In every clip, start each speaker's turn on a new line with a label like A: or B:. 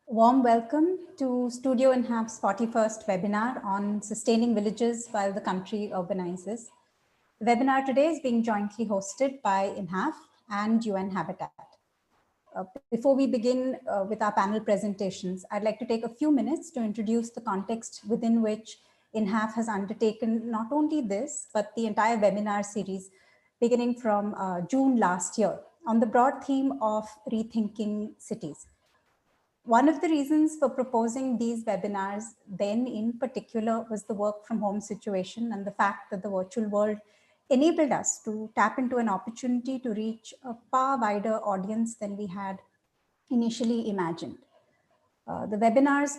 A: Warm welcome to Studio INHAF's 41st webinar on sustaining villages while the country urbanises. The webinar today is being jointly hosted by INHAF and UN Habitat. Before we begin with our panel presentations, I'd like to take a few minutes to introduce the context within which INHAF has undertaken not only this, but the entire webinar series beginning from June last year on the broad theme of rethinking cities. One of the reasons for proposing these webinars then in particular was the work from home situation and the fact that the virtual world enabled us to tap into an opportunity to reach a far wider audience than we had initially imagined. The webinars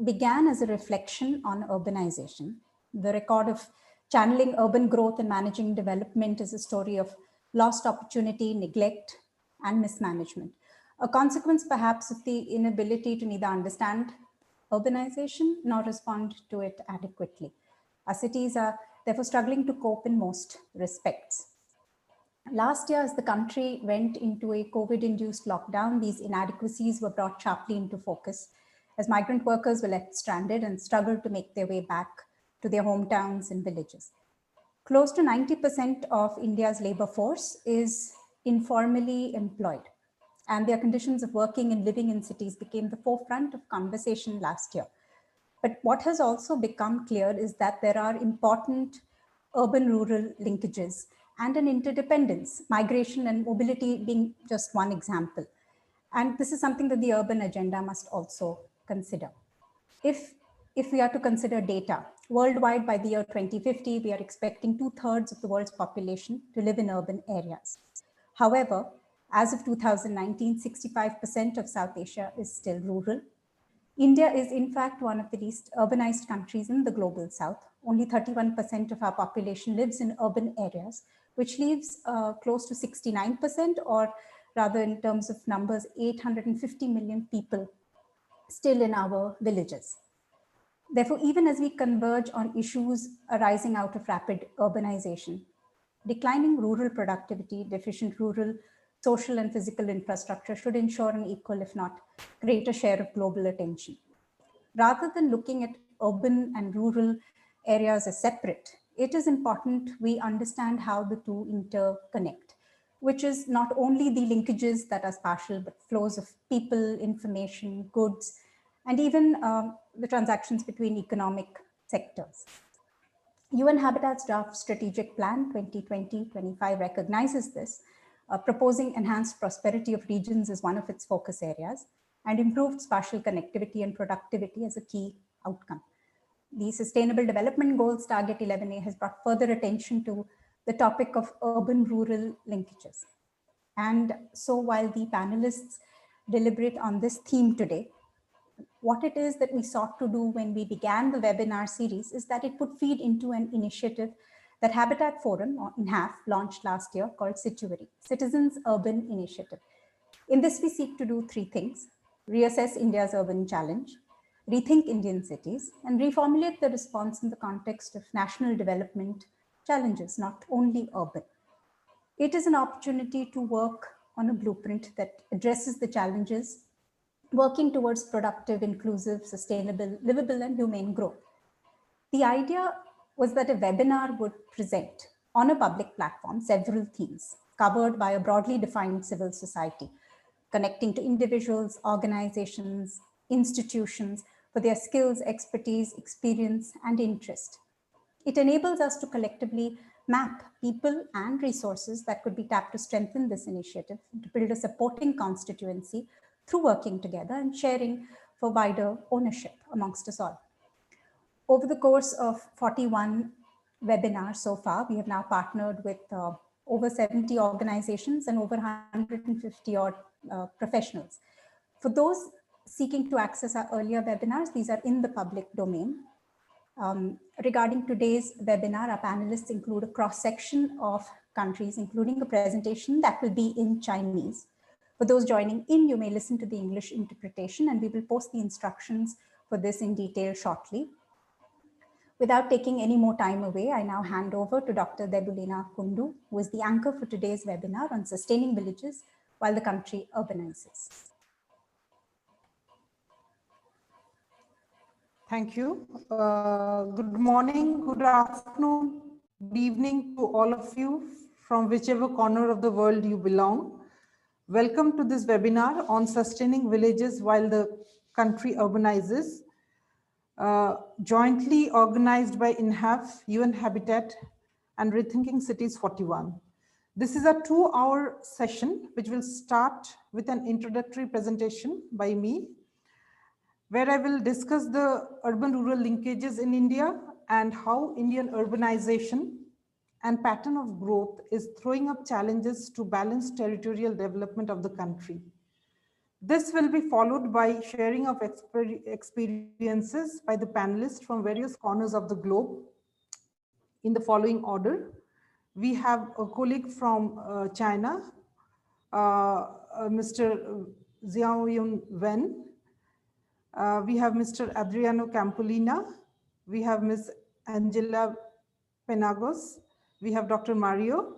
A: began as a reflection on urbanization. The record of channeling urban growth and managing development is a story of lost opportunity, neglect, and mismanagement. A consequence perhaps of the inability to neither understand urbanization nor respond to it adequately. Our cities are therefore struggling to cope in most respects. Last year, as the country went into a COVID-induced lockdown, these inadequacies were brought sharply into focus as migrant workers were left stranded and struggled to make their way back to their hometowns and villages. Close to 90% of India's labor force is informally employed, and their conditions of working and living in cities became the forefront of conversation last year. But what has also become clear is that there are important urban-rural linkages and an interdependence, migration and mobility being just one example. And this is something that the urban agenda must also consider. If we are to consider data, worldwide by the year 2050, we are expecting 2/3 of the world's population to live in urban areas. However, as of 2019, 65% of South Asia is still rural. India is in fact one of the least urbanized countries in the global south. Only 31% of our population lives in urban areas, which leaves close to 69%, or rather in terms of numbers, 850 million people still in our villages. Therefore, even as we converge on issues arising out of rapid urbanization, declining rural productivity, deficient rural social and physical infrastructure should ensure an equal, if not greater, share of global attention. Rather than looking at urban and rural areas as separate, it is important we understand how the two interconnect, which is not only the linkages that are spatial, but flows of people, information, goods, and even the transactions between economic sectors. UN Habitat's draft strategic plan 2020-25 recognizes this, proposing enhanced prosperity of regions as one of its focus areas and improved spatial connectivity and productivity as a key outcome. The Sustainable Development Goals Target 11A has brought further attention to the topic of urban-rural linkages. And so while the panelists deliberate on this theme today, what it is that we sought to do when we began the webinar series is that it would feed into an initiative that Habitat Forum, or INHAF, launched last year called Situary, Citizens Urban Initiative. In this, we seek to do three things: reassess India's urban challenge, rethink Indian cities, and reformulate the response in the context of national development challenges, not only urban. It is an opportunity to work on a blueprint that addresses the challenges, working towards productive, inclusive, sustainable, livable, and humane growth. The idea was that a webinar would present on a public platform several themes covered by a broadly defined civil society, connecting to individuals, organizations, institutions for their skills, expertise, experience, and interest. It enables us to collectively map people and resources that could be tapped to strengthen this initiative, to build a supporting constituency through working together and sharing for wider ownership amongst us all. Over the course of 41 webinars so far, we have now partnered with over 70 organizations and over 150 odd professionals. For those seeking to access our earlier webinars, these are in the public domain. Regarding today's webinar, our panelists include a cross-section of countries, including a presentation that will be in Chinese. For those joining in, you may listen to the English interpretation, and we will post the instructions for this in detail shortly. Without taking any more time away, I now hand over to Dr. Debolina Kundu, who is the anchor for today's webinar on sustaining villages while the country urbanizes.
B: Thank you. Good morning, good afternoon, good evening to all of you from whichever corner of the world you belong. Welcome to this webinar on sustaining villages while the country urbanizes, jointly organized by INHAF, UN Habitat, and Rethinking Cities 41. This is a 2-hour session which will start with an introductory presentation by me, where I will discuss the urban-rural linkages in India and how Indian urbanization and pattern of growth is throwing up challenges to balance territorial development of the country. This will be followed by sharing of experiences by the panelists from various corners of the globe in the following order. We have a colleague from China, Mr. Xiaoyun Wen. We have Mr. Adriano Campolina. We have Ms. Angela Penagos. We have Dr. Mario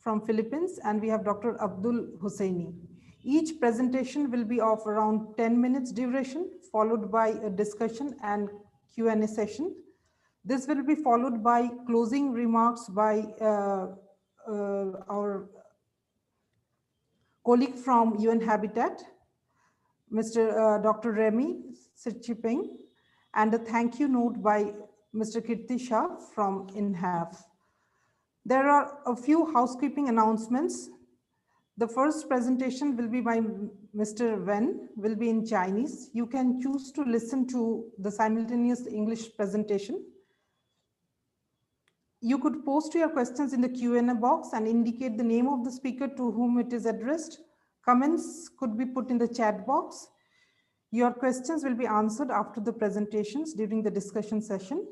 B: from Philippines, and we have Dr. Abdul Husseini. Each presentation will be of around 10 minutes duration, followed by a discussion and Q&A session. This will be followed by closing remarks by our colleague from UN Habitat, Mr. Dr. Remy Sirchipeng, and a thank you note by Mr. Kirti Shah from INHAF. There are a few housekeeping announcements. The first presentation will be by Mr. Wen, will be in Chinese. You can choose to listen to the simultaneous English presentation. You could post your questions in the Q&A box and indicate the name of the speaker to whom it is addressed. Comments could be put in the chat box. Your questions will be answered after the presentations during the discussion session.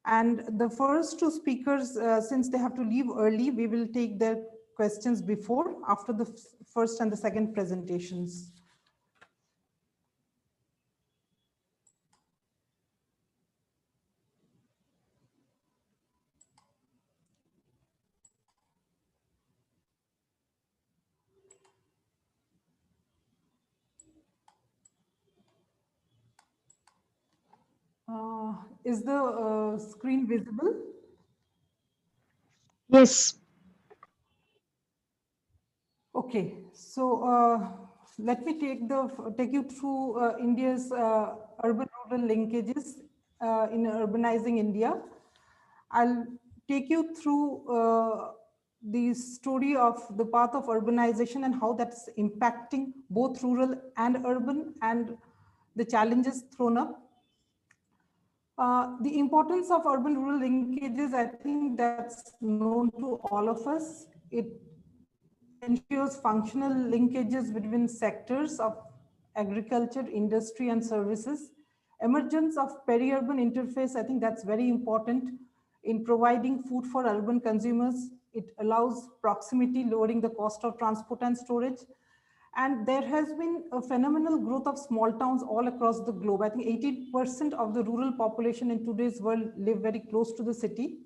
B: And the first two speakers, since they have to leave early, we will take their questions after the first and the second presentations. Is the screen visible?
C: Yes.
B: Okay, so let me take you through India's urban-rural linkages in urbanizing India. I'll take you through the story of the path of urbanization and how that's impacting both rural and urban and the challenges thrown up. The importance of urban-rural linkages, I think that's known to all of us. It ensures functional linkages between sectors of agriculture, industry, and services. Emergence of peri-urban interface, I think that's very important in providing food for urban consumers. It allows proximity, lowering the cost of transport and storage. And there has been a phenomenal growth of small towns all across the globe. I think 80% of the rural population in today's world live very close to the city.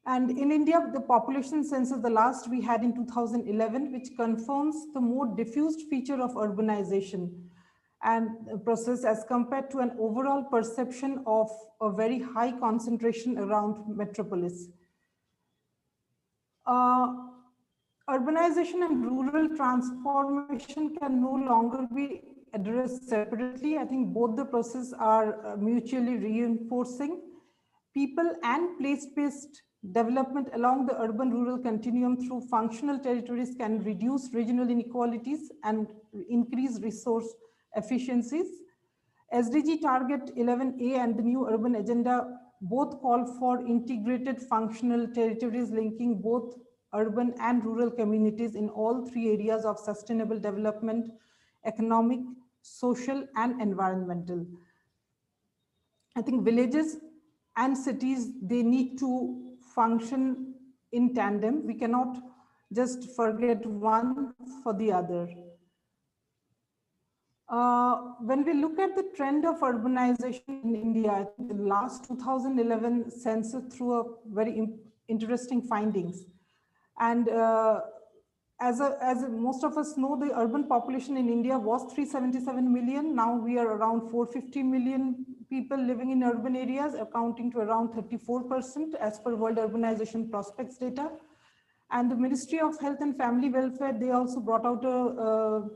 B: And in India, the population census, the last we had in 2011, which confirms the more diffused feature of urbanization and process as compared to an overall perception of a very high concentration around metropolis. Urbanization and rural transformation can no longer be addressed separately. I think both the processes are mutually reinforcing. People and place-based development along the urban-rural continuum through functional territories can reduce regional inequalities and increase resource efficiencies. SDG Target 11A and the new urban agenda both call for integrated functional territories linking both urban and rural communities in all three areas of sustainable development, economic, social, and environmental. I think villages and cities, they need to function in tandem. We cannot just forget one for the other. When we look at the trend of urbanization in India, I think the last 2011 census threw up very interesting findings. And as most of us know, the urban population in India was 377 million. Now we are around 450 million people living in urban areas, accounting to around 34% as per World Urbanization Prospects data. And the Ministry of Health and Family Welfare, they also brought out a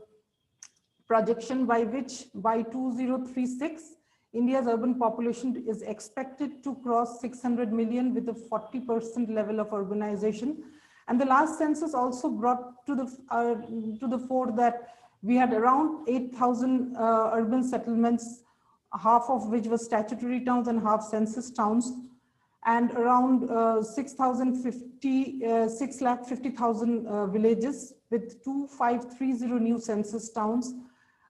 B: projection by which by 2036, India's urban population is expected to cross 600 million with a 40% level of urbanization. And the last census also brought to the fore that we had around 8,000 urban settlements, half of which was statutory towns and half census towns, and around 650,000 villages with 2,530 new census towns,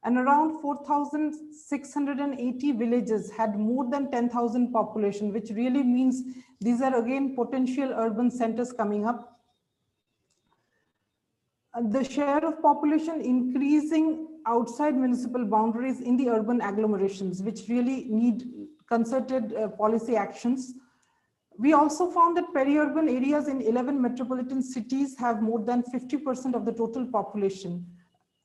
B: and around 4,680 villages had more than 10,000 population, which really means these are again potential urban centers coming up. The share of population increasing outside municipal boundaries in the urban agglomerations, which really need concerted policy actions. We also found that peri-urban areas in 11 metropolitan cities have more than 50% of the total population.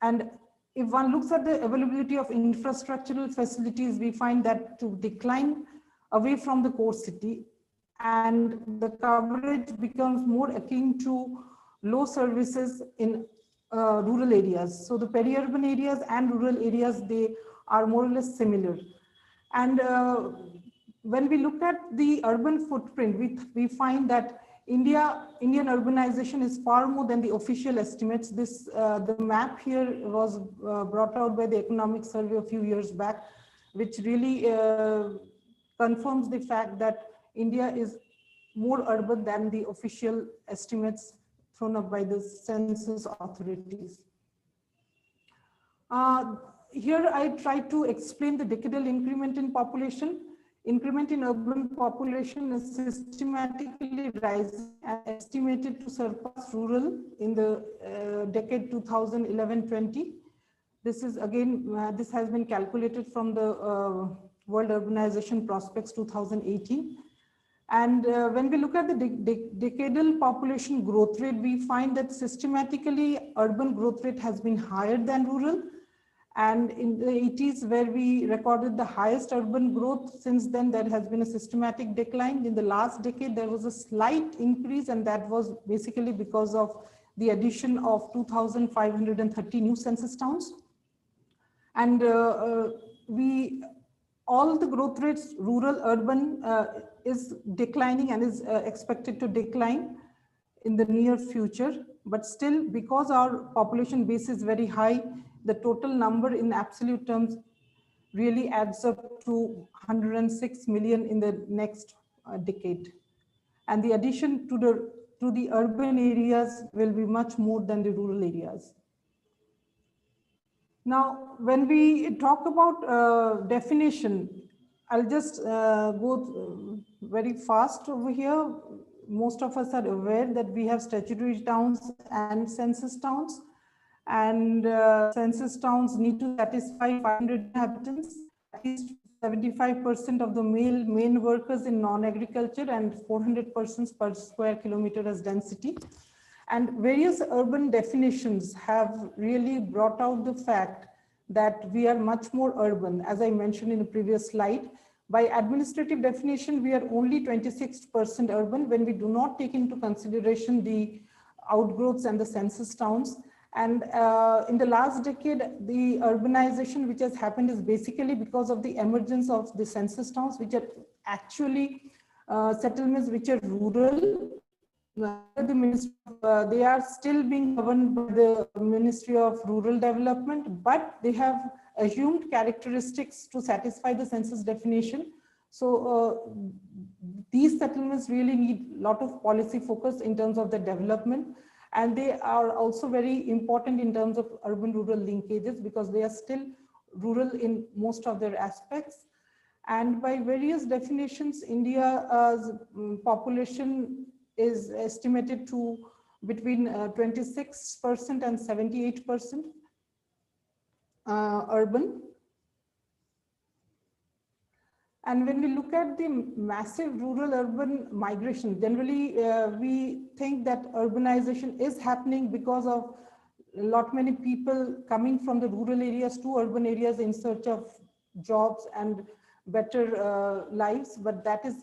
B: And if one looks at the availability of infrastructural facilities, we find that to decline away from the core city, and the coverage becomes more akin to low services in rural areas. So the peri-urban areas and rural areas, they are more or less similar. And when we look at the urban footprint, we find that Indian urbanization is far more than the official estimates. The map here was brought out by the Economic Survey a few years back, which really confirms the fact that India is more urban than the official estimates thrown up by the census authorities. Here I try to explain the decadal increment in population. Increment in urban population is systematically rising and estimated to surpass rural in the decade 2011-20. This is again, this has been calculated from the World Urbanization Prospects 2018. And when we look at the decadal population growth rate, we find that systematically urban growth rate has been higher than rural. And in the 80s, where we recorded the highest urban growth, since then there has been a systematic decline. In the last decade, there was a slight increase, and that was basically because of the addition of 2,530 new census towns. And all the growth rates, rural, urban, is declining and is expected to decline in the near future. But still, because our population base is very high, the total number in absolute terms really adds up to 106 million in the next decade. And the addition to the urban areas will be much more than the rural areas. Now, when we talk about definition, I'll just go very fast over here. Most of us are aware that we have statutory towns and census towns. And census towns need to satisfy 500 inhabitants, at least 75% of the main workers in non-agriculture, and 400 persons per square kilometer as density. And various urban definitions have really brought out the fact that we are much more urban, as I mentioned in the previous slide. By administrative definition, we are only 26% urban when we do not take into consideration the outgrowths and the census towns. And in the last decade, the urbanization which has happened is basically because of the emergence of the census towns, which are actually settlements which are rural. They are still being governed by the Ministry of Rural Development, but they have assumed characteristics to satisfy the census definition. So these settlements really need a lot of policy focus in terms of the development. And they are also very important in terms of urban-rural linkages, because they are still rural in most of their aspects. And by various definitions, India's population is estimated to between 26% and 78% urban. And when we look at the massive rural-urban migration, generally we think that urbanization is happening because of a lot many people coming from the rural areas to urban areas in search of jobs and better lives. But that is,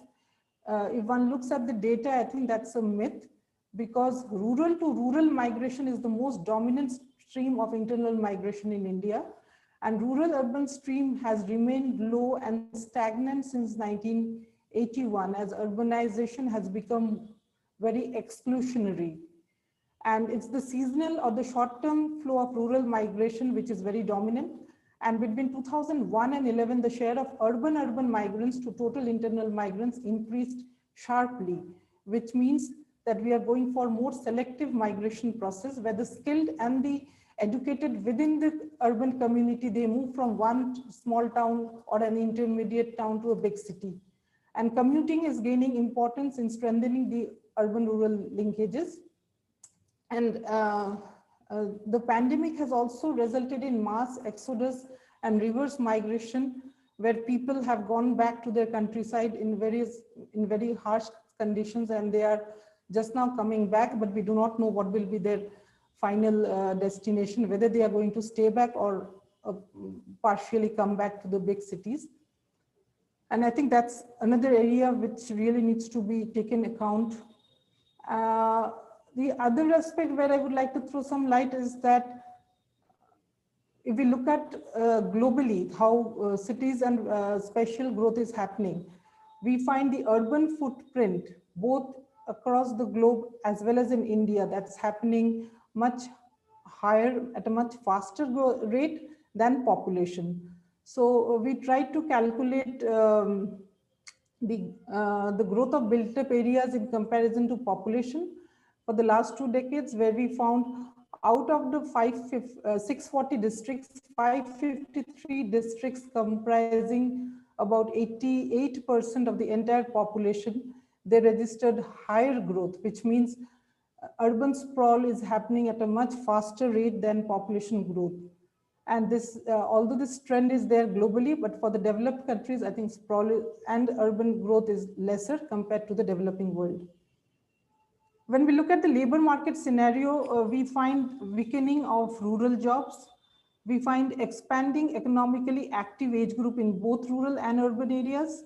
B: if one looks at the data, I think that's a myth, because rural to rural migration is the most dominant stream of internal migration in India. And rural urban stream has remained low and stagnant since 1981 as urbanization has become very exclusionary. And it's the seasonal or the short-term flow of rural migration which is very dominant. And between 2001 and 11, the share of urban migrants to total internal migrants increased sharply, which means that we are going for more selective migration process where the skilled and the educated within the urban community, they move from one small town or an intermediate town to a big city. And commuting is gaining importance in strengthening the urban-rural linkages. And the pandemic has also resulted in mass exodus and reverse migration, where people have gone back to their countryside in very harsh conditions, and they are just now coming back, but we do not know what will be their final destination, whether they are going to stay back or partially come back to the big cities. And I think that's another area which really needs to be taken account. The other aspect where I would like to throw some light is that if we look at globally how cities and spatial growth is happening, we find the urban footprint both across the globe as well as in India that's happening much higher at a much faster rate than population. So we tried to calculate the growth of built up areas in comparison to population for the last 2 decades, where we found out of the 640 districts, 553 districts comprising about 88% of the entire population, they registered higher growth, which means urban sprawl is happening at a much faster rate than population growth. And this, although this trend is there globally, but for the developed countries, I think sprawl and urban growth is lesser compared to the developing world. When we look at the labor market scenario, we find weakening of rural jobs. We find expanding economically active age group in both rural and urban areas.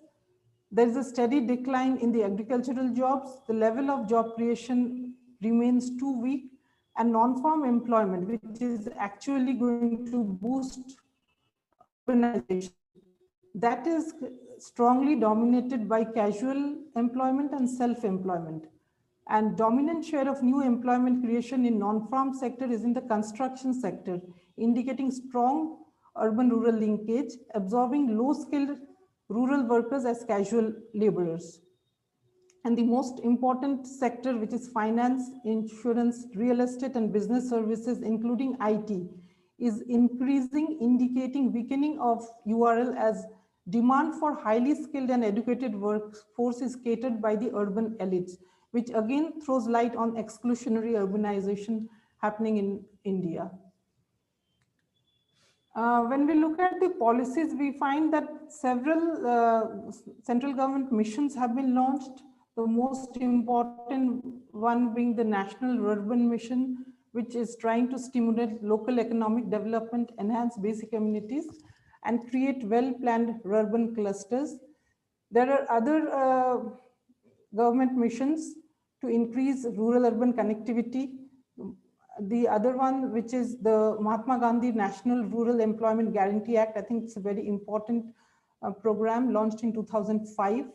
B: There is a steady decline in the agricultural jobs. The level of job creation remains too weak, and non-farm employment, which is actually going to boost urbanization, that is strongly dominated by casual employment and self-employment. And dominant share of new employment creation in non-farm sector is in the construction sector, indicating strong urban-rural linkage, absorbing low-skilled rural workers as casual laborers. And the most important sector, which is finance, insurance, real estate, and business services, including IT, is increasing, indicating weakening of URL as demand for highly skilled and educated workforce is catered by the urban elites, which again throws light on exclusionary urbanization happening in India. When we look at the policies, we find that several central government missions have been launched. The most important one being the National Urban Mission, which is trying to stimulate local economic development, enhance basic amenities, and create well-planned urban clusters. There are other government missions to increase rural-urban connectivity. The other one, which is the Mahatma Gandhi National Rural Employment Guarantee Act, I think it's a very important program launched in 2005,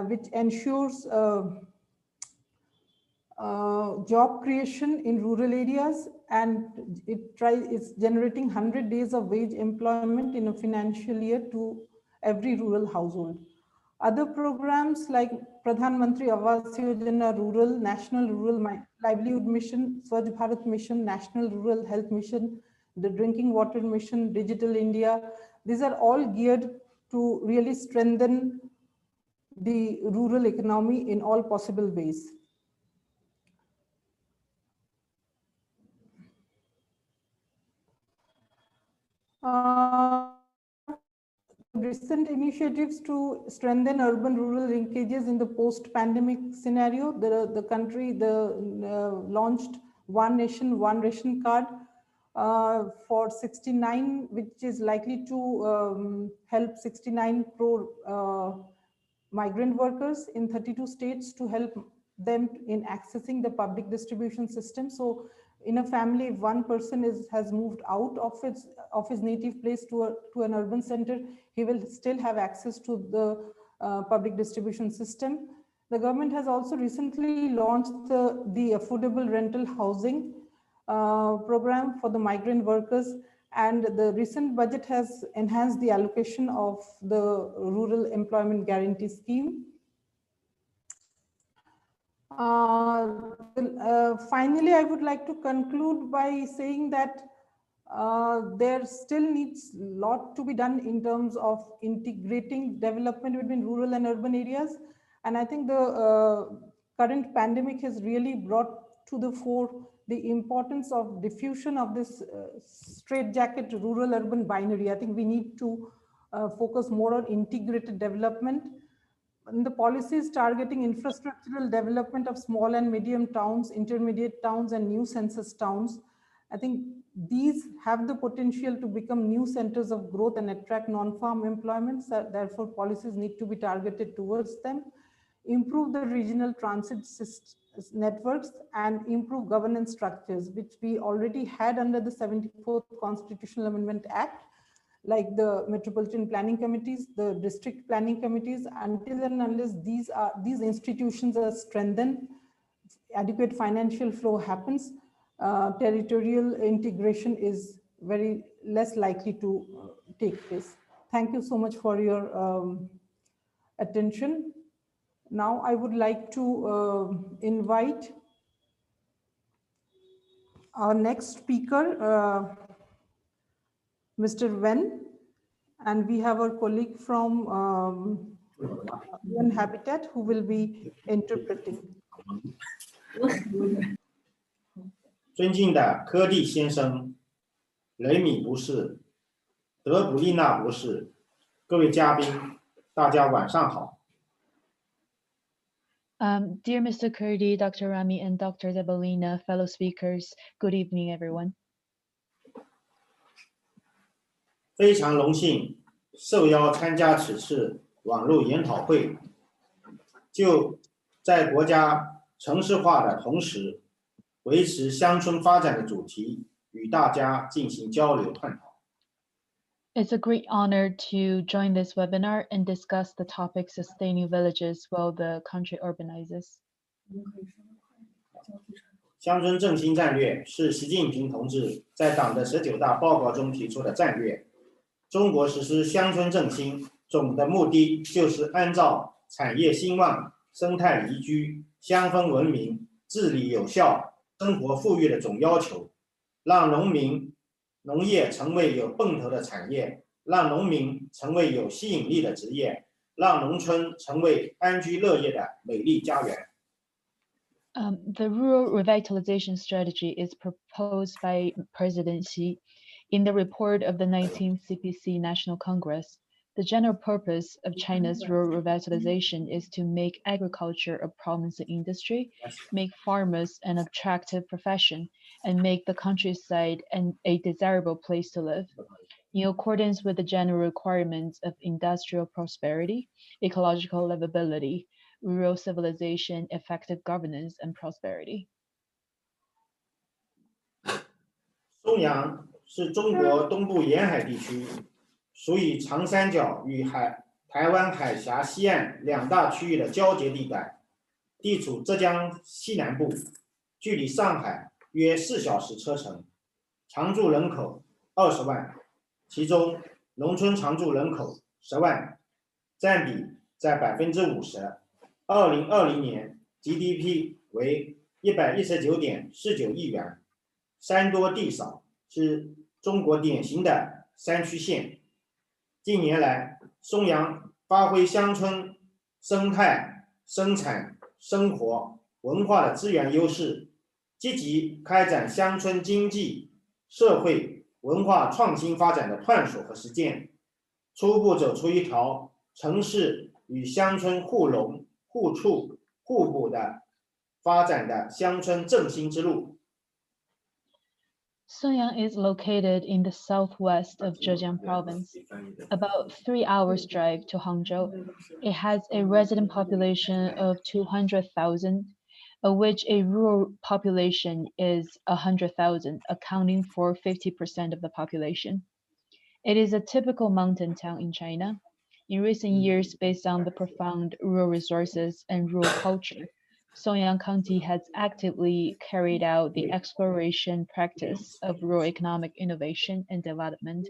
B: which ensures job creation in rural areas, and it's generating 100 days of wage employment in a financial year to every rural household. Other programs like Pradhan Mantri Awas Yojana Rural, National Rural Livelihood Mission, Swachh Bharat Mission, National Rural Health Mission, the Drinking Water Mission, Digital India, these are all geared to really strengthen the rural economy in all possible ways. recent initiatives to strengthen urban-rural linkages in the post-pandemic scenario. The country launched One Nation, One Ration card for 69, which is likely to help 69 crore migrant workers in 32 states to help them in accessing the public distribution system. So in a family, if one person has moved out of his native place to an urban center, he will still have access to the public distribution system. The government has also recently launched the affordable rental housing program for the migrant workers, and the recent budget has enhanced the allocation of the rural employment guarantee scheme. Finally, I would like to conclude by saying that there still needs a lot to be done in terms of integrating development between rural and urban areas. And I think the current pandemic has really brought to the fore the importance of diffusion of this straitjacket rural-urban binary. I think we need to focus more on integrated development. And the policies targeting infrastructural development of small and medium towns, intermediate towns, and new census towns, I think these have the potential to become new centers of growth and attract non-farm employments. Therefore, policies need to be targeted towards them. Improve the regional transit networks and improve governance structures, which we already had under the 74th Constitutional Amendment Act, like the metropolitan planning committees, the district planning committees. Until and unless these institutions are strengthened, adequate financial flow happens, territorial integration is very less likely to take place. Thank you so much for your attention. Now I would like to invite our next speaker, Mr. Wen, and we have our colleague from UN Habitat who will be interpreting.
C: 尊敬的科蒂先生、雷米博士、德布丽娜博士、各位嘉宾，大家晚上好。
D: Dear Mr. Kurdi, Dr. Rami, and Dr. Debolina, fellow speakers, good evening, everyone.
C: 非常荣幸受邀参加此次网络研讨会，就在国家城市化的同时，维持乡村发展的主题与大家进行交流探讨。
D: It's a great honor to join this webinar and discuss the topic sustaining villages while the country urbanises.
C: 乡村振兴战略是习近平同志在党的19大报告中提出的战略。中国实施乡村振兴总的目的就是按照产业兴旺、生态宜居、乡风文明、治理有效、生活富裕的总要求，让农业成为有奔头的产业，让农民成为有吸引力的职业，让农村成为安居乐业的美丽家园。
D: The rural revitalization strategy is proposed by President Xi in the report of the 19th CPC National Congress. The general purpose of China's rural revitalization is to make agriculture a promising industry, make farmers an attractive profession, and make the countryside a desirable place to live. In accordance with the general requirements of industrial prosperity, ecological livability, rural civilization, effective governance, and prosperity.
C: 松阳是中国东部沿海地区，属于长三角与台湾海峡西岸两大区域的交界地带，地处浙江西南部，距离上海约4小时车程，常住人口20万，其中农村常住人口10万，占比在50%。2020年 GDP 为119.49亿元，山多地少，是中国典型的山区县。近年来，松阳发挥乡村生态、生产、生活、文化的资源优势，积极开展乡村经济、社会、文化创新发展的探索和实践，初步走出一条城市与乡村互融、互促、互补的发展的乡村振兴之路。
D: Songyang is located in the southwest of Zhejiang province, about 3 hours drive to Hangzhou. It has a resident population of 200,000, of which a rural population is 100,000, accounting for 50% of the population. It is a typical mountain town in China. In recent years, based on the profound rural resources and rural culture, Songyang County has actively carried out the exploration practice of rural economic innovation and development,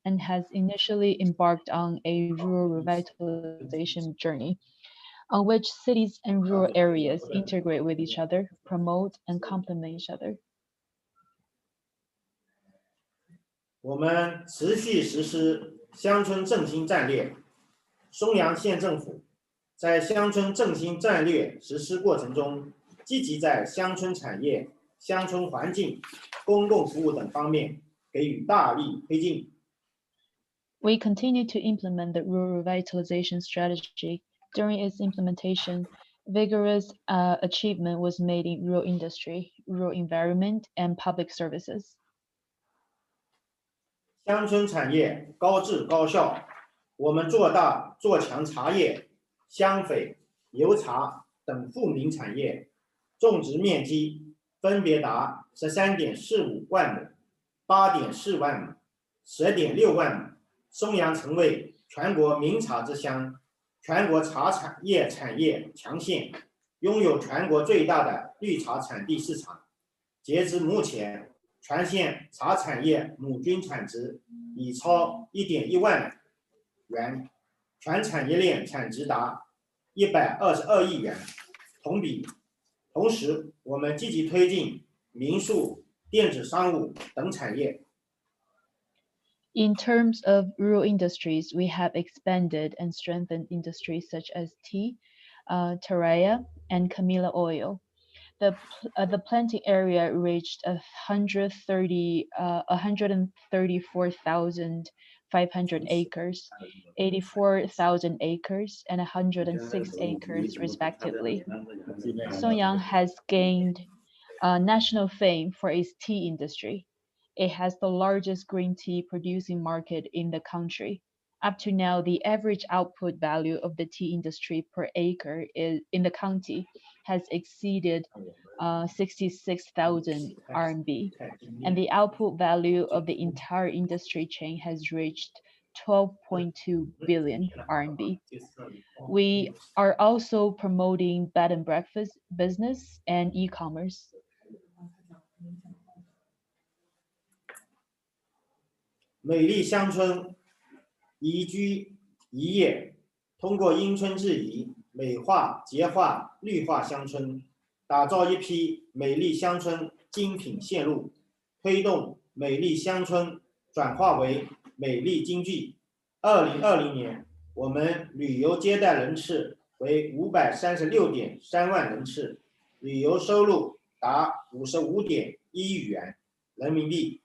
D: and has initially embarked on a rural revitalization journey, on which cities and rural areas integrate with each other, promote and complement each other.
C: 我们持续实施乡村振兴战略。松阳县政府在乡村振兴战略实施过程中，积极在乡村产业、乡村环境、公共服务等方面给予大力推进。
D: We continue to implement the rural revitalization strategy. During its implementation, vigorous achievement was made in rural industry, rural environment, and public services.
C: 乡村产业高质高效，我们做大做强茶叶、香榧、油茶等富民产业，种植面积分别达13.45万亩、8.4万亩、10.6万亩。松阳成为全国名茶之乡，全国茶产业强县，拥有全国最大的绿茶产地市场。截至目前， 全县茶产业亩均产值已超1.1万元，全产业链产值达122亿元。同时，我们积极推进民宿、电子商务等产业。
D: In terms of rural industries, we have expanded and strengthened industries such as tea, teraya, and camellia oil. The planting area reached 134,500 acres, 84,000 acres, and 106 acres respectively. Songyang has gained national fame for its tea industry. It has the largest green tea producing market in the country. Up to now, the average output value of the tea industry per acre in the county has exceeded 66,000 RMB, and the output value of the entire industry chain has reached 12.2 billion RMB. We are also promoting bed and breakfast business and e-commerce.
C: 美丽乡村宜居宜业，通过因村制宜，美化、洁化、绿化乡村，打造一批美丽乡村精品线路，推动美丽乡村转化为美丽经济。2020年，我们旅游接待人次为536.3万人次，旅游收入达55.1亿元人民币。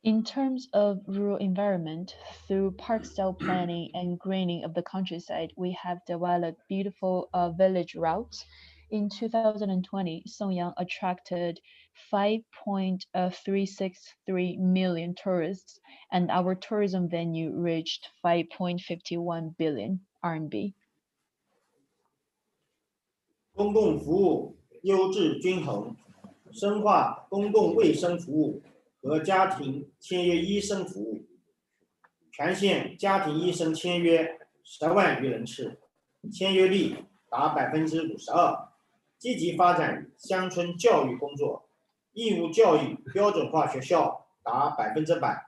D: In terms of rural environment, through park-style planning and greening of the countryside, we have developed beautiful village routes. In 2020, Songyang attracted 5.363 million tourists, and our tourism venue reached 5.51 billion RMB.
C: 公共服务优质均衡，深化公共卫生服务 和家庭签约医生服务，全县家庭医生签约10万余人次，签约率达52%。积极发展乡村教育工作，义务教育标准化学校达100%，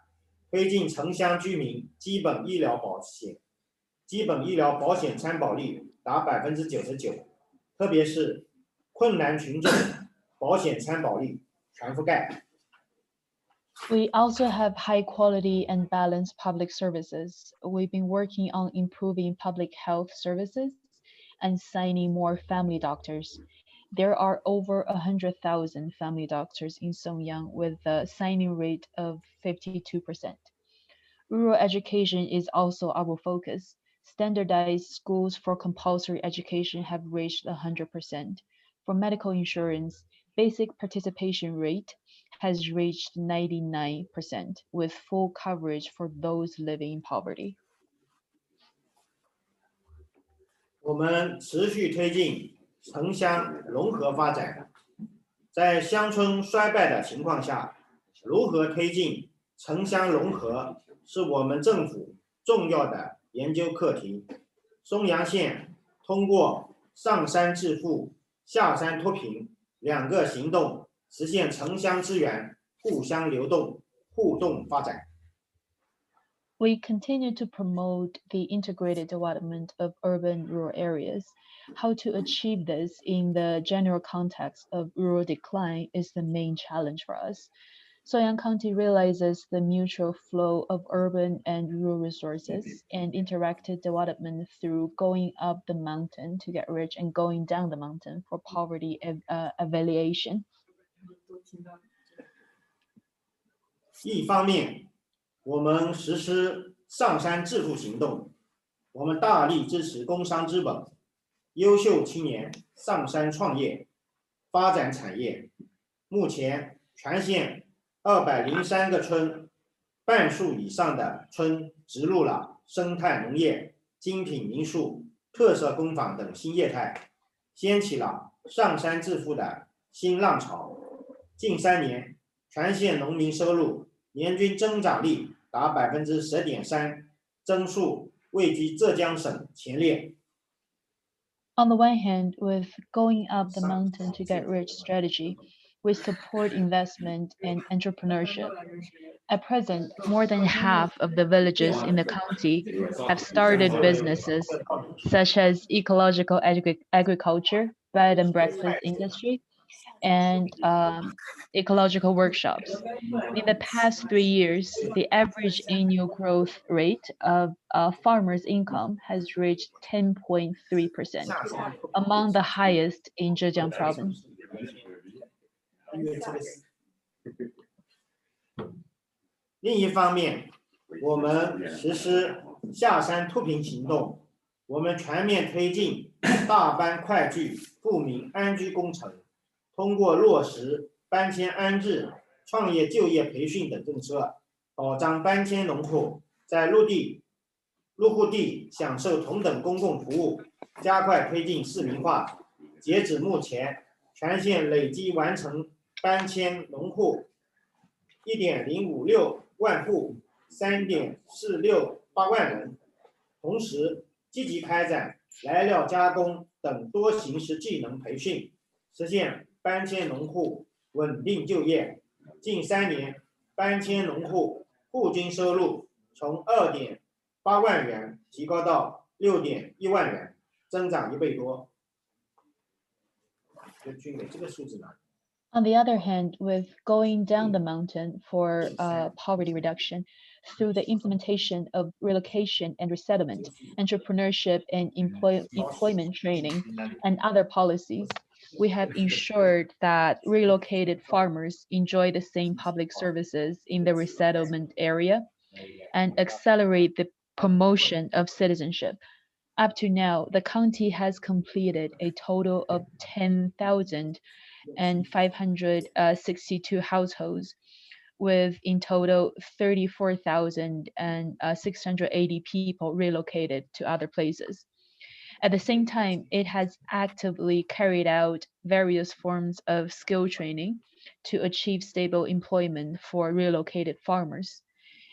C: 推进城乡居民基本医疗保险参保率达99%，特别是困难群众保险参保率全覆盖。
D: We also have high quality and balanced public services. We've been working on improving public health services and signing more family doctors. There are over 100,000 family doctors in Songyang with a signing rate of 52%. Rural education is also our focus. Standardized schools for compulsory education have reached 100%. For medical insurance, basic participation rate has reached 99%, with full coverage for those living in poverty.
C: 我们持续推进城乡融合发展，在乡村衰败的情况下，如何推进城乡融合是我们政府重要的研究课题。松阳县通过上山致富、下山脱贫两个行动，实现城乡资源互相流动、互动发展。
D: We continue to promote the integrated development of urban rural areas. How to achieve this in the general context of rural decline is the main challenge for us. Songyang County realizes the mutual flow of urban and rural resources and interactive development through going up the mountain to get rich and going down the mountain for poverty alleviation.
C: 一方面，我们实施上山致富行动，我们大力支持工商资本、优秀青年上山创业、发展产业。目前，全县203个村，半数以上的村植入了生态农业、精品民宿、特色工坊等新业态，掀起了上山致富的新浪潮。近3年，全县农民收入年均增长率达10.3%，增速位居浙江省前列。
D: On the one hand, with going up the mountain to get rich strategy, we support investment and entrepreneurship. At present, more than half of the villages in the county have started businesses such as ecological agriculture, bed and breakfast industry, and ecological workshops. In the past 3 years, the average annual growth rate of farmers' income has reached 10.3%, among the highest in Zhejiang province.
C: 另一方面，我们实施下山脱贫行动，我们全面推进大班快聚富民安居工程，通过落实搬迁安置、创业就业培训等政策，保障搬迁农户在入户地享受同等公共服务，加快推进市民化。截止目前，全县累计完成搬迁农户1.056万户，3.468万人。同时，积极开展来料加工等多形式技能培训，实现搬迁农户稳定就业。近3年，搬迁农户户均收入从2.8万元提高到6.1万元，增长1倍多。这个数字呢？
D: On the other hand, with going down the mountain for poverty reduction through the implementation of relocation and resettlement, entrepreneurship and employment training, and other policies, we have ensured that relocated farmers enjoy the same public services in the resettlement area and accelerate the promotion of citizenship. Up to now, the county has completed a total of 10,562 households, with in total 34,680 people relocated to other places. At the same time, it has actively carried out various forms of skill training to achieve stable employment for relocated farmers.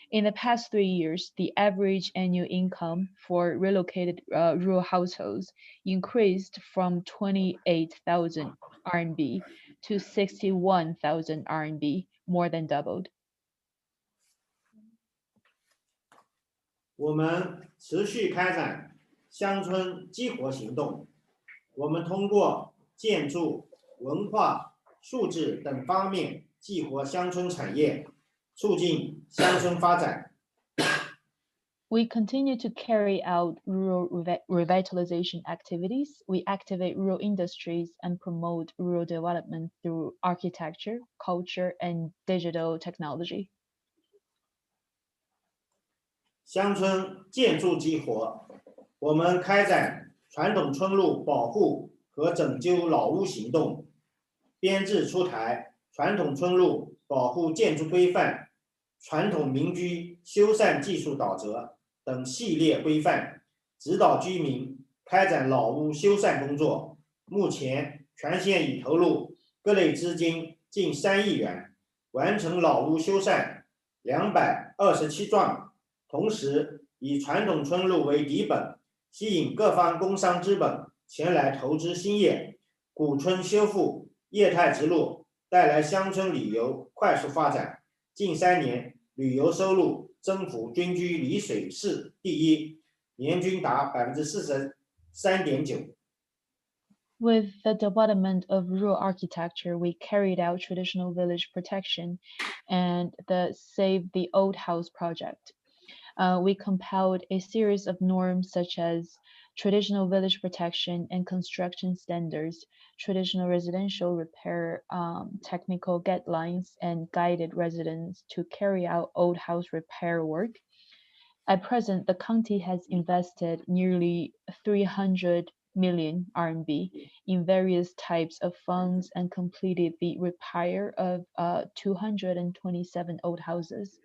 D: In the past 3 years, the average annual income for relocated rural households increased from 28,000 RMB to 61,000 RMB, more than doubled.
C: 我们持续开展乡村激活行动，我们通过建筑、文化、素质等方面激活乡村产业，促进乡村发展。
D: We continue to carry out rural revitalization activities. We activate rural industries and promote rural development through architecture, culture, and digital technology.
C: 乡村建筑激活，我们开展传统村落保护和拯救老屋行动，编制出台传统村落保护建筑规范、传统民居修缮技术导则等系列规范，指导居民开展老屋修缮工作。目前，全县已投入各类资金近3亿元，完成老屋修缮227幢。同时，以传统村落为底本，吸引各方工商资本前来投资兴业，古村修复、业态直落，带来乡村旅游快速发展。近3年，旅游收入增幅均居丽水市第一，年均达43.9%。
D: With the development of rural architecture, we carried out traditional village protection and the Save the Old House project. We compiled a series of norms such as traditional village protection and construction standards, traditional residential repair technical guidelines, and guided residents to carry out old house repair work. At present, the county has invested nearly 300 million RMB in various types of funds and completed the repair of 227 old houses.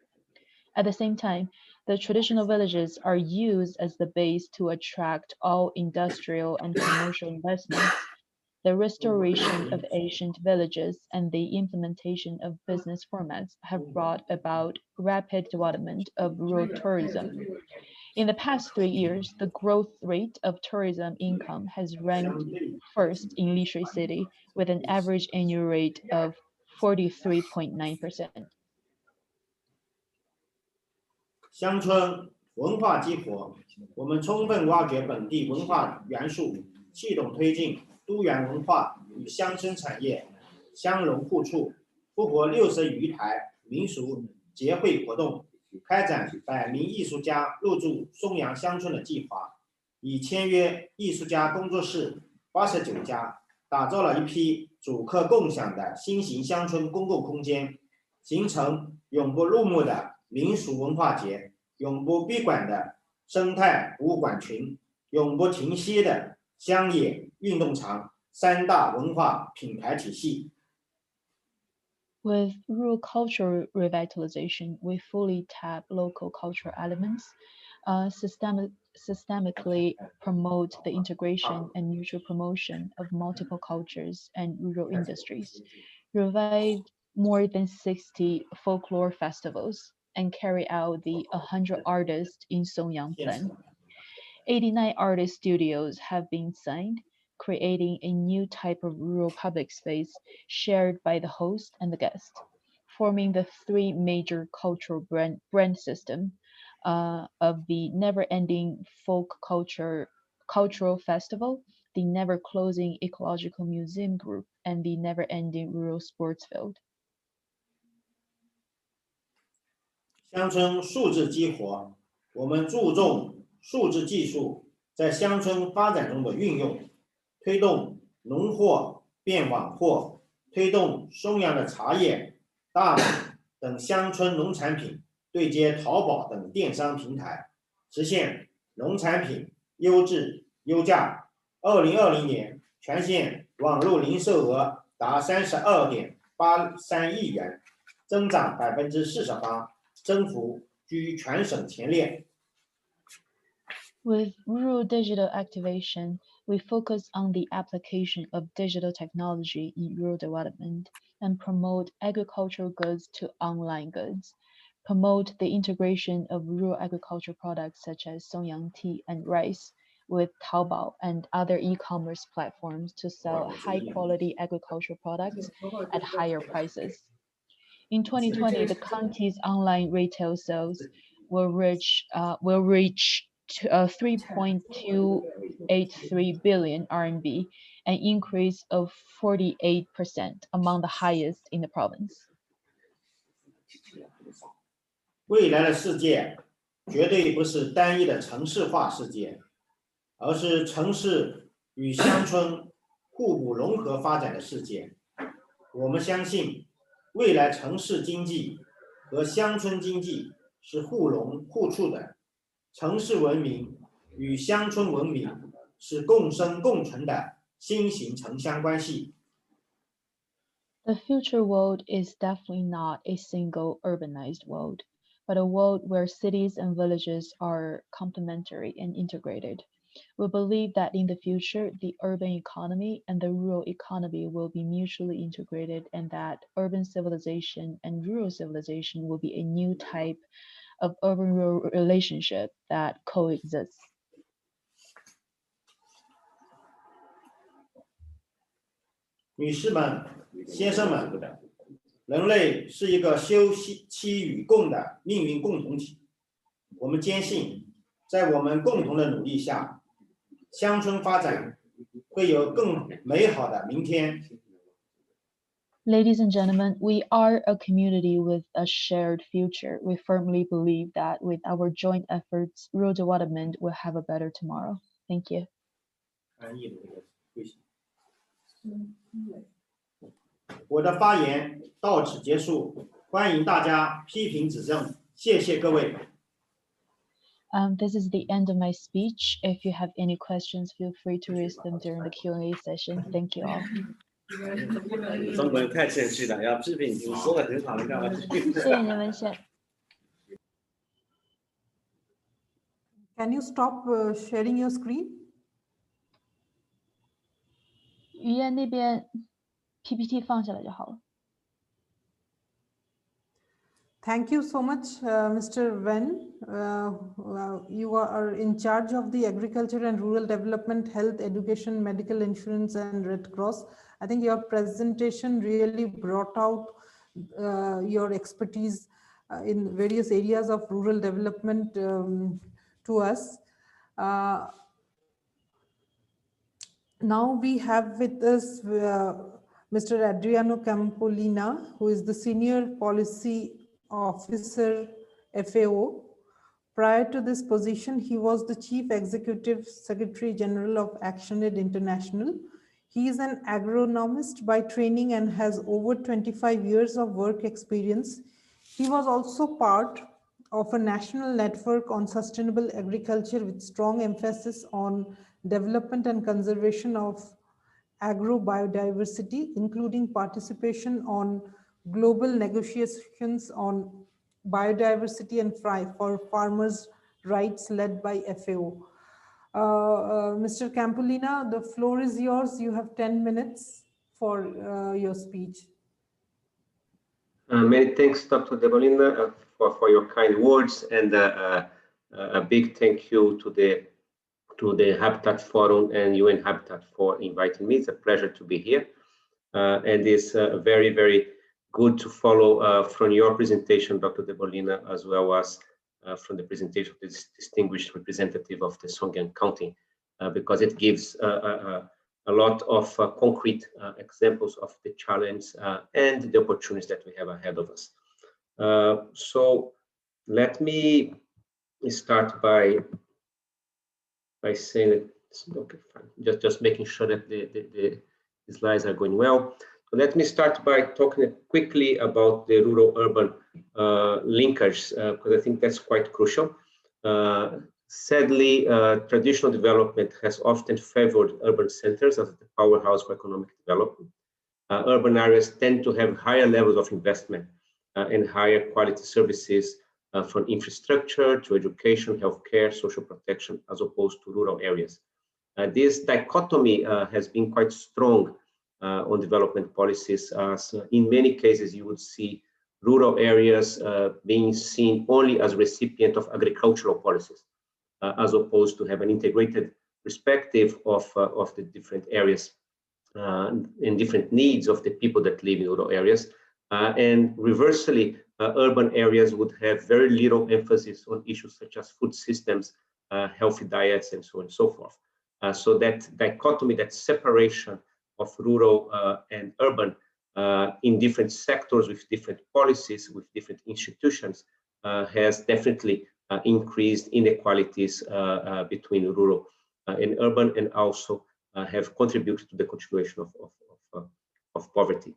D: At the same time, the traditional villages are used as the base to attract all industrial and commercial investments. The restoration of ancient villages and the implementation of business formats have brought about rapid development of rural tourism. In the past 3 years, the growth rate of tourism income has ranked first in Lishui City with an average annual rate of 43.9%.
C: 乡村文化激活，我们充分挖掘本地文化元素，系统推进多元文化与乡村产业相融互促，复活60余台民俗节会活动，开展100名艺术家入驻松阳乡村的计划，已签约艺术家工作室89家，打造了一批主客共享的新型乡村公共空间，形成永不落幕的民俗文化节，永不闭馆的生态博物馆群，永不停歇的乡野运动场3大文化品牌体系。
D: With rural cultural revitalization, we fully tap local cultural elements, systemically promote the integration and mutual promotion of multiple cultures and rural industries, revived more than 60 folklore festivals, and carry out the 100 Artists in Songyang plan. 89 artist studios have been signed, creating a new type of rural public space shared by the host and the guest, forming the 3 major cultural brand system of the never-ending folk cultural festival, the never-closing ecological museum group, and the never-ending rural sports field.
C: 乡村数字激活，我们注重数字技术在乡村发展中的运用，推动农货变网货，推动松阳的茶叶、大米等乡村农产品对接淘宝等电商平台，实现农产品优质优价。2020年，全县网络零售额达32.83亿元，增长48%，增幅居全省前列。
D: With rural digital activation, we focus on the application of digital technology in rural development and promote agricultural goods to online goods, promote the integration of rural agricultural products such as Songyang tea and rice with Taobao and other e-commerce platforms to sell high-quality agricultural products at higher prices. In 2020, the county's online retail sales will reach 3.283 billion RMB, an increase of 48%, among the highest in the province.
C: 未来的世界绝对不是单一的城市化世界，而是城市与乡村互补融合发展的世界。我们相信，未来城市经济和乡村经济是互融互促的，城市文明与乡村文明是共生共存的新型城乡关系。
D: The future world is definitely not a single urbanized world, but a world where cities and villages are complementary and integrated. We believe that in the future, the urban economy and the rural economy will be mutually integrated, and that urban civilization and rural civilization will be a new type of urban-rural relationship that coexists.
C: 女士们、先生们，人类是一个休戚与共的命运共同体。我们坚信，在我们共同的努力下，乡村发展会有更美好的明天。
D: Ladies and gentlemen, we are a community with a shared future. We firmly believe that with our joint efforts, rural development will have a better tomorrow. Thank you.
C: 我的发言到此结束，欢迎大家批评指正，谢谢各位。
D: This is the end of my speech. If you have any questions, feel free to raise them during the Q&A session. Thank you all.
E: 中国人太谦虚了，要批评已经说得很好了，干嘛批评？
D: 谢谢你们先。
B: Can you stop sharing your screen?
D: 语言那边 PPT 放下来就好了。
B: Thank you so much, Mr. Wen. You are in charge of the agriculture and rural development, health, education, medical insurance, and Red Cross. I think your presentation really brought out your expertise in various areas of rural development to us. Now we have with us Mr. Adriano Campolina, who is the Senior Policy Officer, FAO. Prior to this position, he was the Chief Executive Secretary General of ActionAid International. He is an agronomist by training and has over 25 years of work experience. He was also part of a national network on sustainable agriculture with strong emphasis on development and conservation of agro-biodiversity, including participation on global negotiations on biodiversity and for farmers' rights led by FAO. Mr. Campolina, the floor is yours. You have 10 minutes for your speech.
F: Many thanks, Dr. Debolina, for your kind words, and a big thank you to the Habitat Forum and UN Habitat for inviting me. It's a pleasure to be here, and it's very, very good to follow from your presentation, Dr. Debolina, as well as from the presentation of this distinguished representative of the Songyang County, because it gives a lot of concrete examples of the challenge and the opportunities that we have ahead of us. So let me start by saying that, okay, fine. Just making sure that the slides are going well. So let me start by talking quickly about the rural-urban linkage, because I think that's quite crucial. Sadly, traditional development has often favored urban centers as the powerhouse for economic development. Urban areas tend to have higher levels of investment and higher quality services from infrastructure to education, healthcare, social protection, as opposed to rural areas. This dichotomy has been quite strong on development policies, as in many cases you would see rural areas being seen only as recipient of agricultural policies, as opposed to have an integrated perspective of the different areas and different needs of the people that live in rural areas. And reversely, urban areas would have very little emphasis on issues such as food systems, healthy diets, and so on and so forth. So that dichotomy, that separation of rural and urban in different sectors with different policies, with different institutions, has definitely increased inequalities between rural and urban, and also have contributed to the continuation of poverty.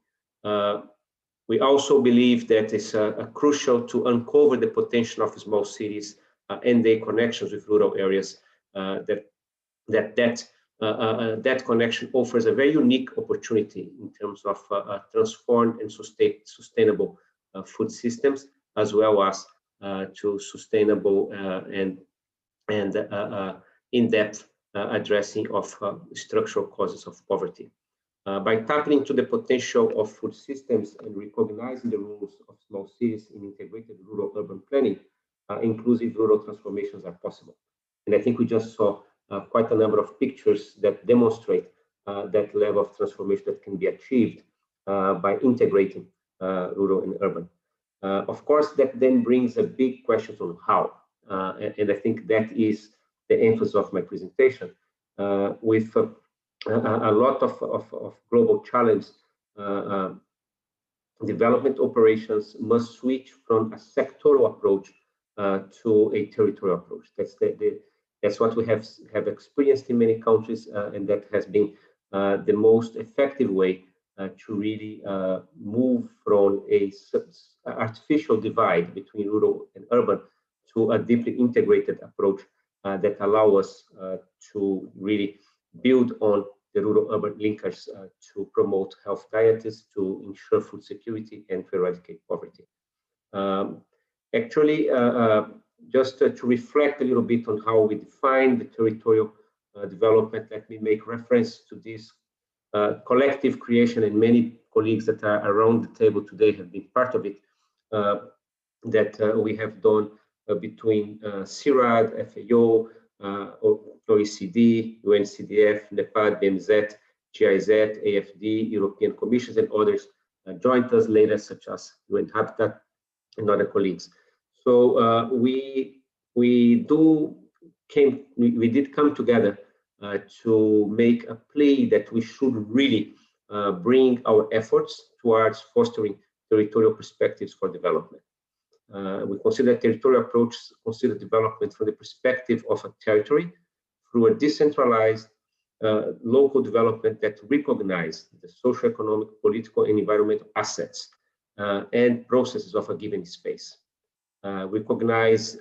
F: We also believe that it's crucial to uncover the potential of small cities and their connections with rural areas, that connection offers a very unique opportunity in terms of transformed and sustainable food systems, as well as to sustainable and in-depth addressing of structural causes of poverty. By tapping into the potential of food systems and recognizing the roles of small cities in integrated rural-urban planning, inclusive rural transformations are possible. And I think we just saw quite a number of pictures that demonstrate that level of transformation that can be achieved by integrating rural and urban. Of course, that then brings a big question on how, and I think that is the emphasis of my presentation. With a lot of global challenge, development operations must switch from a sectoral approach to a territorial approach. That's what we have experienced in many countries, and that has been the most effective way to really move from a artificial divide between rural and urban to a deeply integrated approach that allow us to really build on the rural-urban linkage to promote health diets, to ensure food security, and to eradicate poverty. Actually, just to reflect a little bit on how we define the territorial development, let me make reference to this collective creation, and many colleagues that are around the table today have been part of it, that we have done between CIRAD, FAO, OECD, UNCDF, NEPAD, BMZ, GIZ, AFD, European Commissions, and others joined us later, such as UN Habitat and other colleagues. So we did come together to make a plea that we should really bring our efforts towards fostering territorial perspectives for development. We consider territorial approach, consider development from the perspective of a territory through a decentralized local development that recognize the socio-economic, political, and environmental assets and processes of a given space. Recognize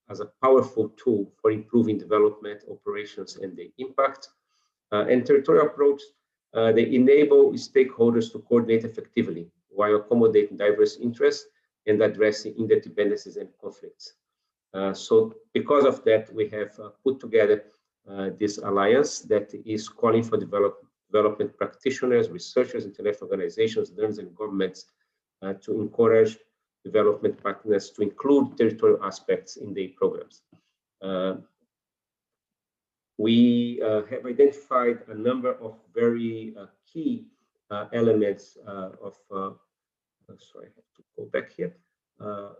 F: as a powerful tool for improving development operations and the impact. And territorial approach, they enable stakeholders to coordinate effectively while accommodating diverse interests and addressing interdependencies and conflicts. So because of that, we have put together this alliance that is calling for development practitioners, researchers, international organizations, learners, and governments to encourage development partners to include territorial aspects in their programs. We have identified a number of very key elements sorry, I have to go back here,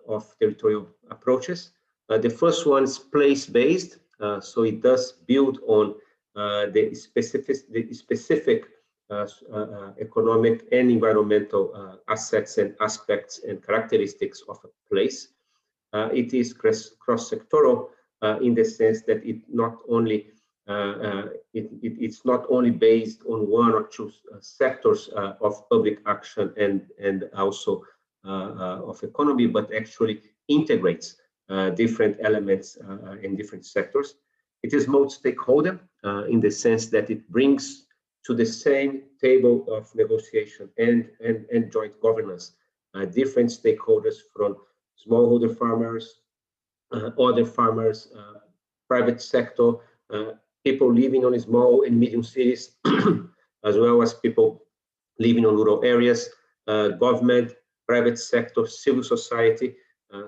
F: of territorial approaches. The first one is place-based, so it does build on the specific economic and environmental assets and aspects and characteristics of a place. It is cross-sectoral in the sense that it not only it's not only based on one or two sectors of public action and also of economy, but actually integrates different elements in different sectors. It is multi-stakeholder in the sense that it brings to the same table of negotiation and joint governance different stakeholders from smallholder farmers, other farmers, private sector, people living on small and medium cities, as well as people living on rural areas, government, private sector, civil society.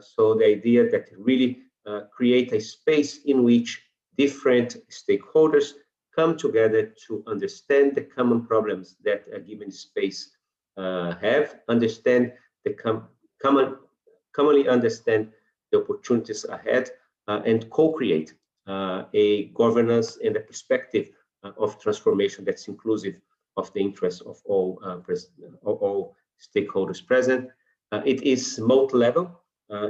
F: So the idea that really create a space in which different stakeholders come together to understand the common problems that a given space have, understand the commonly understand the opportunities ahead, and co-create a governance and a perspective of transformation that's inclusive of the interests of all stakeholders present. It is multi-level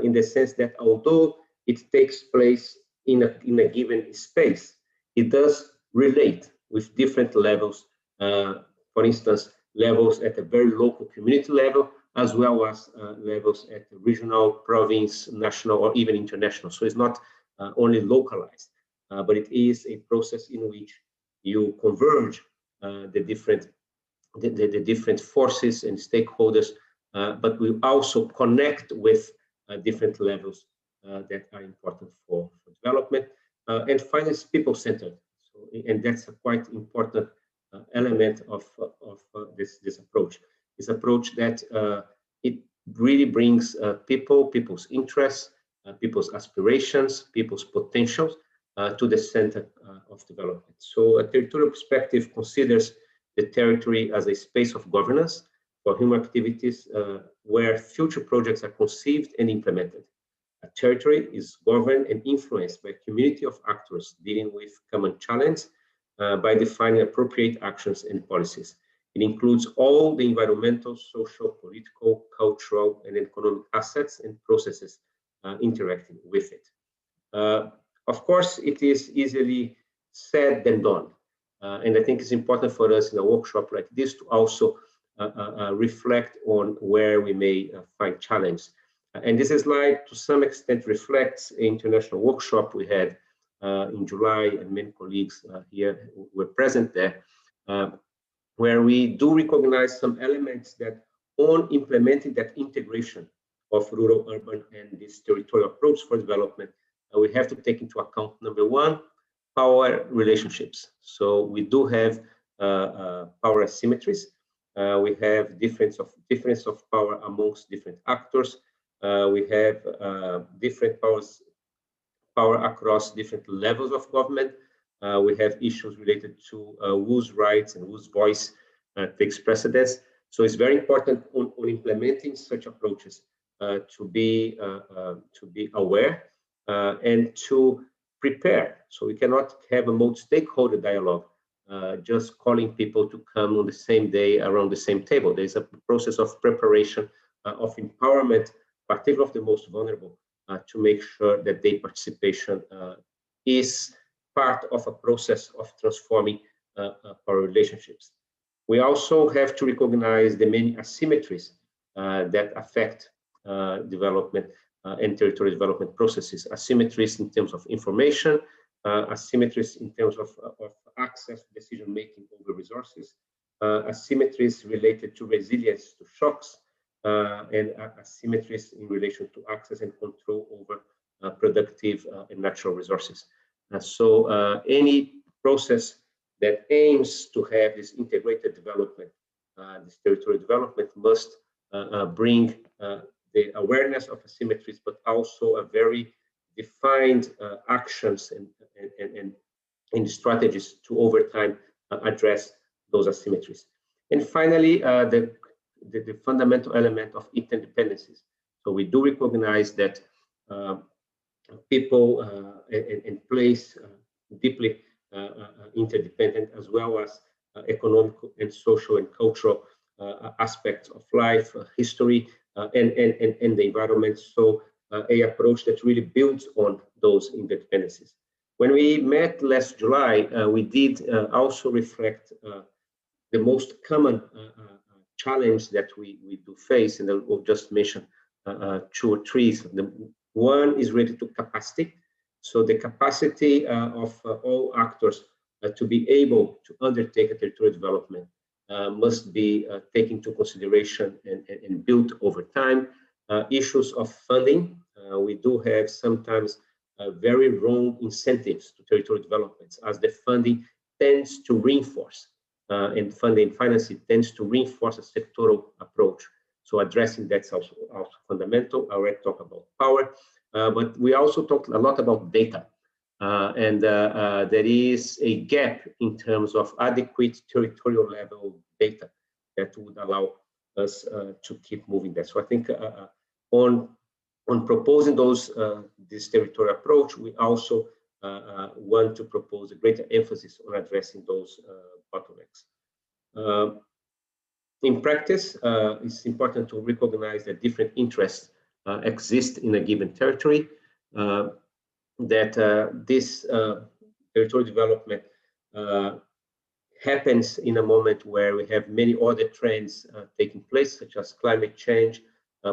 F: in the sense that although it takes place in a given space, it does relate with different levels. For instance, levels at a very local community level, as well as levels at regional, province, national, or even international. So it's not only localized, but it is a process in which you converge the different forces and stakeholders, but we also connect with different levels that are important for development. And finally, it's people-centered. So, and that's a quite important element of this approach. This approach that it really brings people's interests, people's aspirations, people's potentials to the center of development. So a territorial perspective considers the territory as a space of governance for human activities where future projects are conceived and implemented. A territory is governed and influenced by a community of actors dealing with common challenge by defining appropriate actions and policies. It includes all the environmental, social, political, cultural, and economic assets and processes interacting with it. Of course, it is easily said than done. And I think it's important for us in a workshop like this to also reflect on where we may find challenge. And this slide, to some extent, reflects an international workshop we had in July, and many colleagues here were present there, where we do recognize some elements that on implementing that integration of rural, urban, and this territorial approach for development, we have to take into account, number one, power relationships. So we do have power asymmetries. We have difference of power amongst different actors. We have different power across different levels of government. We have issues related to whose rights and whose voice takes precedence. So it's very important on implementing such approaches to be aware and to prepare. So we cannot have a multi-stakeholder dialogue, just calling people to come on the same day around the same table. There's a process of preparation, of empowerment, particularly of the most vulnerable, to make sure that their participation is part of a process of transforming power relationships. We also have to recognize the many asymmetries that affect development and territorial development processes. Asymmetries in terms of information, asymmetries in terms of access to decision-making over resources, asymmetries related to resilience to shocks, and asymmetries in relation to access and control over productive and natural resources. So any process that aims to have this integrated development, this territorial development, must bring the awareness of asymmetries, but also a very defined actions and strategies to over time address those asymmetries. And finally, the fundamental element of interdependencies. So we do recognize that people and place deeply interdependent, as well as economic and social and cultural aspects of life, history, and the environment. So a approach that really builds on those interdependencies. When we met last July, we did also reflect the most common challenge that we do face, and we'll just mention 2 or 3. The one is related to capacity. So the capacity of all actors to be able to undertake a territorial development must be taken into consideration and built over time. Issues of funding. We do have sometimes very wrong incentives to territorial developments, as the funding tends to reinforce and funding financing tends to reinforce a sectoral approach. So addressing that's also fundamental. I already talked about power, but we also talked a lot about data. And there is a gap in terms of adequate territorial level data that would allow us to keep moving that. So I think on proposing this territorial approach, we also want to propose a greater emphasis on addressing those bottlenecks. In practice, it's important to recognize that different interests exist in a given territory, that this territorial development happens in a moment where we have many other trends taking place, such as climate change,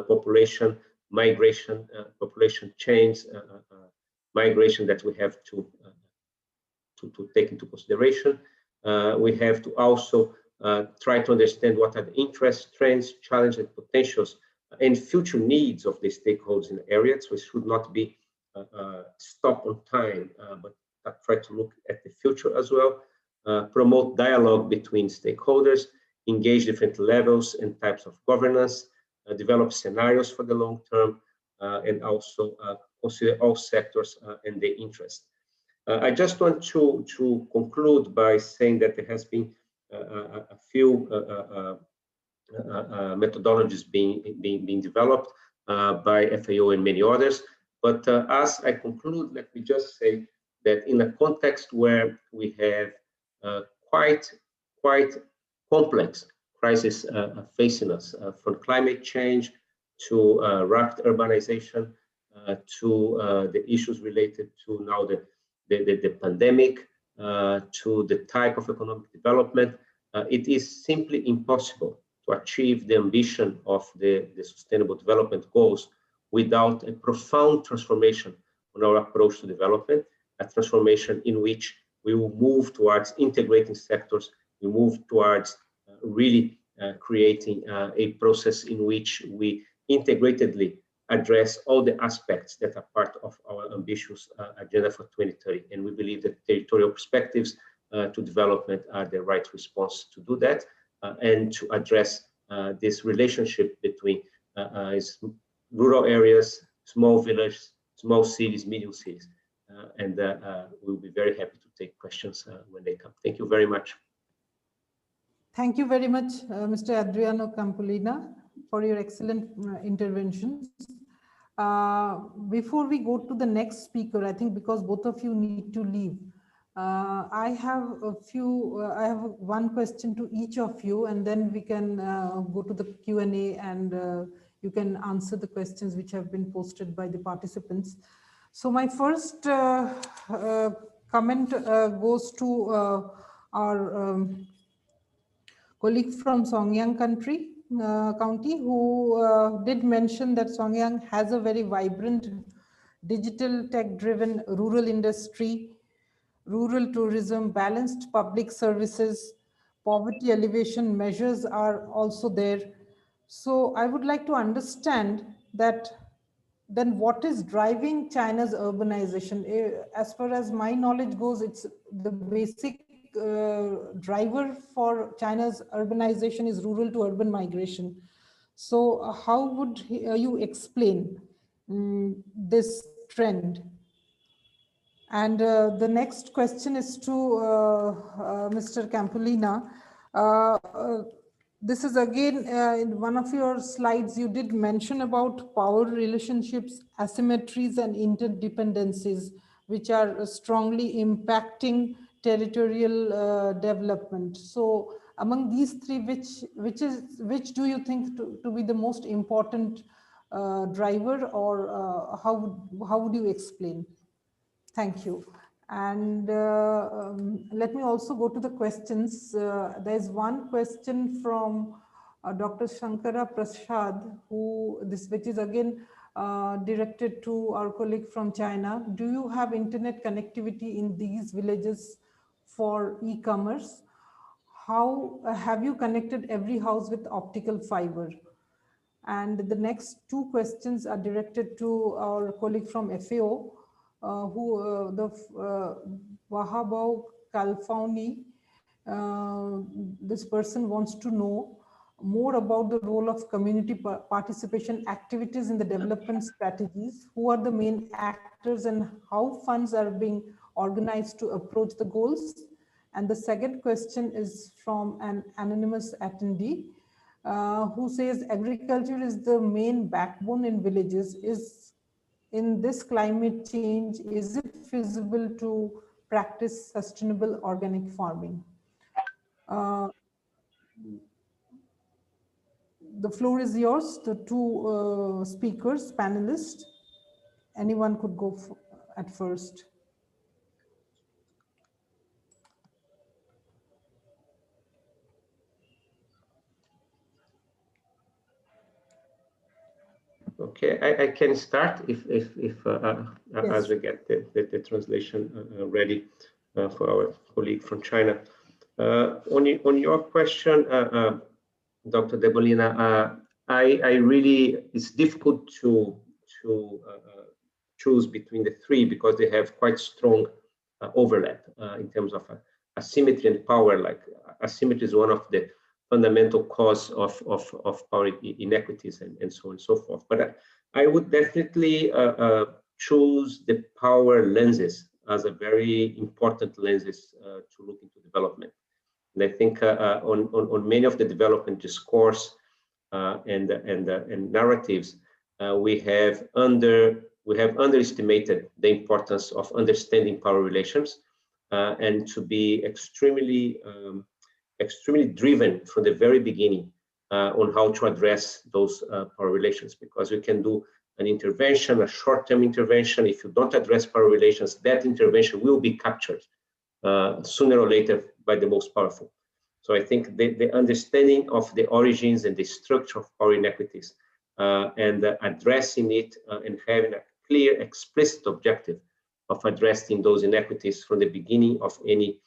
F: population migration, population change, migration that we have to take into consideration. We have to also try to understand what are the interests, trends, challenges, and potentials, and future needs of the stakeholders in the area. So it should not be stop on time, but try to look at the future as well. Promote dialogue between stakeholders, engage different levels and types of governance, develop scenarios for the long term, and also consider all sectors and their interests. I just want to conclude by saying that there has been a few methodologies being developed by FAO and many others. But as I conclude, let me just say that in a context where we have quite complex crises facing us, from climate change to rapid urbanization, to the issues related to now the pandemic, to the type of economic development, it is simply impossible to achieve the ambition of the Sustainable Development Goals without a profound transformation on our approach to development, a transformation in which we will move towards integrating sectors, we move towards really creating a process in which we integratedly address all the aspects that are part of our ambitious agenda for 2030. And we believe that territorial perspectives to development are the right response to do that and to address this relationship between rural areas, small villages, small cities, medium cities. And we'll be very happy to take questions when they come. Thank you very much.
B: Thank you very much, Mr. Adriano Campolina, for your excellent interventions. Before we go to the next speaker, I think because both of you need to leave, I have one question to each of you, and then we can go to the Q&A, and you can answer the questions which have been posted by the participants. So my first comment goes to our colleague from Songyang County, who did mention that Songyang has a very vibrant digital tech-driven rural industry, rural tourism, balanced public services, poverty elevation measures are also there. So I would like to understand that then what is driving China's urbanization? As far as my knowledge goes, it's the basic driver for China's urbanization is rural to urban migration. So how would you explain this trend? And the next question is to Mr. Campolina. This is again, in one of your slides, you did mention about power relationships, asymmetries, and interdependencies, which are strongly impacting territorial development. So among these three, which do you think to be the most important driver, or how would you explain? Thank you. And let me also go to the questions. There's one question from Dr. Shankara Prasad, which is again directed to our colleague from China. Do you have internet connectivity in these villages for e-commerce? How have you connected every house with optical fiber? And the next two questions are directed to our colleague from FAO. Wahabao Kalfauni, this person wants to know more about the role of community participation activities in the development strategies. Who are the main actors and how funds are being organized to approach the goals? And the second question is from an anonymous attendee who says agriculture is the main backbone in villages. In this climate change, is it feasible to practice sustainable organic farming? The floor is yours, the two speakers, panelists. Anyone could go at first.
F: Okay, I can start if
B: Yes.
F: as we get the translation ready for our colleague from China. On your question, Dr. Debolina, I really, it's difficult to choose between the three because they have quite strong overlap in terms of asymmetry and power. Like asymmetry is one of the fundamental cause of power inequities and so on and so forth. But I would definitely choose the power lenses as a very important lenses to look into development. And I think on many of the development discourse and narratives, we have underestimated the importance of understanding power relations and to be extremely driven from the very beginning on how to address those power relations, because we can do an intervention, a short-term intervention. If you don't address power relations, that intervention will be captured sooner or later by the most powerful. So I think the understanding of the origins and the structure of power inequities and addressing it and having a clear, explicit objective of addressing those inequities from the beginning of any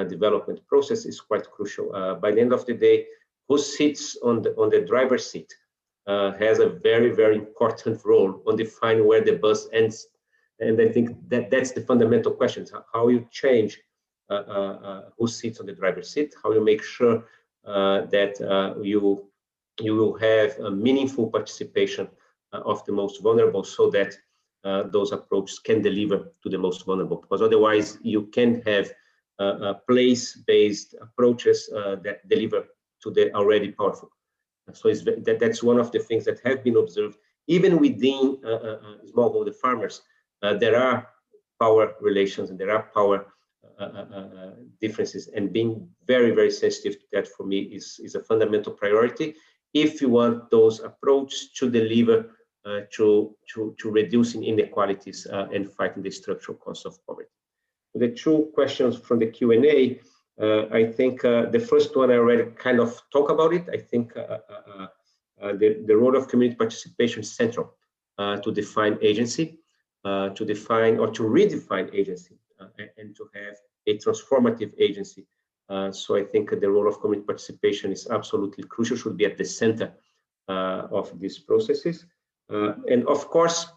F: development process is quite crucial. By the end of the day, who sits on the driver's seat has a very, very important role on defining where the bus ends. And I think that's the fundamental question: how you change who sits on the driver's seat, how you make sure that you will have a meaningful participation of the most vulnerable, so that those approaches can deliver to the most vulnerable. Because otherwise, you can have place-based approaches that deliver to the already powerful. So that's one of the things that have been observed, even within smallholder farmers. There are power relations and there are power differences, and being very, very sensitive to that for me is a fundamental priority if you want those approaches to deliver to reducing inequalities and fighting the structural causes of poverty. The two questions from the Q&A, I think the first one I already kind of talk about it. I think the role of community participation is central to define agency, to define or to redefine agency, and to have a transformative agency. So I think the role of community participation is absolutely crucial, should be at the center of these processes. And of course,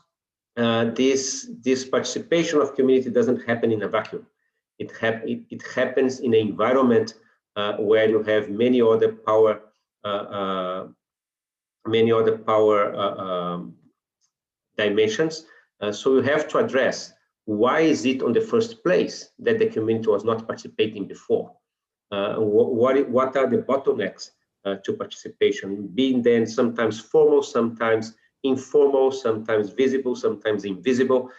F: this participation of community doesn't happen in a vacuum. It happens in an environment where you have many other power dimensions. So you have to address, why is it on the first place that the community was not participating before? What are the bottlenecks to participation, being then sometimes formal, sometimes informal, sometimes visible, sometimes invisible.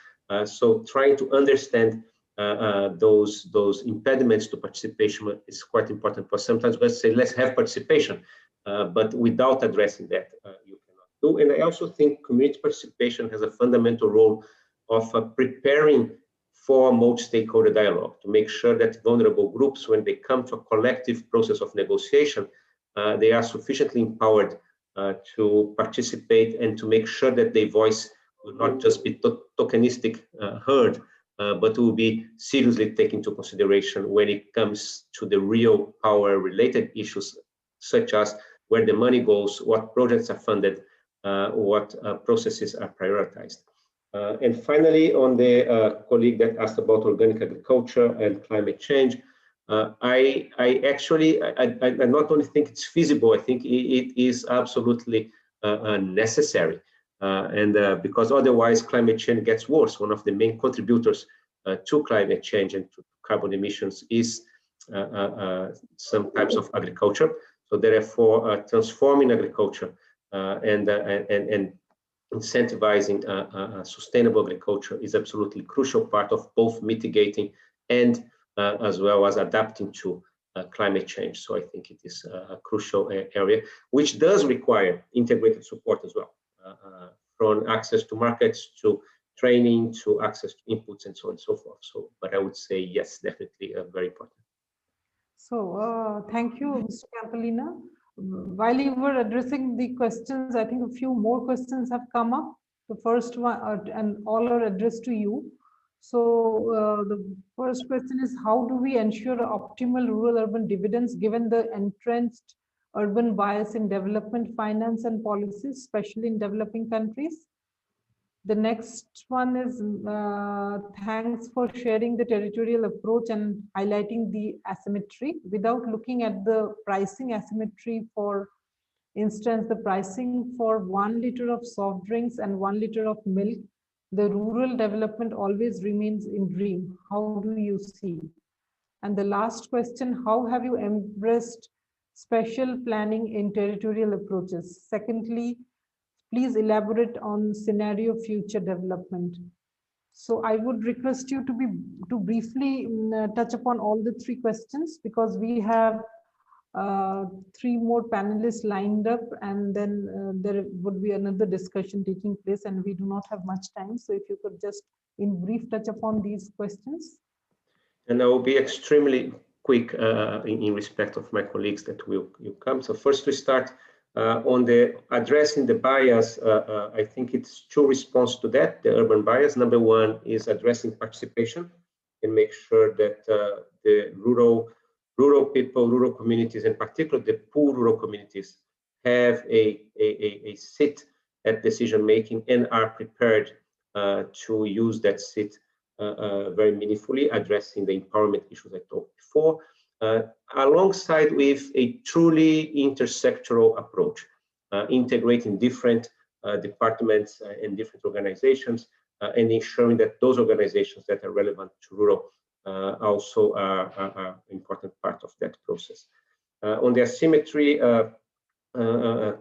F: So trying to understand those impediments to participation is quite important. Because sometimes let's say, let's have participation, but without addressing that, you cannot do. And I also think community participation has a fundamental role of preparing for multi-stakeholder dialogue, to make sure that vulnerable groups, when they come to a collective process of negotiation, they are sufficiently empowered to participate and to make sure that their voice will not just be tokenistic heard, but will be seriously taken into consideration when it comes to the real power-related issues, such as where the money goes, what projects are funded, what processes are prioritized. And finally, on the colleague that asked about organic agriculture and climate change, I not only think it's feasible, I think it is absolutely necessary. Because otherwise climate change gets worse. One of the main contributors to climate change and to carbon emissions is some types of agriculture. So therefore, transforming agriculture and incentivizing sustainable agriculture is absolutely crucial part of both mitigating and as well as adapting to climate change. So I think it is a crucial area, which does require integrated support as well, from access to markets, to training, to access to inputs, and so on and so forth. So, but I would say yes, definitely very important.
B: So thank you, Mr. Campolina. while you were addressing the questions, I think a few more questions have come up. The first one, and all are addressed to you. So the first question is, how do we ensure optimal rural-urban dividends given the entrenched urban bias in development finance and policies, especially in developing countries? The next one is, thanks for sharing the territorial approach and highlighting the asymmetry without looking at the pricing asymmetry. For instance, the pricing for 1 liter of soft drinks and 1 liter of milk, the rural development always remains in dream. How do you see? And the last question, how have you embraced special planning in territorial approaches? Secondly, please elaborate on scenario future development. So I would request you to briefly touch upon all the 3 questions, because we have 3 more panelists lined up, and then there would be another discussion taking place, and we do not have much time. So if you could just in brief touch upon these questions.
F: And I will be extremely quick in respect of my colleagues that will come. So first we start on the addressing the bias. I think it's 2 responses to that, the urban bias. Number 1 is addressing participation and make sure that the rural people, rural communities, in particular the poor rural communities, have a seat at decision making and are prepared to use that seat very meaningfully, addressing the empowerment issues I talked before, alongside with a truly intersectoral approach, integrating different departments and different organizations, and ensuring that those organizations that are relevant to rural also are an important part of that process. On the asymmetry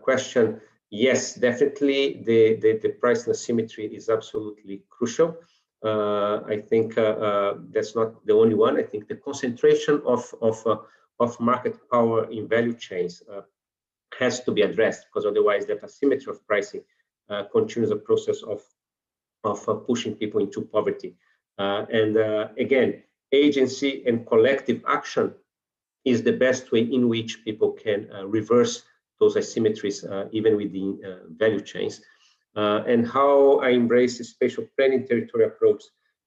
F: question, yes, definitely the price asymmetry is absolutely crucial. I think that's not the only one. I think the concentration of market power in value chains has to be addressed, because otherwise that asymmetry of pricing continues a process of pushing people into poverty. And again, agency and collective action is the best way in which people can reverse those asymmetries even within value chains. And how I embrace the spatial planning territorial approach,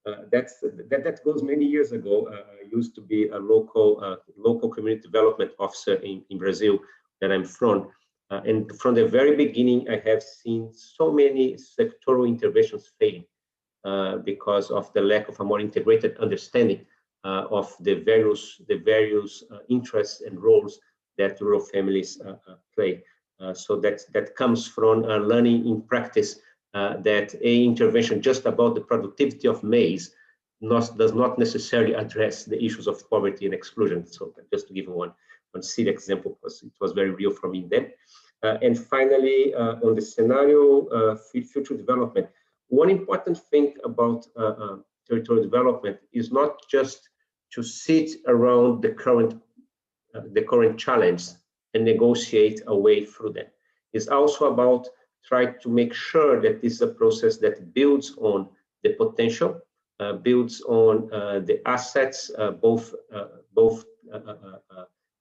F: that goes many years ago. I used to be a local community development officer in Brazil that I'm from. And from the very beginning, I have seen so many sectoral interventions failing because of the lack of a more integrated understanding of the various interests and roles that rural families play. So that comes from learning in practice that a intervention just about the productivity of maize does not necessarily address the issues of poverty and exclusion. So just to give one silly example, because it was very real for me then. And finally, on the scenario future development, one important thing about territorial development is not just to sit around the current challenge and negotiate a way through them. It's also about trying to make sure that this is a process that builds on the potential, builds on the assets, both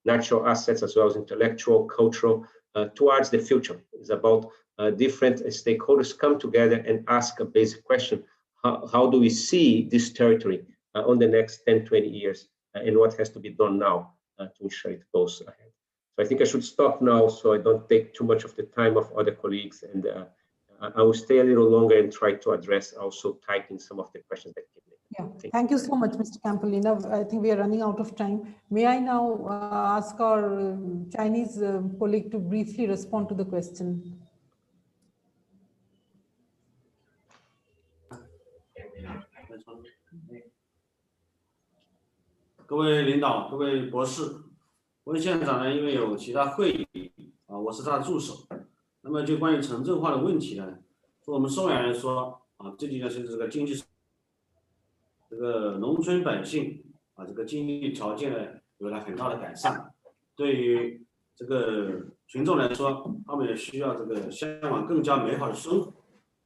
F: natural assets as well as intellectual, cultural, towards the future. It's about different stakeholders come together and ask a basic question: how do we see this territory on the next 10, 20 years, and what has to be done now to ensure it goes ahead? So I think I should stop now so I don't take too much of the time of other colleagues, and I will stay a little longer and try to address also typing some of the questions that came in.
B: Yeah, thank you so much, Mr. Campolina. I think we are running out of time. May I now ask our Chinese colleague to briefly respond to the question?
G: 各位领导、各位博士，温县长呢，因为有其他会议我是他的助手。那么就关于城镇化的问题呢，从我们宋阳人说这几年是这个经济，这个农村百姓这个经济条件呢有了很大的改善。对于这个群众来说，他们也需要这个向往更加美好的生活。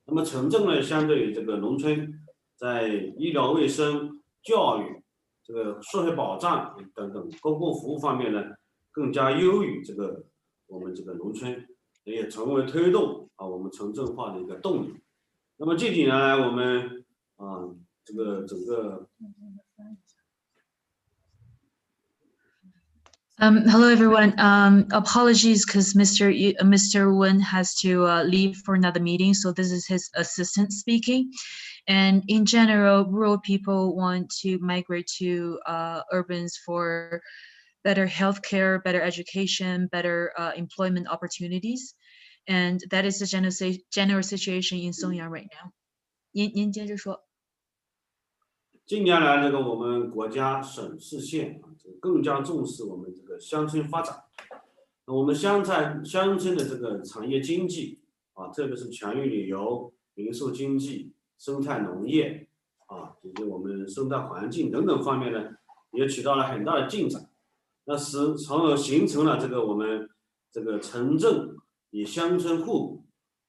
G: 那么城镇呢，相对于这个农村，在医疗卫生、教育、这个社会保障等等公共服务方面呢，更加优于这个我们这个农村，也成为推动我们城镇化的一个动力。那么这几年来，我们这个整个。
D: Hello everyone. Apologies because Mr. Wen has to leave for another meeting, so this is his assistant speaking. And in general, rural people want to migrate to urbans for better healthcare, better education, better employment opportunities, and that is the general situation in Songyang right now. 您接着说。
G: 近年来，这个我们国家省市县更加重视我们这个乡村发展。我们乡村的这个产业经济特别是全域旅游、民宿经济、生态农业以及我们生态环境等等方面呢，也取到了很大的进展。那从而形成了这个我们这个城镇与乡村互补，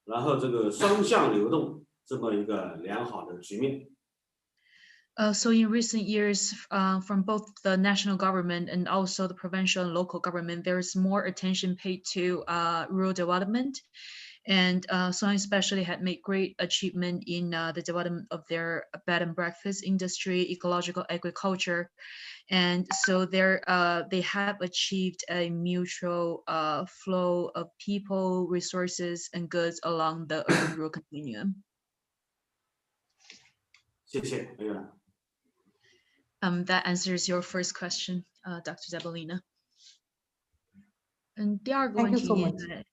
G: 然后这个双向流动这么一个良好的局面。
D: So in recent years, from both the national government and also the provincial and local government, there is more attention paid to rural development. And Songyang especially had made great achievement in the development of their bed and breakfast industry, ecological agriculture. And so they have achieved a mutual flow of people, resources, and goods along the urban-rural continuum.
G: 谢谢，没有了。
D: That answers your first question, Dr. Debolina. 第二个问题
B: Thank you so much.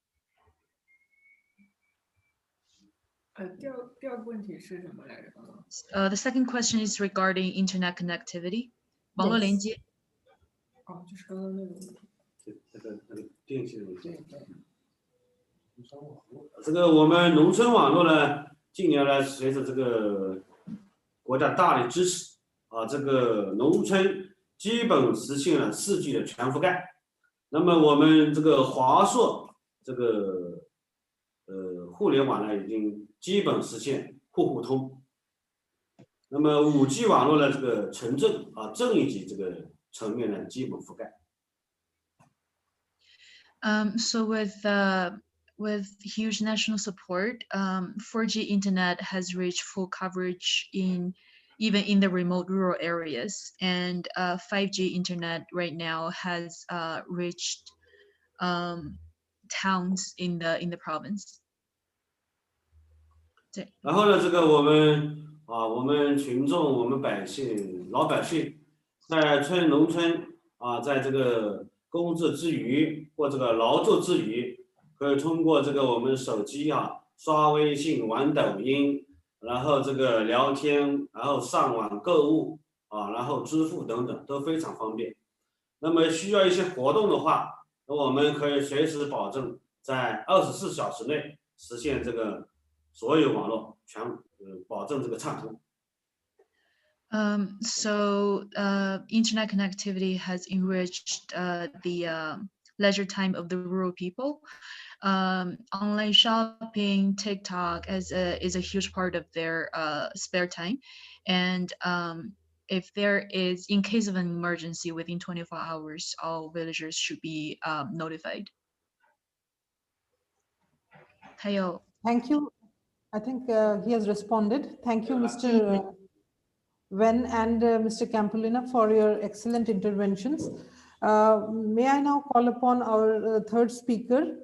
H: 第二个问题是什么来着？刚刚
D: the second question is regarding internet connectivity. 网络连接。
H: 就是刚刚那个问题。
G: 那个电信的问题。
H: 对。
G: 这个我们农村网络呢，近年来随着这个国家大力支持这个农村基本实现了4G 的全覆盖。那么我们这个华硕这个互联网呢，已经基本实现户户通。那么5G 网络的这个城镇镇一级这个层面呢，基本覆盖。
D: So with huge national support, 4G internet has reached full coverage even in the remote rural areas, and 5G internet right now has reached towns in the province.
G: 然后呢，这个我们群众、我们老百姓，在农村在这个工作之余或这个劳作之余，可以通过这个我们手机刷微信、玩抖音。然后这个聊天，然后上网购物然后支付等等都非常方便。那么需要一些活动的话，那我们可以随时保证在24小时内实现这个所有网络保证这个畅通。
D: So internet connectivity has enriched the leisure time of the rural people. Online shopping, TikTok is a huge part of their spare time, and if there is, in case of an emergency, within 24 hours, all villagers should be notified.
B: Thank you. I think he has responded. Thank you, Mr. Wen and Mr. Campolina, for your excellent interventions. May I now call upon our third speaker,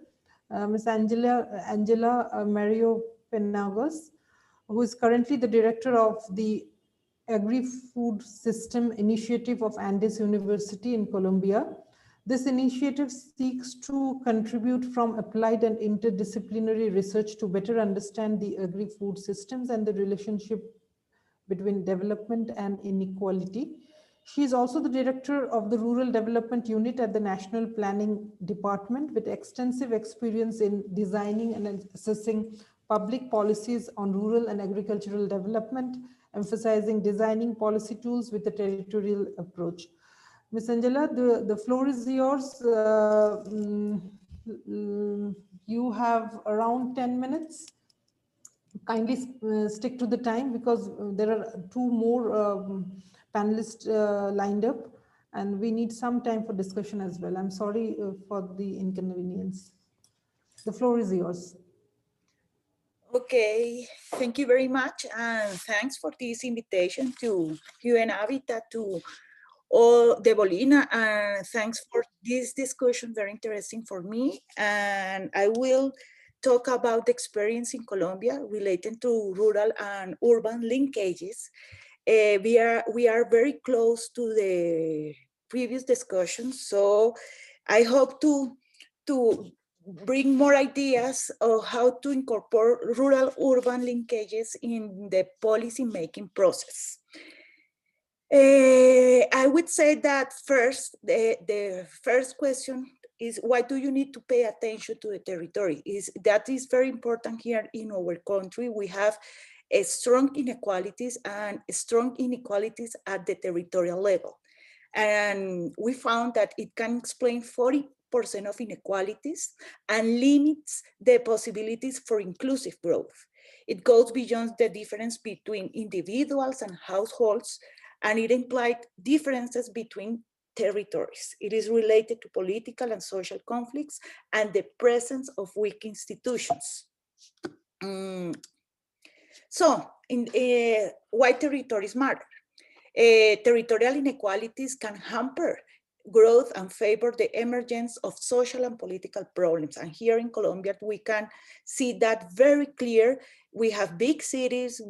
B: Ms. Angela Mario Penagos, who is currently the director of the Agrifood System Initiative of Andes University in Colombia. This initiative seeks to contribute from applied and interdisciplinary research to better understand the agri-food systems and the relationship between development and inequality. She is also the director of the Rural Development Unit at the National Planning Department, with extensive experience in designing and assessing public policies on rural and agricultural development, emphasizing designing policy tools with a territorial approach. Ms. Angela, the floor is yours. You have around 10 minutes. Kindly stick to the time because there are 2 more panelists lined up and we need some time for discussion as well. I'm sorry for the inconvenience. The floor is yours.
I: Okay, thank you very much, and thanks for this invitation to UN Habitat, to all Debolina, and thanks for this discussion, very interesting for me. And I will talk about the experience in Colombia related to rural and urban linkages. We are very close to the previous discussions, so I hope to bring more ideas of how to incorporate rural-urban linkages in the policy-making process. I would say that first, the first question is, why do you need to pay attention to the territory? That is very important here in our country. We have strong inequalities and strong inequalities at the territorial level. And we found that it can explain 40% of inequalities and limits the possibilities for inclusive growth. It goes beyond the difference between individuals and households, and it implied differences between territories. It is related to political and social conflicts and the presence of weak institutions. So, why territories matter? Territorial inequalities can hamper growth and favor the emergence of social and political problems. And here in Colombia, we can see that very clear. We have big cities,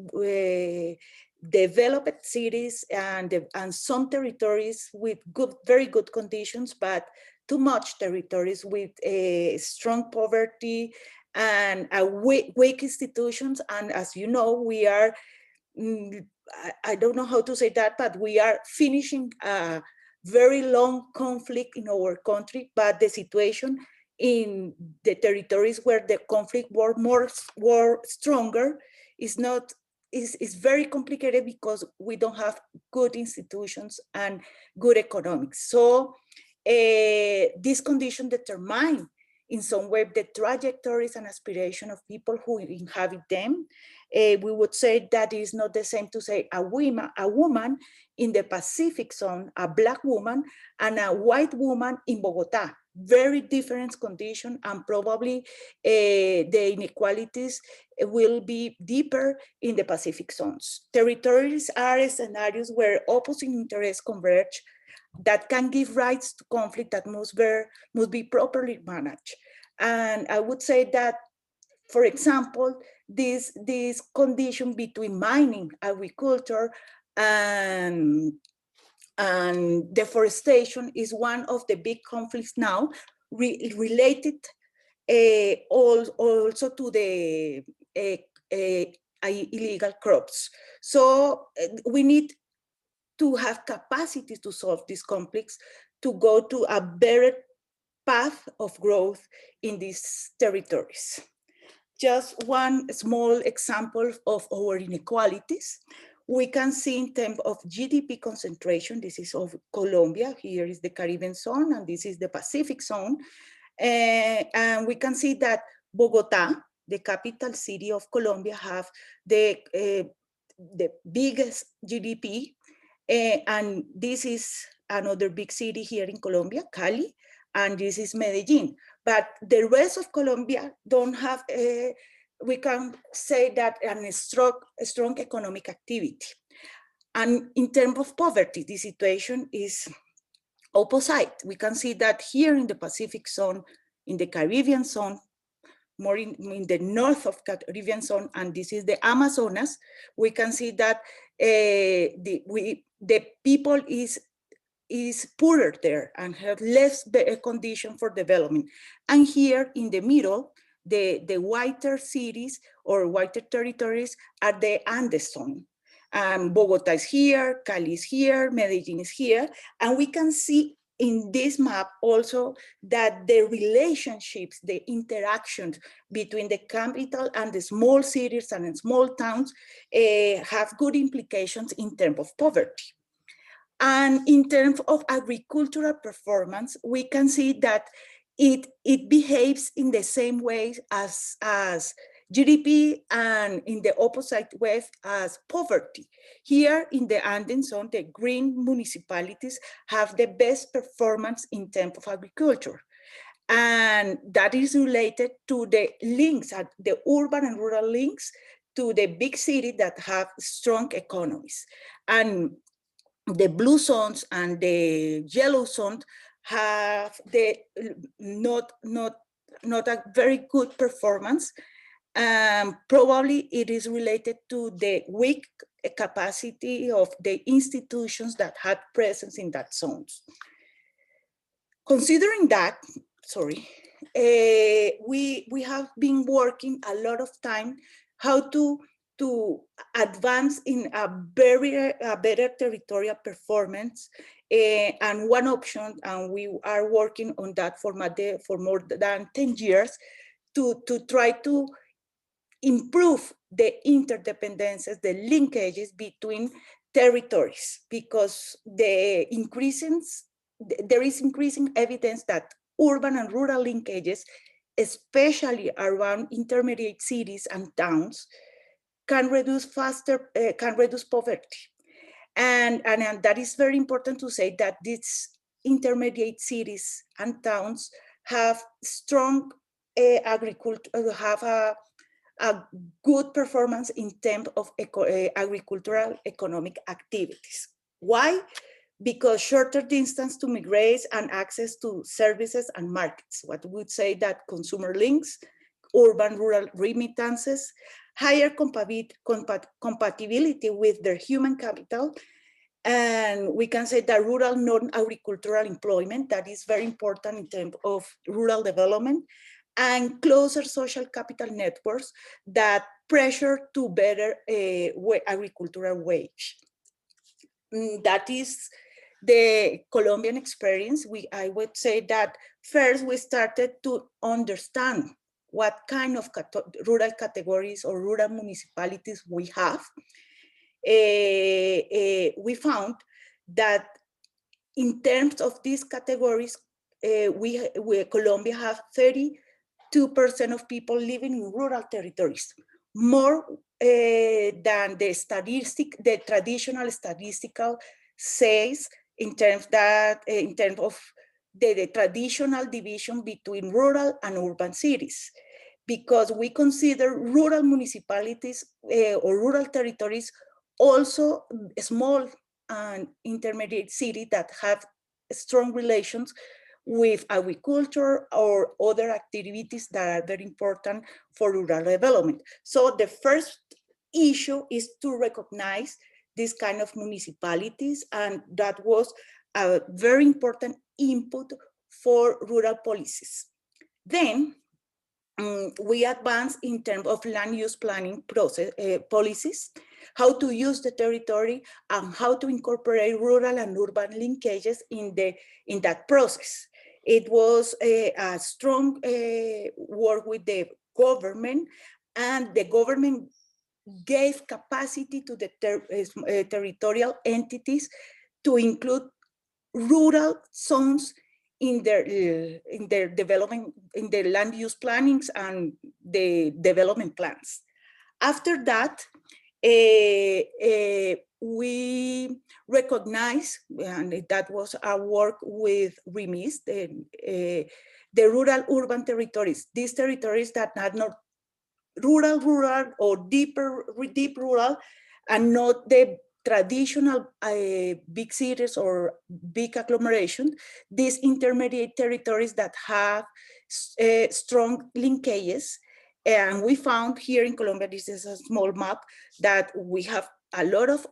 I: developed cities, and some territories with very good conditions, but too much territories with strong poverty and weak institutions. And as you know, we are, I don't know how to say that, but we are finishing a very long conflict in our country, but the situation in the territories where the conflict were stronger is very complicated because we don't have good institutions and good economics. So this condition determine in some way the trajectories and aspiration of people who inhabit them. We would say that is not the same to say a woman in the Pacific zone, a Black woman, and a white woman in Bogota. Very different condition, and probably the inequalities will be deeper in the Pacific zones. Territories are scenarios where opposing interests converge that can give rise to conflict that must be properly managed. And I would say that, for example, this condition between mining, agriculture, and deforestation is one of the big conflicts now, related also to the illegal crops. So we need to have capacity to solve these conflicts, to go to a better path of growth in these territories. Just one small example of our inequalities. We can see in terms of GDP concentration, this is of Colombia, here is the Caribbean zone, and this is the Pacific zone. And we can see that Bogota, the capital city of Colombia, have the biggest GDP. And this is another big city here in Colombia, Cali, and this is Medellin. But the rest of Colombia don't have, we can say that, a strong economic activity. And in terms of poverty, the situation is opposite. We can see that here in the Pacific zone, in the Caribbean zone, more in the north of Caribbean zone, and this is the Amazonas, we can see that the people is poorer there and have less condition for development. And here in the middle, the whiter cities or whiter territories are the Andes zone. Bogota is here, Cali is here, Medellin is here, and we can see in this map also that the relationships, the interactions between the capital and the small cities and small towns have good implications in terms of poverty. And in terms of agricultural performance, we can see that it behaves in the same way as GDP, and in the opposite way as poverty. Here in the Andes zone, the green municipalities have the best performance in terms of agriculture. And that is related to the links, the urban and rural links to the big city that have strong economies. And the blue zones and the yellow zones have the not a very good performance. Probably it is related to the weak capacity of the institutions that had presence in that zones. Considering that, sorry, we have been working a lot of time how to advance in a better territorial performance. And one option, and we are working on that for more than 10 years, to try to improve the interdependencies, the linkages between territories, because there is increasing evidence that urban and rural linkages, especially around intermediate cities and towns, can reduce poverty. And that is very important to say that these intermediate cities and towns have strong agriculture, have a good performance in terms of agricultural economic activities. Why? Because shorter distance to migrate and access to services and markets. What would say that consumer links, urban-rural remittances, higher compatibility with their human capital, and we can say that rural non-agricultural employment, that is very important in terms of rural development, and closer social capital networks that pressure to better agricultural wage. That is the Colombian experience. I would say that first we started to understand what kind of rural categories or rural municipalities we have. We found that in terms of these categories, Colombia have 32% of people living in rural territories, more than the traditional statistical says in terms of the traditional division between rural and urban cities, because we consider rural municipalities or rural territories also small and intermediate cities that have strong relations with agriculture or other activities that are very important for rural development. So the first issue is to recognize this kind of municipalities, and that was a very important input for rural policies. Then we advance in terms of land use planning policies, how to use the territory and how to incorporate rural and urban linkages in that process. It was a strong work with the government, and the government gave capacity to the territorial entities to include rural zones in their development, in their land use plannings and the development plans. After that, we recognize, and that was our work with REMIS, the rural-urban territories, these territories that are not rural or deep rural, and not the traditional big cities or big agglomerations, these intermediate territories that have strong linkages. And we found here in Colombia, this is a small map, that we have a lot of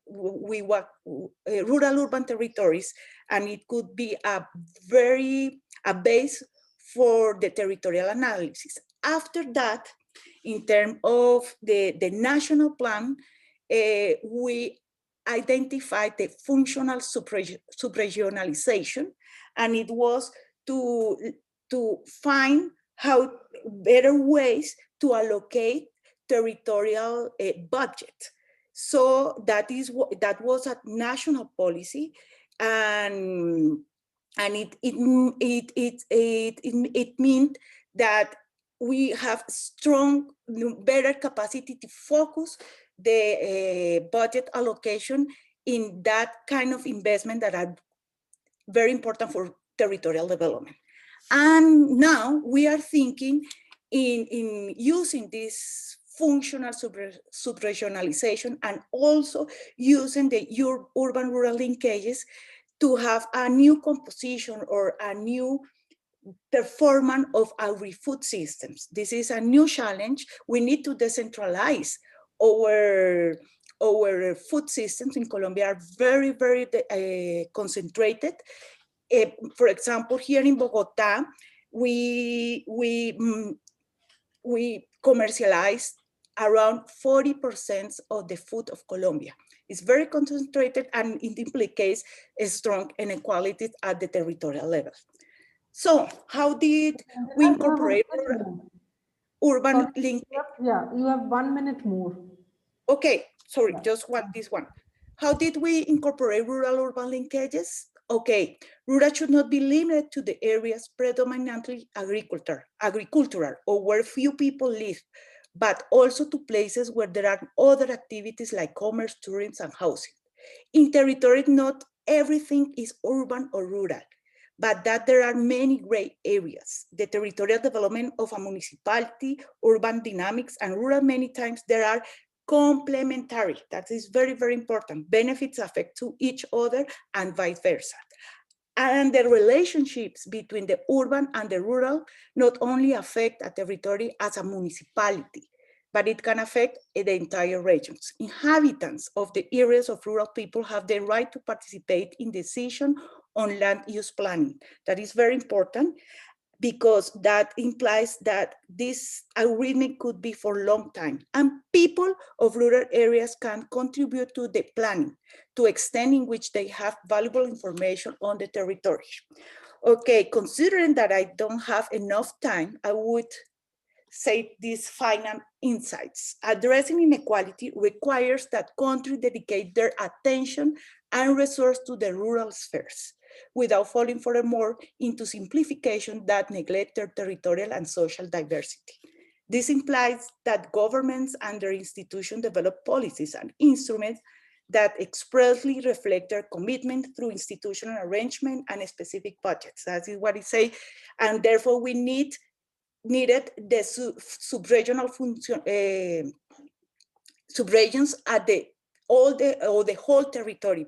I: rural-urban territories, and it could be a base for the territorial analysis. After that, in terms of the national plan, we identified the functional subregionalization, and it was to find how better ways to allocate territorial budget. So that was a national policy, and it meant that we have strong, better capacity to focus the budget allocation in that kind of investment that are very important for territorial development. And now we are thinking in using this functional sub-regionalization and also using the urban-rural linkages to have a new composition or a new performance of agri-food systems. This is a new challenge. We need to decentralize our food systems in Colombia are very, very concentrated. For example, here in Bogota, we commercialize around 40% of the food of Colombia. It's very concentrated and it implicates a strong inequality at the territorial level. So how did we incorporate urban link?
B: Yeah, you have 1 minute more.
I: Okay, sorry, just this one. How did we incorporate rural-urban linkages? Okay, rural should not be limited to the areas predominantly agricultural or where few people live, but also to places where there are other activities like commerce, tourism, and housing. In territory, not everything is urban or rural, but that there are many gray areas. The territorial development of a municipality, urban dynamics, and rural many times there are complementary. That is very, very important. Benefits affect to each other and vice versa. And the relationships between the urban and the rural not only affect a territory as a municipality, but it can affect the entire regions. Inhabitants of the areas of rural people have the right to participate in decision on land use planning. That is very important because that implies that this agreement could be for a long time. And people of rural areas can contribute to the planning to extent in which they have valuable information on the territory. Okay, considering that I don't have enough time, I would say these final insights. Addressing inequality requires that countries dedicate their attention and resources to the rural spheres, without falling furthermore into simplification that neglect their territorial and social diversity. This implies that governments and their institutions develop policies and instruments that expressly reflect their commitment through institutional arrangement and specific budgets. That is what it says, and therefore we needed the sub-regional sub-regions at the whole territory.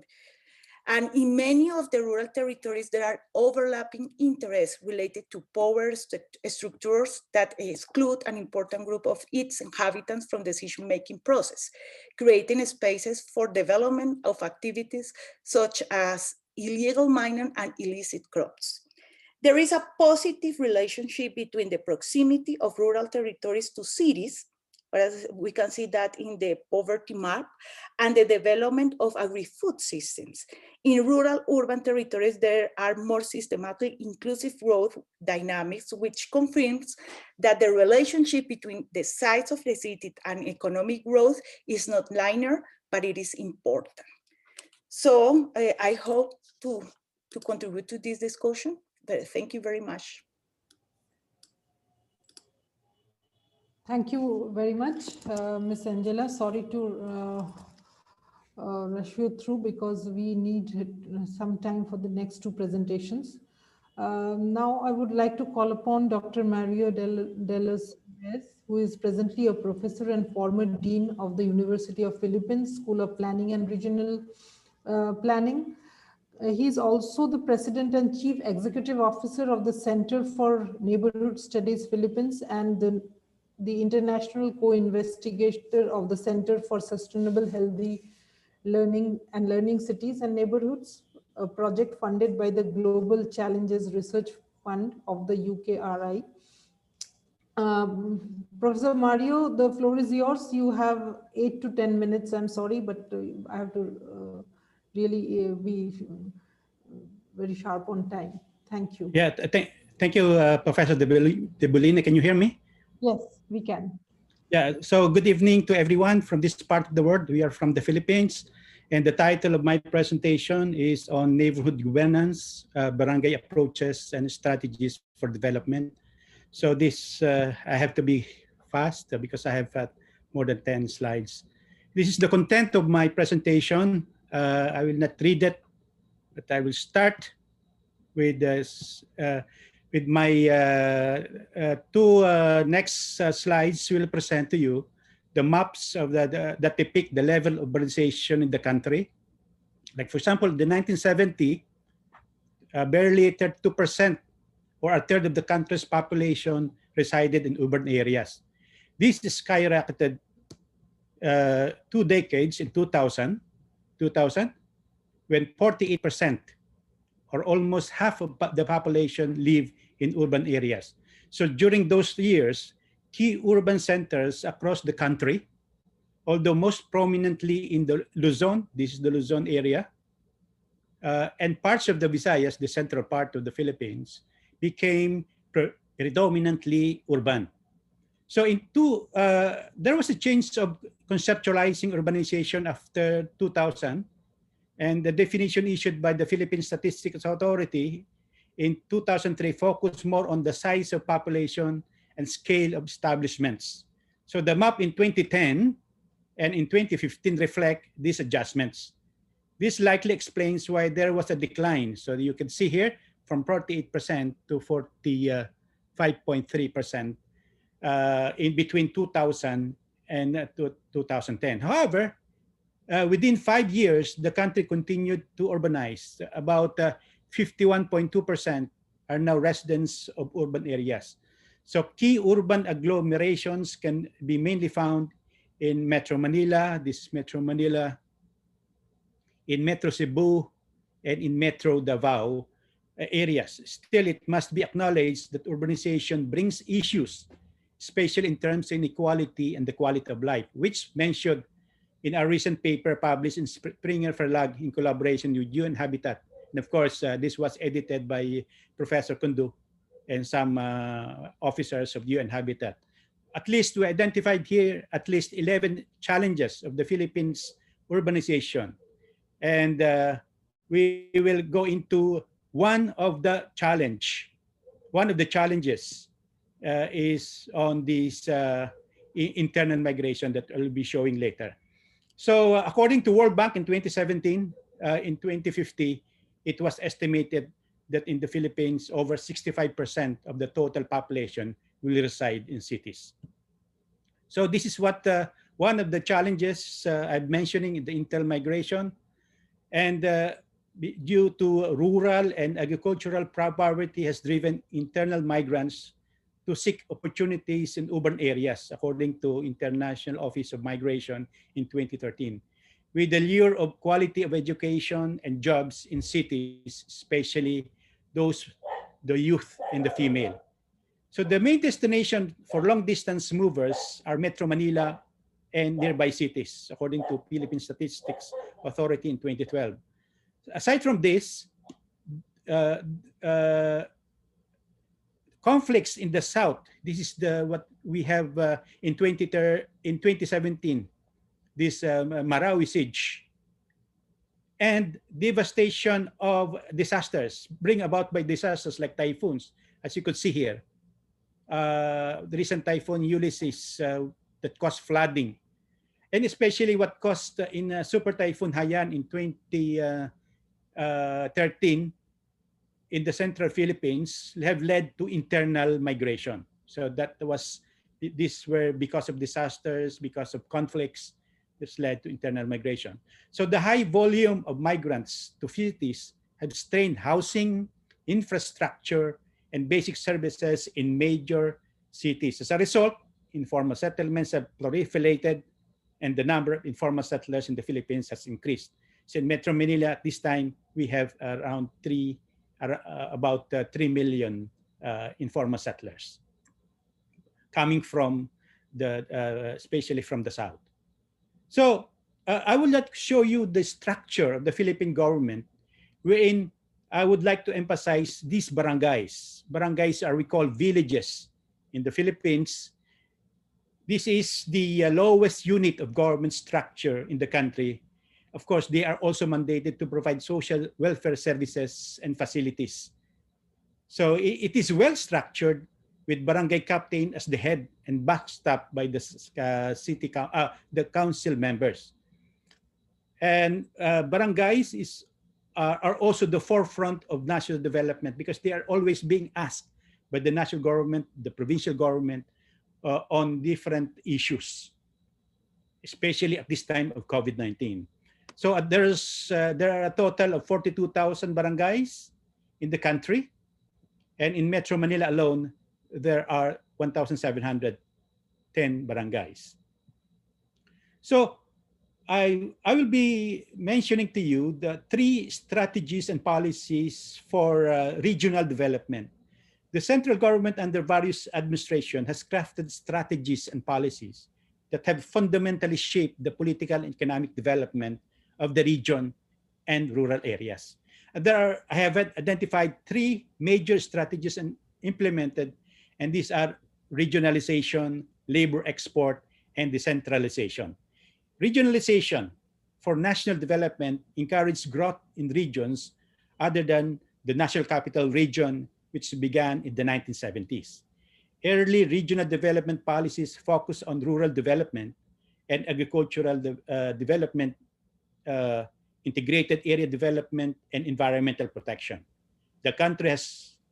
I: And in many of the rural territories, there are overlapping interests related to power structures that exclude an important group of its inhabitants from decision-making process, creating spaces for development of activities such as illegal mining and illicit crops. There is a positive relationship between the proximity of rural territories to cities, as we can see that in the poverty map, and the development of agri-food systems. In rural urban territories, there are more systematic inclusive growth dynamics, which confirms that the relationship between the size of the city and economic growth is not linear, but it is important. So I hope to contribute to this discussion. Thank you very much.
B: Thank you very much, Ms. Angela. Sorry to rush you through because we need some time for the next two presentations. Now I would like to call upon Dr. Mario Delos, who is presently a professor and former dean of the University of Philippines School of Planning and Regional Planning. He's also the president and chief executive officer of the Center for Neighborhood Studies Philippines and the international co-investigator of the Center for Sustainable Healthy Learning and Learning Cities and Neighborhoods, a project funded by the Global Challenges Research Fund of the UKRI. Professor Mario, the floor is yours. You have 8 to 10 minutes. I'm sorry, but I have to really be very sharp on time. Thank you.
J: Yeah, thank you, Professor Debolina. Can you hear me?
B: Yes, we can.
J: Yeah, so good evening to everyone from this part of the world. We are from the Philippines, and the title of my presentation is on neighborhood governance, barangay approaches and strategies for development. So this, I have to be fast because I have more than 10 slides. This is the content of my presentation. I will not read it, but I will start with with my two next slides, will present to you the maps of that depict the level of urbanization in the country. Like, for example, the 1970, barely 32% or a third of the country's population resided in urban areas. This skyrocketed 2 decades in 2000, when 48% or almost half of the population live in urban areas. So during those years, key urban centers across the country, although most prominently in the Luzon, this is the Luzon area, and parts of the Visayas, the central part of the Philippines, became predominantly urban. So there was a change of conceptualizing urbanization after 2000, and the definition issued by the Philippine Statistics Authority in 2003 focused more on the size of population and scale of establishments. So the map in 2010 and in 2015 reflect these adjustments. This likely explains why there was a decline. So you can see here from 48% to 45.3% in between 2000 and 2010. However, within 5 years, the country continued to urbanize. About 51.2% are now residents of urban areas. So key urban agglomerations can be mainly found in Metro Manila, this Metro Manila, in Metro Cebu, and in Metro Davao areas. Still, it must be acknowledged that urbanization brings issues, especially in terms of inequality and the quality of life, which mentioned in our recent paper published in Springer Verlag in collaboration with UN Habitat. And of course, this was edited by Professor Kundu and some officers of UN Habitat. At least we identified here at least 11 challenges of the Philippines urbanization. And we will go into one of the challenges is on this internal migration that I'll be showing later. So according to World Bank in 2017, in 2050, it was estimated that in the Philippines, over 65% of the total population will reside in cities. So this is what one of the challenges I'm mentioning in the internal migration. And due to rural and agricultural poverty has driven internal migrants to seek opportunities in urban areas, according to International Office of Migration in 2013, with the lure of quality of education and jobs in cities, especially the youth and the female. So the main destination for long-distance movers are Metro Manila and nearby cities, according to Philippine Statistics Authority in 2012. Aside from this, conflicts in the south. This is what we have in 2017. This Marawi siege and devastation of disasters bring about by disasters like typhoons, as you could see here. The recent typhoon Ulysses that caused flooding, and especially what caused in Super Typhoon Haiyan in 2013 in the central Philippines have led to internal migration. So these were because of disasters, because of conflicts, this led to internal migration. So the high volume of migrants to cities have strained housing, infrastructure, and basic services in major cities. As a result, informal settlements have proliferated and the number of informal settlers in the Philippines has increased. So in Metro Manila, at this time, we have around about 3 million informal settlers coming from especially from the south. So I would like to show you the structure of the Philippine government, wherein I would like to emphasize these barangays. Barangays are we call villages in the Philippines. This is the lowest unit of government structure in the country. Of course, they are also mandated to provide social welfare services and facilities. So it is well structured with barangay captain as the head and backstop by the the council members. And barangays are also the forefront of national development because they are always being asked by the national government, the provincial government, on different issues, especially at this time of COVID-19. So there are a total of 42,000 barangays in the country, and in Metro Manila alone, there are 1,710 barangays. So I will be mentioning to you the 3 strategies and policies for regional development. The central government under various administrations has crafted strategies and policies that have fundamentally shaped the political and economic development of the region and rural areas. I have identified 3 major strategies and implemented, and these are regionalization, labor export, and decentralization. Regionalization for national development encouraged growth in regions other than the national capital region, which began in the 1970s. Early regional development policies focused on rural development and agricultural development, integrated area development, and environmental protection. The country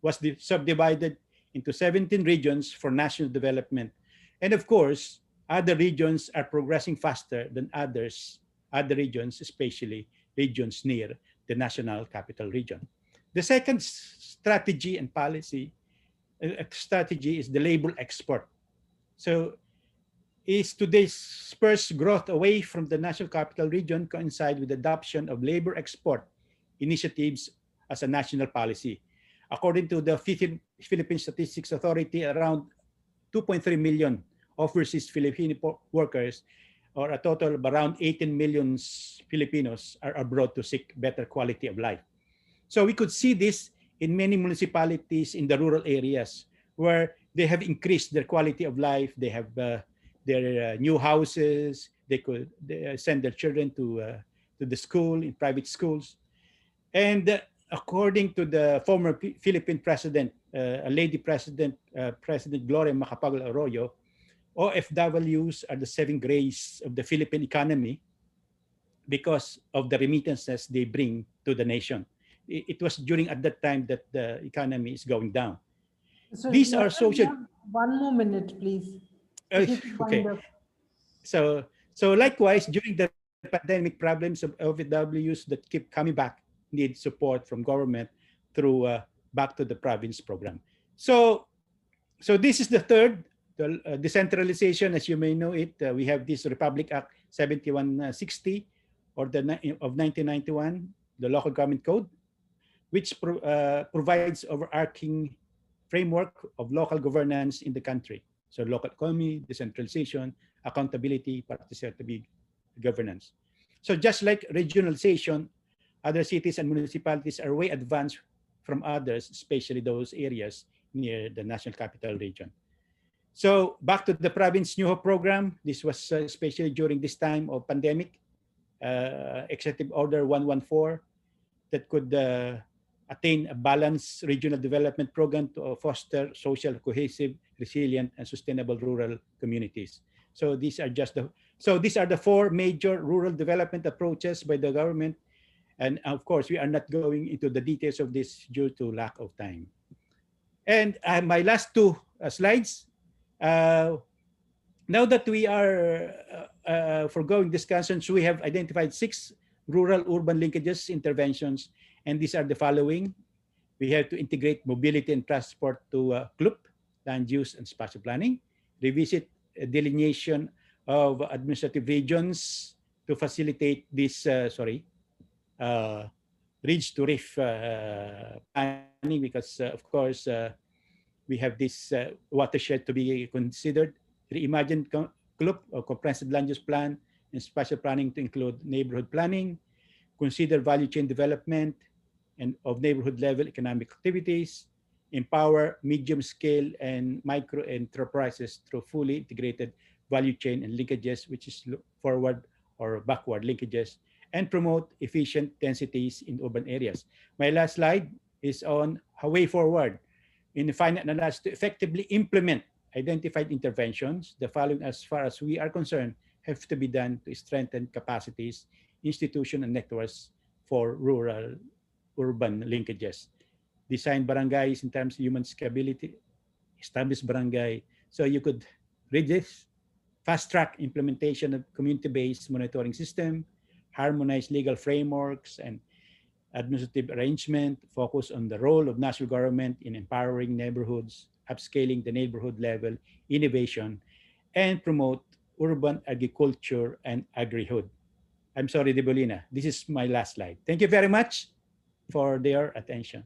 J: was subdivided into 17 regions for national development. And of course, other regions are progressing faster than other regions, especially regions near the national capital region. The second strategy and policy strategy is the labor export. So is to disperse growth away from the national capital region coincide with the adoption of labor export initiatives as a national policy. According to the Philippine Statistics Authority, around 2.3 million overseas Filipino workers, or a total of around 18 million Filipinos, are abroad to seek better quality of life. So we could see this in many municipalities in the rural areas where they have increased their quality of life. They have their new houses. They could send their children to the school, in private schools. And according to the former Philippine president, a lady president, President Gloria Macapagal Arroyo, OFWs are the saving grace of the Philippine economy because of the remittances they bring to the nation. It was during at that time that the economy is going down.
B: So
J: these are social.
B: One more minute, please.
J: Okay. So likewise, during the pandemic, problems of OFWs that keep coming back need support from government through Back to the Province program. So this is the third, the decentralization. As you may know it, we have this Republic Act 7160 of 1991, the Local Government Code, which provides overarching framework of local governance in the country. So local economy, decentralization, accountability, participatory governance. So just like regionalization, other cities and municipalities are way advanced from others, especially those areas near the national capital region. So back to the province NIUA program. This was especially during this time of pandemic, Executive Order 114 that could attain a balanced regional development program to foster social, cohesive, resilient, and sustainable rural communities. So these are the 4 major rural development approaches by the government. And of course, we are not going into the details of this due to lack of time. And my last 2 slides. Now that we are foregoing discussions, we have identified 6 rural-urban linkages interventions, and these are the following. We have to integrate mobility and transport to CLUP, land use and spatial planning, revisit delineation of administrative regions to facilitate this, ridge-to-reef planning, because of course, we have this watershed to be considered. Reimagine CLUP, or comprehensive land use plan, and spatial planning to include neighborhood planning. Consider value chain development and of neighborhood level economic activities. Empower medium scale and micro enterprises through fully integrated value chain and linkages, which is forward or backward linkages, and promote efficient densities in urban areas. My last slide is on a way forward in the finite analysis to effectively implement identified interventions. The following, as far as we are concerned, have to be done to strengthen capacities, institutions, and networks for rural urban linkages. Design barangays in terms of human scalability, established barangay. So you could read this, fast-track implementation of community-based monitoring system, harmonize legal frameworks and administrative arrangement, focus on the role of national government in empowering neighborhoods, upscaling the neighborhood level innovation, and promote urban agriculture and agrihood. I'm sorry, Debolina. This is my last slide. Thank you very much for their attention.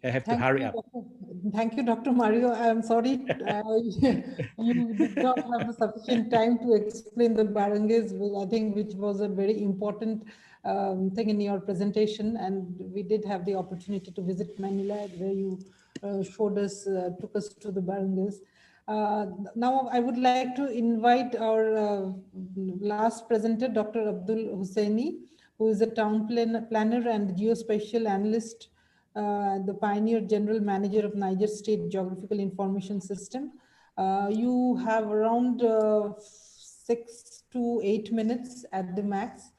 J: I have to hurry up.
B: Thank you, Dr. Mario. I'm sorry you did not have the sufficient time to explain the barangays, I think, which was a very important thing in your presentation. And we did have the opportunity to visit Manila, where you showed us, took us to the barangays. Now, I would like to invite our last presenter, Dr. Abdul Husseini, who is a town planner and geospatial analyst, the Pioneer General Manager of Niger State Geographical Information System. You have around 6 to 8 minutes at the max.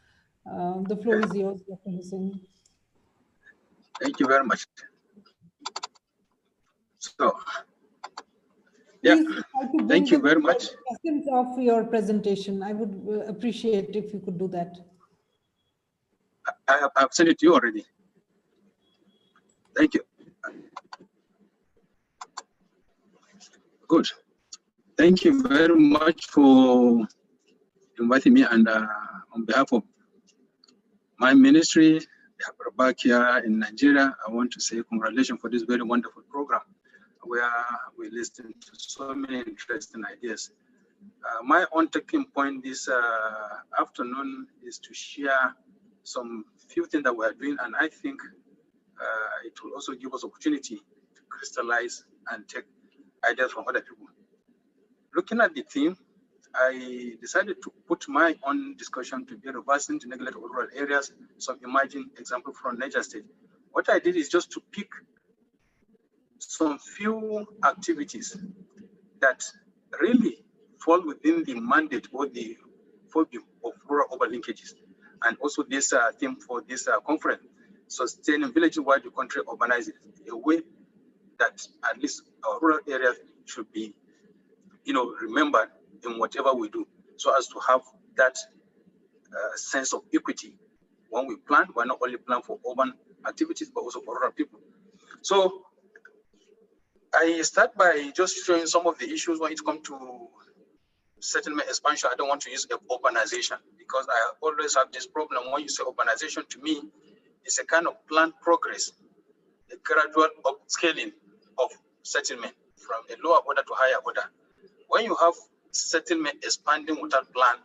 B: The floor is yours, Dr. Husseini.
K: Thank you very much. So, yeah, thank you very much.
B: Essence of your presentation, I would appreciate if you could do that.
K: I've sent it to you already. Thank you. Good. Thank you very much for inviting me, and on behalf of my ministry, back here in Nigeria, I want to say congratulations for this very wonderful program, where we listen to so many interesting ideas. My own talking point this afternoon is to share some few things that we are doing, and I think it will also give us opportunity to crystallize and take ideas from other people. Looking at the theme, I decided to put my own discussion to be reversed into neglected rural areas, some emerging example from Niger State. What I did is just to pick some few activities that really fall within the mandate or the purview of rural urban linkages, and also this theme for this conference, sustaining villages while the country urbanizes, a way that at least our rural areas should be, remembered in whatever we do, so as to have that sense of equity when we plan. We're not only plan for urban activities, but also for rural people. So I start by just showing some of the issues when it comes to settlement expansion. I don't want to use urbanization, because I always have this problem. When you say urbanization, to me, it's a kind of planned progress, a gradual upscaling of settlement from a lower order to higher order. When you have settlement expanding without plan,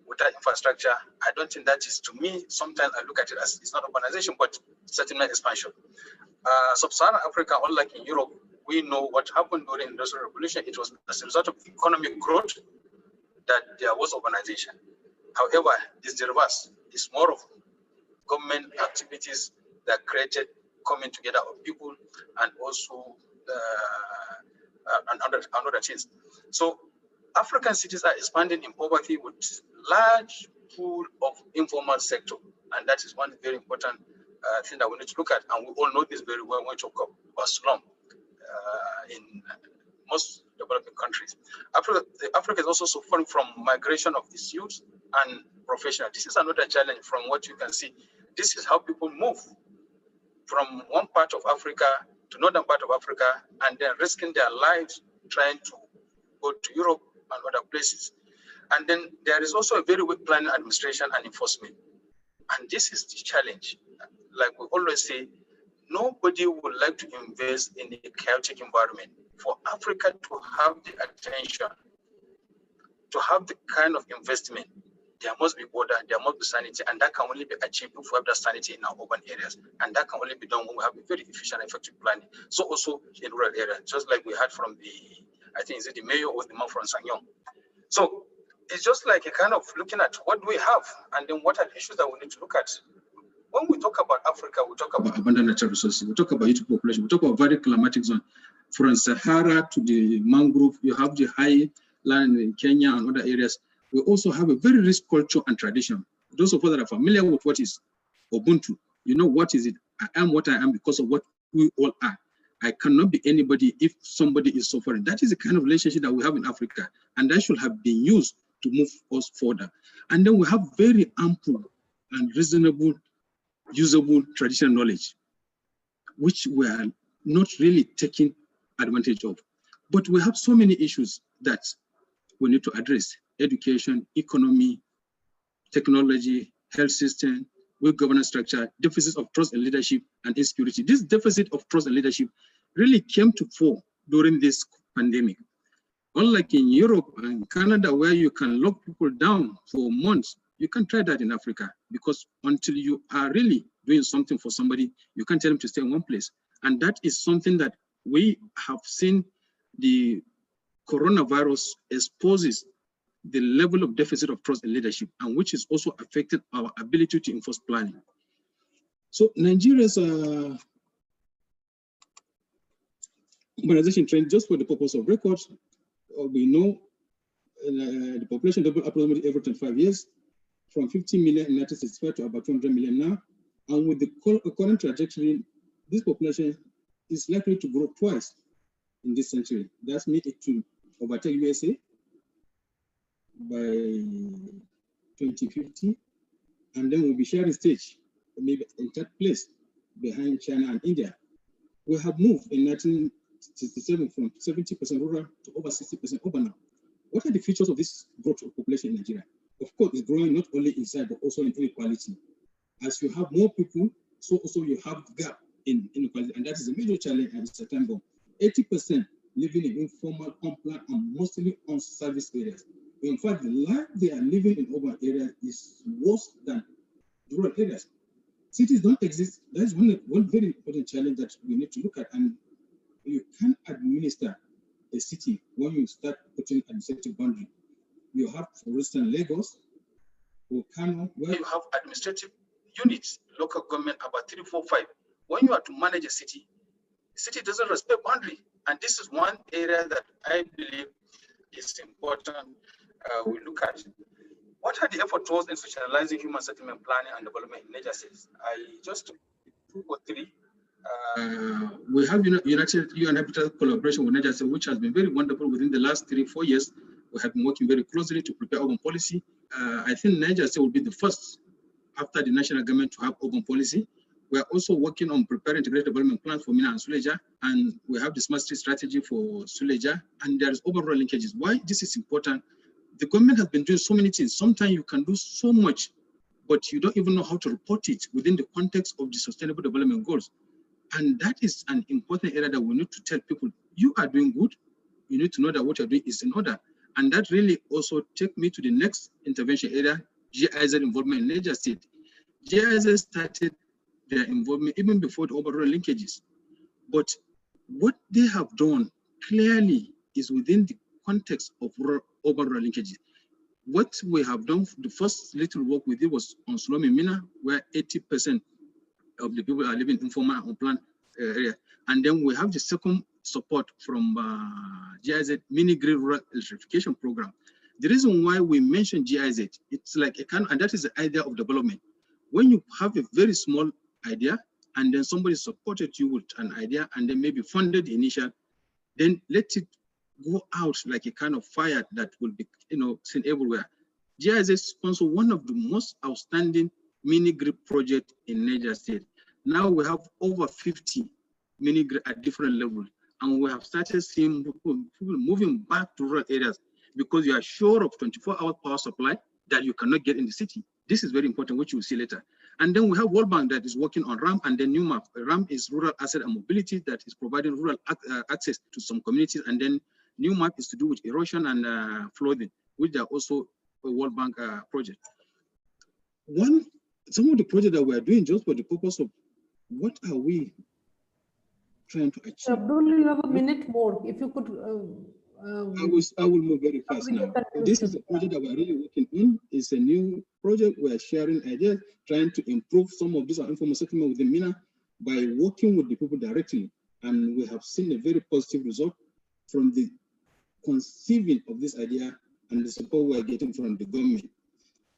K: without infrastructure, I don't think that is, to me, sometimes I look at it as it's not urbanization, but settlement expansion. Sub-Saharan Africa, unlike in Europe, we know what happened during the Industrial Revolution. It was as a result of economic growth that there was urbanization. However, it's the reverse. It's more of government activities that created coming together of people, and also another things. So African cities are expanding in poverty with large pool of informal sector, and that is one very important thing that we need to look at. And we all know this very well when we talk about slum in most developing countries. Africa is also suffering from migration of its youth and professionals. This is another challenge from what you can see. This is how people move from one part of Africa to northern part of Africa, and then risking their lives trying to go to Europe and other places. And then there is also a very weak planning, administration, and enforcement. And this is the challenge. Like we always say, nobody would like to invest in a chaotic environment. For Africa to have the attention, to have the kind of investment, there must be order, there must be sanity, and that can only be achieved if we have that sanity in our urban areas. And that can only be done when we have a very efficient, effective planning. So also in rural areas, just like we had from the, I think, is it the mayor or the man from Songyang. So it's just like a kind of looking at what do we have, and then what are the issues that we need to look at. When we talk about Africa, we talk about abundant natural resources, we talk about youth population, we talk about very climatic zone. From Sahara to the mangrove, you have the high land in Kenya and other areas. We also have a very rich culture and tradition. Those of us that are familiar with what is Ubuntu, you know what is it? I am what I am because of what we all are. I cannot be anybody if somebody is suffering. That is the kind of relationship that we have in Africa, and that should have been used to move us further. And then we have very ample and reasonable, usable traditional knowledge, which we are not really taking advantage of. But we have so many issues that we need to address: education, economy, technology, health system, weak governance structure, deficits of trust and leadership, and insecurity. This deficit of trust and leadership really came to fore during this pandemic. Unlike in Europe and Canada, where you can lock people down for months, you can't try that in Africa, because until you are really doing something for somebody, you can't tell them to stay in one place. And that is something that we have seen the coronavirus exposes the level of deficit of trust and leadership, and which is also affected our ability to enforce planning. So Nigeria's urbanization trend, just for the purpose of records, we know the population doubled approximately every 25 years, from 50 million in 1965 to about 200 million now. And with the current trajectory, this population is likely to grow twice in this century. That's made it to overtake USA by 2050, and then we'll be sharing stage, maybe in third place behind China and India. We have moved in 1967 from 70% rural to over 60% urban now. What are the features of this growth of population in Nigeria? Of course, it's growing not only inside, but also in inequality. As you have more people, so also you have gap in inequality, and that is a major challenge at this time bomb. 80% living in informal, unplanned, and mostly unserviced areas. In fact, the life they are living in urban areas is worse than rural areas. Cities don't exist. That is one very important challenge that we need to look at. And you can't administer a city when you start putting administrative boundary. You have, for instance, Lagos or Kano, where you have administrative units, local government about 3, 4, 5. When you are to manage a city, the city doesn't respect boundary. And this is one area that I believe is important we look at. What are the efforts towards institutionalizing human settlement planning and development in Niger cities? I just took 2 or 3. We have United UN collaboration with Niger State, which has been very wonderful within the last 3 or 4 years. We have been working very closely to prepare urban policy. I think Niger State will be the first after the national government to have urban policy. We are also working on preparing integrated development plans for Mina and Suleja, and we have the smart street strategy for Suleja, and there is overall linkages. Why this is important? The government has been doing so many things. Sometimes you can do so much, but you don't even know how to report it within the context of the sustainable development goals. And that is an important area that we need to tell people, you are doing good. You need to know that what you're doing is in order. And that really also take me to the next intervention area, GIZ involvement in Niger State. GIZ started their involvement even before the overall linkages. But what they have done clearly is within the context of overall linkages. What we have done, the first little work we did was on Slum Mina, where 80% of the people are living in informal and unplanned area. And then we have the second support from GIZ mini grid rural electrification program. The reason why we mention GIZ, it's like a kind, and that is the idea of development. When you have a very small idea, and then somebody supported you with an idea, and then maybe funded the initial, then let it go out like a kind of fire that will be, seen everywhere. GIZ sponsor one of the most outstanding mini grid project in Niger State. Now we have over 50 mini grid at different levels, and we have started seeing people moving back to rural areas because you are sure of 24-hour power supply that you cannot get in the city. This is very important, which you will see later. And then we have World Bank that is working on RAM, and then NIUA. RAM is rural asset and mobility that is providing rural access to some communities, and then NIUA is to do with erosion and flooding, which are also a World Bank project. Some of the projects that we are doing just for the purpose of what are we trying to achieve.
B: Abdul, you have a minute more. If you could.
K: I will move very fast now. This is a project that we're really working on. It's a new project. We're sharing ideas, trying to improve some of this informal settlement within Mina by working with the people directly. And we have seen a very positive result from the conceiving of this idea and the support we're getting from the government.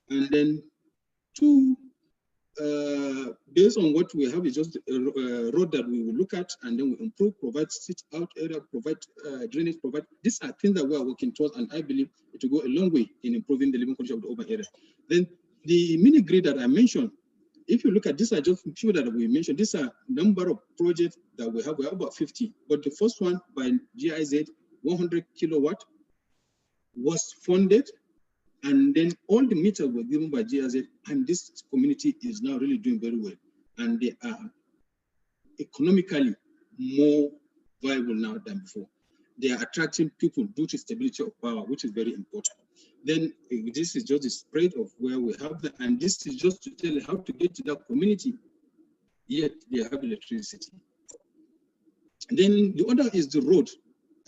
K: And then 2 based on what we have, is just a road that we will look at, and then we improve, provide sit-out area, provide drainage, provide. These are things that we are working towards, and I believe it will go a long way in improving the living condition of the urban area. Then the mini grid that I mentioned, if you look at this, I just few that we mentioned. These are number of projects that we have. We have about 50, but the first one by GIZ, 100 kilowatt, was funded. And then all the meters were given by GIZ, and this community is now really doing very well. And they are economically more viable now than before. They are attracting people due to stability of power, which is very important. Then this is just the spread of where we have that, and this is just to tell you how to get to that community, yet they have electricity. And then the other is the road.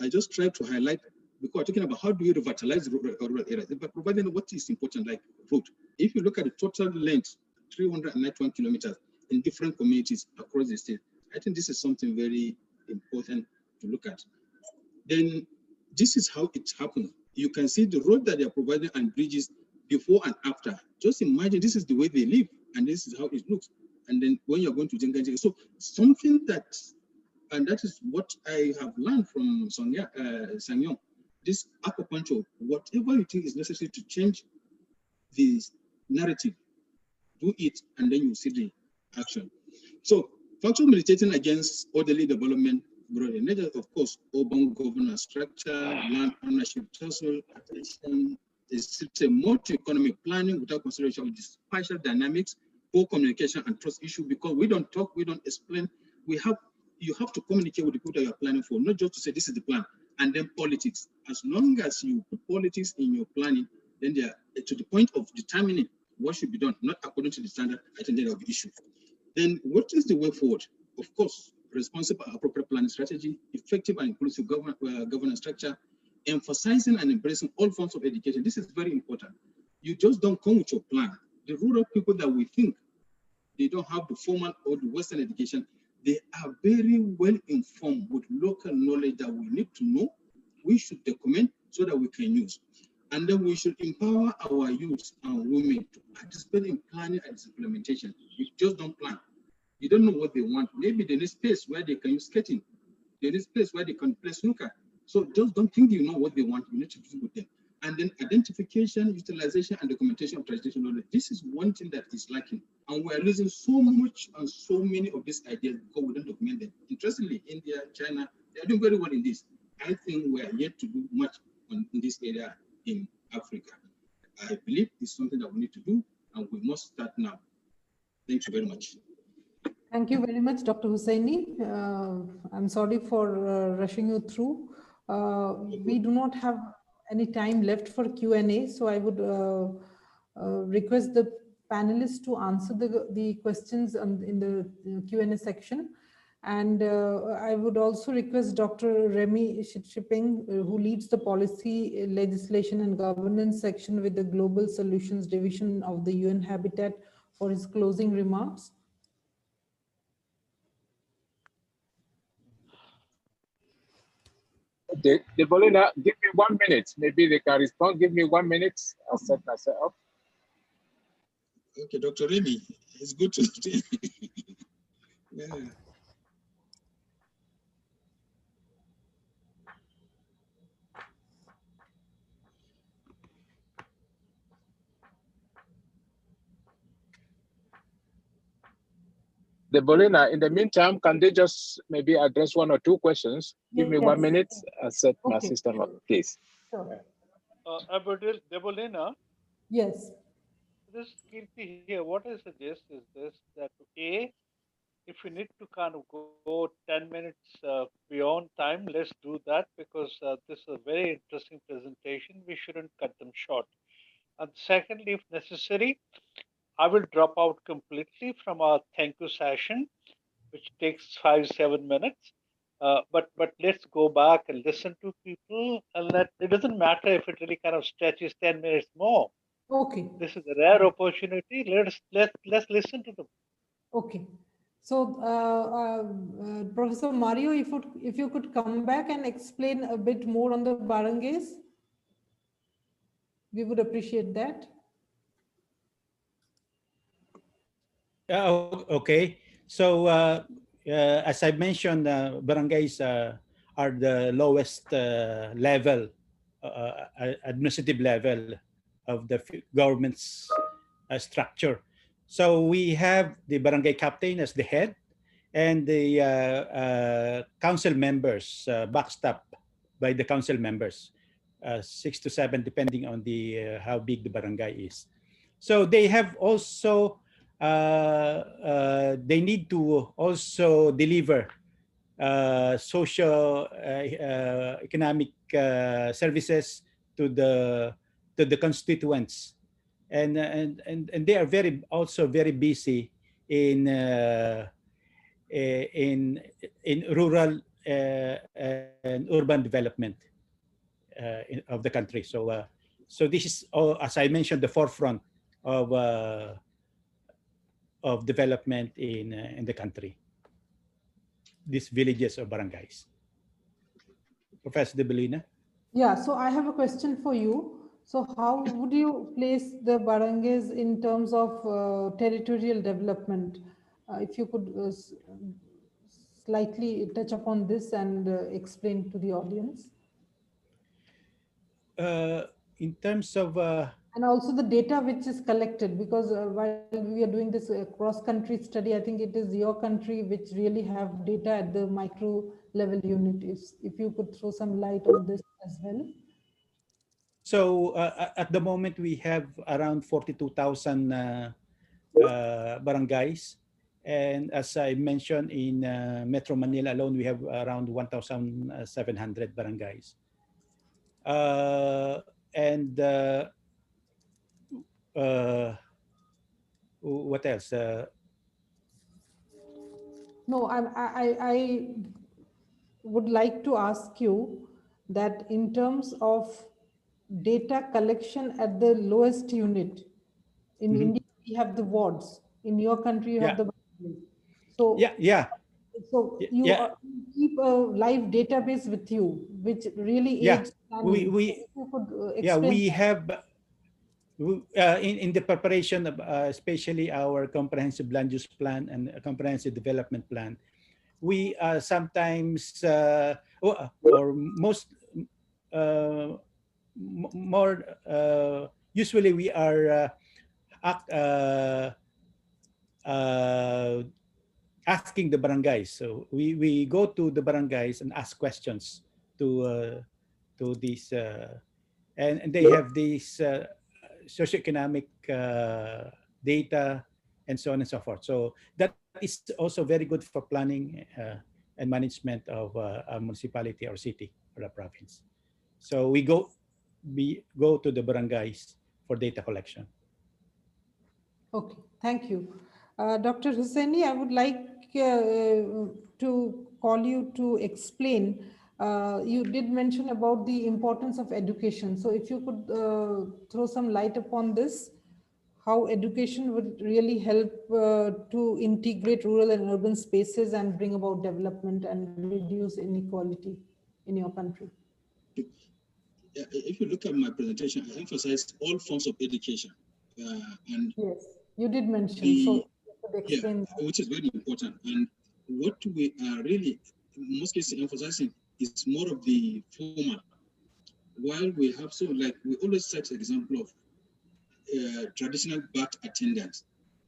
K: I just tried to highlight, because we're talking about how do we revitalize rural areas, by providing what is important, like road. If you look at the total length, 391 kilometers in different communities across the state, I think this is something very important to look at. Then this is how it happens. You can see the road that they are providing and bridges before and after. Just imagine this is the way they live, and this is how it looks. And then when you're going to Jenga, so something that, and that is what I have learned from Songyang, this acupuncture, whatever you think is necessary to change the narrative, do it, and then you see the action. So, functional militating against orderly development, in Niger, of course, urban governance structure, land ownership, personal attention, is a multi-economic planning without consideration of the spatial dynamics, poor communication and trust issue, because we don't talk, we don't explain. You have to communicate with the people that you're planning for, not just to say this is the plan, and then politics. As long as you put politics in your planning, then they are to the point of determining what should be done, not according to the standard, I think there will be issue. Then what is the way forward? Of course, responsible and appropriate planning strategy, effective and inclusive governance structure, emphasizing and embracing all forms of education. This is very important. You just don't come with your plan. The rural people that we think they don't have the formal or the Western education, they are very well informed with local knowledge that we need to know. We should document so that we can use. And then we should empower our youth and women to participate in planning and implementation. You just don't plan. You don't know what they want. Maybe they need space where they can use skating. They need space where they can play snooker. So just don't think you know what they want. You need to do with them. And then identification, utilization, and documentation of traditional knowledge. This is one thing that is lacking. And we're losing so much and so many of these ideas because we don't document them. Interestingly, India, China, they're doing very well in this. I think we are yet to do much in this area in Africa. I believe it's something that we need to do, and we must start now. Thank you very much.
B: Thank you very much, Dr. Husseini. I'm sorry for rushing you through. We do not have any time left for Q&A, so I would request the panelists to answer the questions in the Q&A section. And I would also request Dr. Remy Shiping, who leads the Policy, Legislation and Governance section with the Global Solutions Division of the UN Habitat, for his closing remarks.
L: Debolina, give me 1 minute. Maybe they can respond. Give me 1 minute. I'll set myself up.
K: Okay, Dr. Remy, it's good to see you. Yeah.
L: Debolina, in the meantime, can they just maybe address 1 or 2 questions? Give me 1 minute. I'll set my system up, please.
B: Sure.
M: Debolina?
B: Yes.
M: This Kirti here, what I suggest is this, that A, if we need to kind of go 10 minutes beyond time, let's do that, because this is a very interesting presentation. We shouldn't cut them short. And secondly, if necessary, I will drop out completely from our thank you session, which takes 5-7 minutes. But let's go back and listen to people, and it doesn't matter if it really kind of stretches 10 minutes more.
B: Okay.
M: This is a rare opportunity. Let's listen to them.
B: Okay. So, Professor Mario, if you could come back and explain a bit more on the barangays, we would appreciate that.
J: Okay. So as I mentioned, barangays are the lowest level, administrative level of the government's structure. So we have the barangay captain as the head, and the council members backed up by the council members, 6 to 7, depending on the how big the barangay is. So they have also they need to also deliver social economic services to the constituents, and they are also very busy in rural and urban development of the country. So so this is all, as I mentioned, the forefront of development in the country, these villages or barangays. Professor Debolina?
B: Yeah, so I have a question for you. So how would you place the barangays in terms of territorial development? If you could slightly touch upon this and explain to the audience.
J: In terms of
B: and also the data which is collected, because while we are doing this cross-country study, I think it is your country which really have data at the micro level unit. If you could throw some light on this as well.
J: So at the moment we have around 42,000 barangays, and as I mentioned, in Metro Manila alone we have around 1,700 barangays. And what else?
B: No, I would like to ask you that in terms of data collection at the lowest unit, in India we have the wards, in your country you have the so so you keep a live database with you, which really aids planning.
J: We have in the preparation of especially our comprehensive land use plan and comprehensive development plan, we sometimes or most more usually we are asking the barangays. So we go to the barangays and ask questions to these and they have these socioeconomic data and so on and so forth. So that is also very good for planning and management of a municipality or city or a province. So we go to the barangays for data collection.
B: Okay, thank you. Dr. Husseini, I would like to call you to explain. You did mention about the importance of education. So if you could throw some light upon this, how education would really help to integrate rural and urban spaces and bring about development and reduce inequality in your country.
K: If you look at my presentation, I emphasized all forms of education. And
B: yes, you did mention, so explain that.
K: Which is very important. And what we are really, in most cases, emphasizing is more of the formal. While we have, so like we always cite the example of traditional birth attendants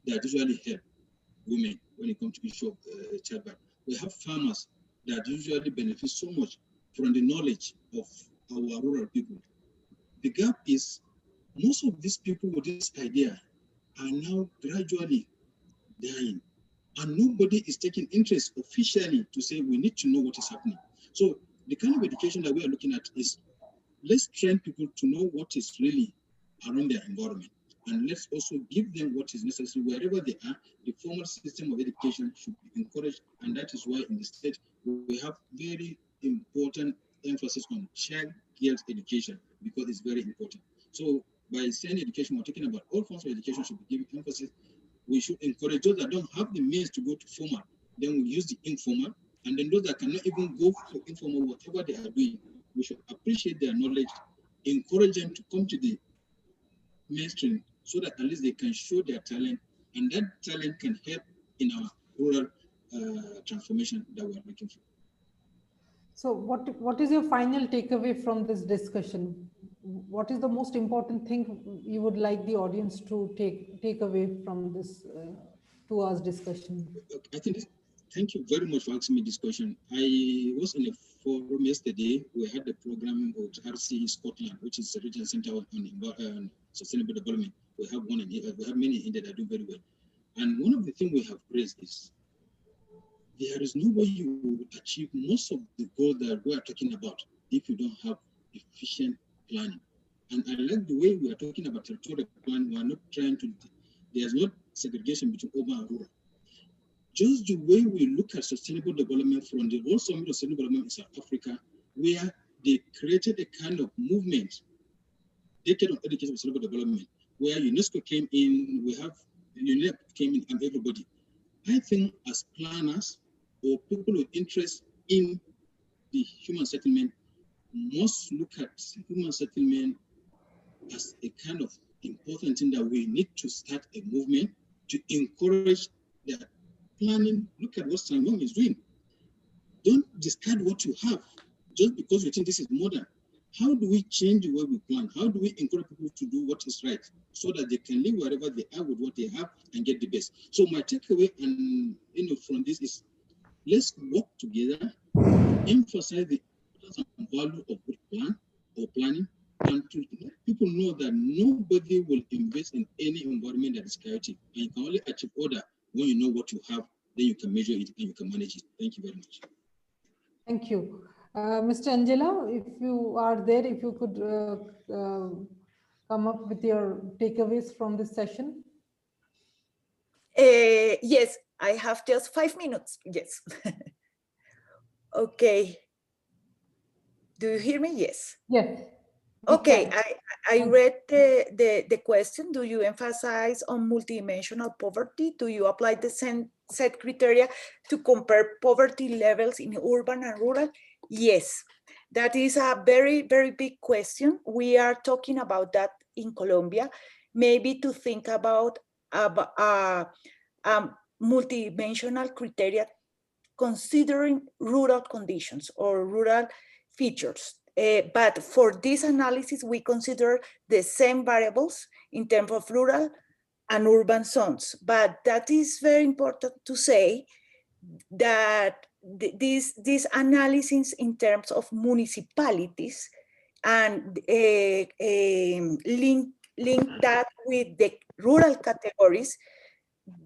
K: that usually help women when it comes to issue of childbirth. We have farmers that usually benefit so much from the knowledge of our rural people. The gap is most of these people with this idea are now gradually dying, and nobody is taking interest officially to say we need to know what is happening. So the kind of education that we are looking at is let's train people to know what is really around their environment, and let's also give them what is necessary wherever they are. The formal system of education should be encouraged, and that is why in the state we have very important emphasis on child girls education, because it's very important. So by saying education, we're talking about all forms of education should be given emphasis. We should encourage those that don't have the means to go to formal, then we use the informal, and then those that cannot even go for informal, whatever they are doing, we should appreciate their knowledge, encourage them to come to the mainstream so that at least they can show their talent And that talent can help in our rural transformation that we are looking for.
B: So what is your final takeaway from this discussion? What is the most important thing you would like the audience to take away from this 2 hours discussion?
K: I think, thank you very much for asking me this question. I was in a forum yesterday. We had a program with RC Scotland, which is a regional center on sustainable development. We have one in here. We have many in there that do very well. And one of the things we have raised is there is no way you will achieve most of the goals that we are talking about if you don't have efficient planning. And I like the way we are talking about territorial planning. We are not trying to, there's not segregation between urban and rural. Just the way we look at sustainable development from the World Summit of Sustainable Development in South Africa, where they created a kind of movement, decade of education of sustainable development, where UNESCO came in, we have UNEP came in, and everybody. I think as planners or people with interest in the human settlement must look at human settlement as a kind of important thing that we need to start a movement to encourage that planning. Look at what Songyang is doing. Don't discard what you have just because you think this is modern. How do we change the way we plan? How do we encourage people to do what is right so that they can live wherever they are with what they have and get the best? So my takeaway and from this is let's work together, emphasize the value of good plan or planning, and to let people know that nobody will invest in any environment that is chaotic. And you can only achieve order when you know what you have, then you can measure it and you can manage it. Thank you very much.
B: Thank you. Mr. Angela, if you are there, if you could come up with your takeaways from this session.
I: Yes, I have just 5 minutes. Yes. Okay. Do you hear me? Yes.
B: Yes.
I: Okay, I read the question. Do you emphasize on multidimensional poverty? Do you apply the same set criteria to compare poverty levels in urban and rural? Yes, that is a very, very big question. We are talking about that in Colombia, maybe to think about multidimensional criteria considering rural conditions or rural features. But for this analysis, we consider the same variables in terms of rural and urban zones. But that is very important to say that this analysis in terms of municipalities and link that with the rural categories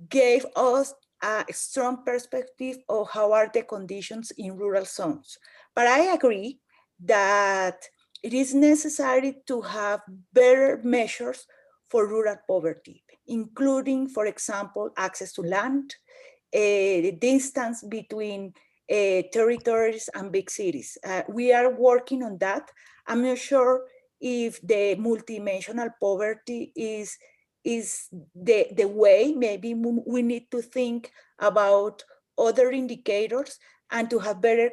I: gave us a strong perspective of how are the conditions in rural zones. But I agree that it is necessary to have better measures for rural poverty, including, for example, access to land, the distance between territories and big cities. We are working on that. I'm not sure if the multidimensional poverty is the way. Maybe we need to think about other indicators and to have better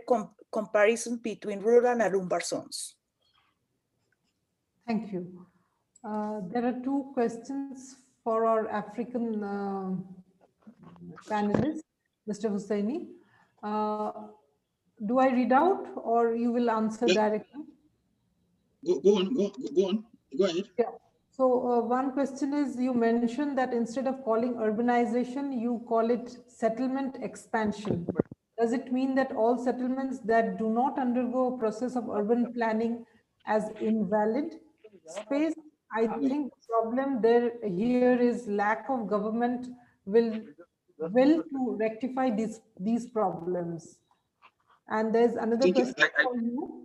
I: comparison between rural and urban zones.
B: Thank you. There are 2 questions for our African panelist, Mr. Husseini. Do I read out or you will answer directly?
K: Go on, go ahead.
B: Yeah. So one question is, you mentioned that instead of calling urbanization, you call it settlement expansion. Does it mean that all settlements that do not undergo a process of urban planning as invalid space? I think the problem here is lack of government will to rectify these problems. And there's another question for you.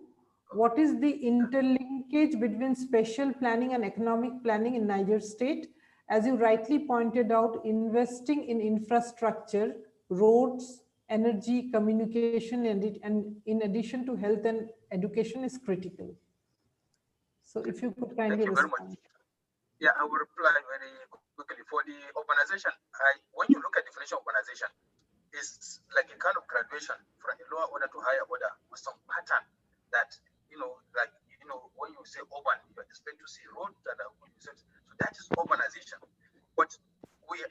B: What is the interlinkage between spatial planning and economic planning in Niger State? As you rightly pointed out, investing in infrastructure, roads, energy, communication, and in addition to health and education is critical. So if you could kindly respond.
K: Yeah, I will reply very quickly. For the urbanization, when you look at definition of urbanization, it's like a kind of graduation from a lower order to higher order with some pattern that, when you say urban, you expect to see roads that are good. So that is urbanization. But we are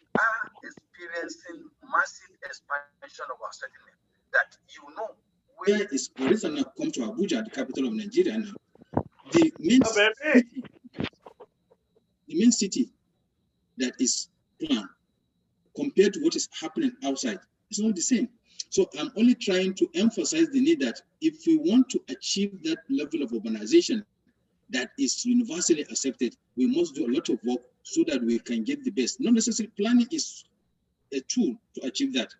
K: where is Marisa now come to Abuja, the capital of Nigeria now, the main city that is planned compared to what is happening outside, it's not the same. So I'm only trying to emphasize the need that if we want to achieve that level of urbanization that is universally accepted, we must do a lot of work so that we can get the best. Not necessarily planning is a tool to achieve that.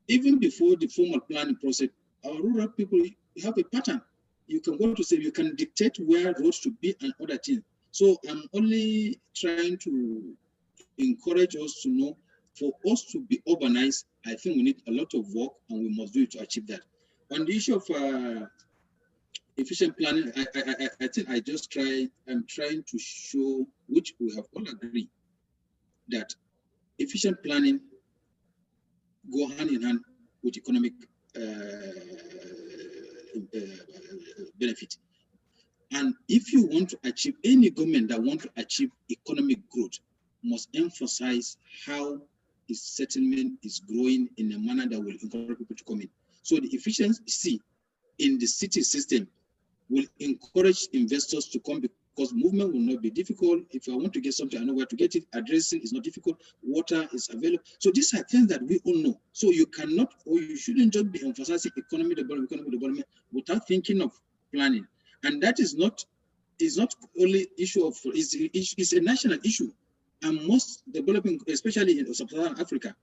K: Even before the formal planning process, our rural people have a pattern. You can go to say, you can dictate where roads should be and other things. So I'm only trying to encourage us to know, for us to be urbanized, I think we need a lot of work and we must do it to achieve that. On the issue of efficient planning, I think I'm trying to show, which we have all agreed, that efficient planning go hand in hand with economic benefit. And if you want to achieve, any government that wants to achieve economic growth must emphasize how its settlement is growing in a manner that will encourage people to come in. So the efficiency in the city system will encourage investors to come, because movement will not be difficult. If I want to get something, I know where to get it. Addressing is not difficult. Water is available. So these are things that we all know. So you cannot, or you shouldn't just be emphasizing economic development without thinking of planning. And that is not only issue of, it's a national issue. And most developing, especially in sub-Saharan Africa,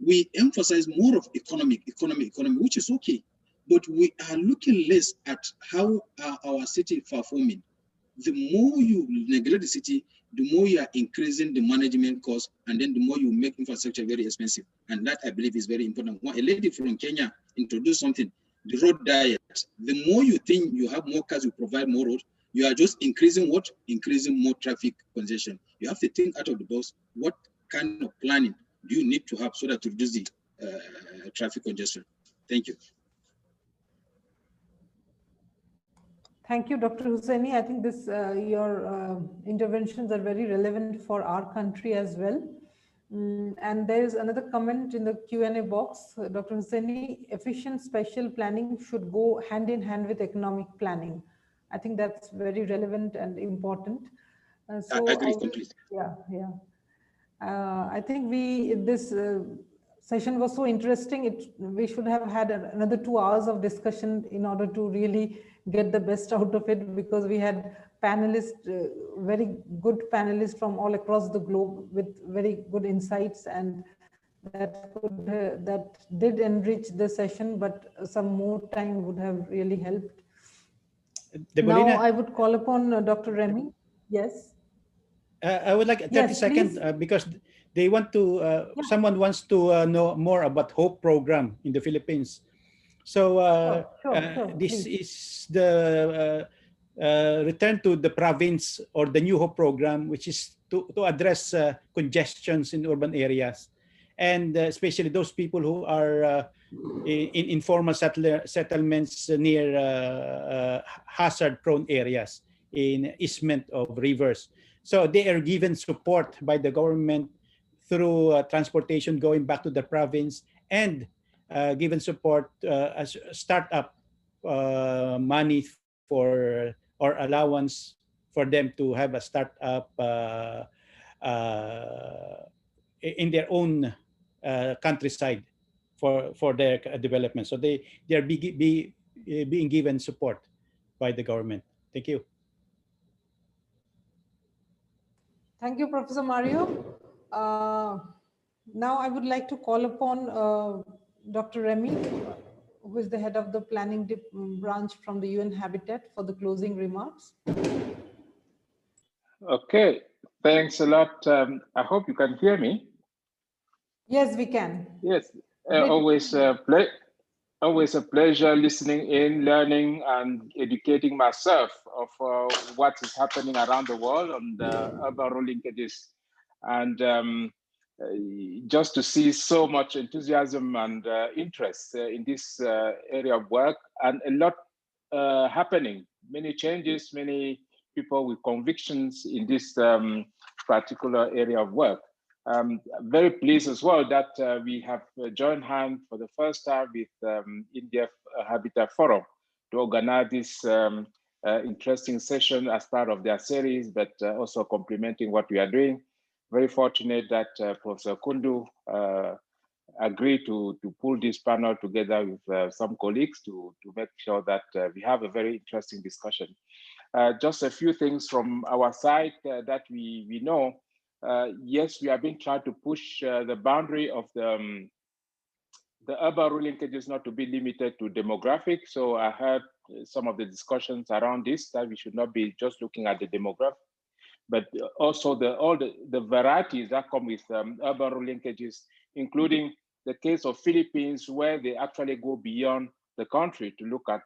K: we emphasize more of economy, which is okay. But we are looking less at how are our city performing. The more you neglect the city, the more you are increasing the management cost, and then the more you make infrastructure very expensive. And that, I believe, is very important. When a lady from Kenya introduced something, the road diet. The more you think you have more cars, you provide more roads, you are just increasing what? Increasing more traffic congestion. You have to think out of the box. What kind of planning do you need to have so that to reduce the traffic congestion? Thank you.
B: Thank you, Dr. Husseini. I think this your interventions are very relevant for our country as well. And there is another comment in the Q&A box. Dr. Husseini, efficient spatial planning should go hand in hand with economic planning. I think that's very relevant and important. So
K: I agree completely.
B: Yeah. I think this session was so interesting. We should have had another 2 hours of discussion in order to really get the best out of it, because we had panelists, very good panelists from all across the globe with very good insights, and that did enrich the session, but some more time would have really helped.
J: Debolina,
B: now I would call upon Dr. Remy. Yes.
J: I would like 30 seconds because they want to, someone wants to know more about HOPE program in the Philippines. So this is the return to the province, or the new HOPE program, which is to address congestions in urban areas, and especially those people who are in informal settlements near hazard-prone areas in easement of rivers. So they are given support by the government through transportation going back to the province, and given support as startup money for, or allowance for them to have a startup in their own countryside for their development. So they are being given support by the government. Thank you.
B: Thank you, Professor Mario. Now I would like to call upon Dr. Remy, who is the head of the planning branch from the UN Habitat, for the closing remarks.
L: Okay, thanks a lot. I hope you can hear me.
B: Yes, we can.
L: Yes, always a pleasure listening in, learning, and educating myself of what is happening around the world on the urban rural linkages. And just to see so much enthusiasm and interest in this area of work, and a lot happening, many changes, many people with convictions in this particular area of work. Very pleased as well that we have joined hands for the first time with India Habitat Forum to organize this interesting session as part of their series, but also complementing what we are doing. Very fortunate that Professor Kundu agreed to pull this panel together with some colleagues to make sure that we have a very interesting discussion. Just a few things from our side that we know. Yes, we have been trying to push the boundary of the urban rural linkages not to be limited to demographic. So I heard some of the discussions around this, that we should not be just looking at the demographic, but also all the varieties that come with urban rural linkages, including the case of Philippines, where they actually go beyond the country to look at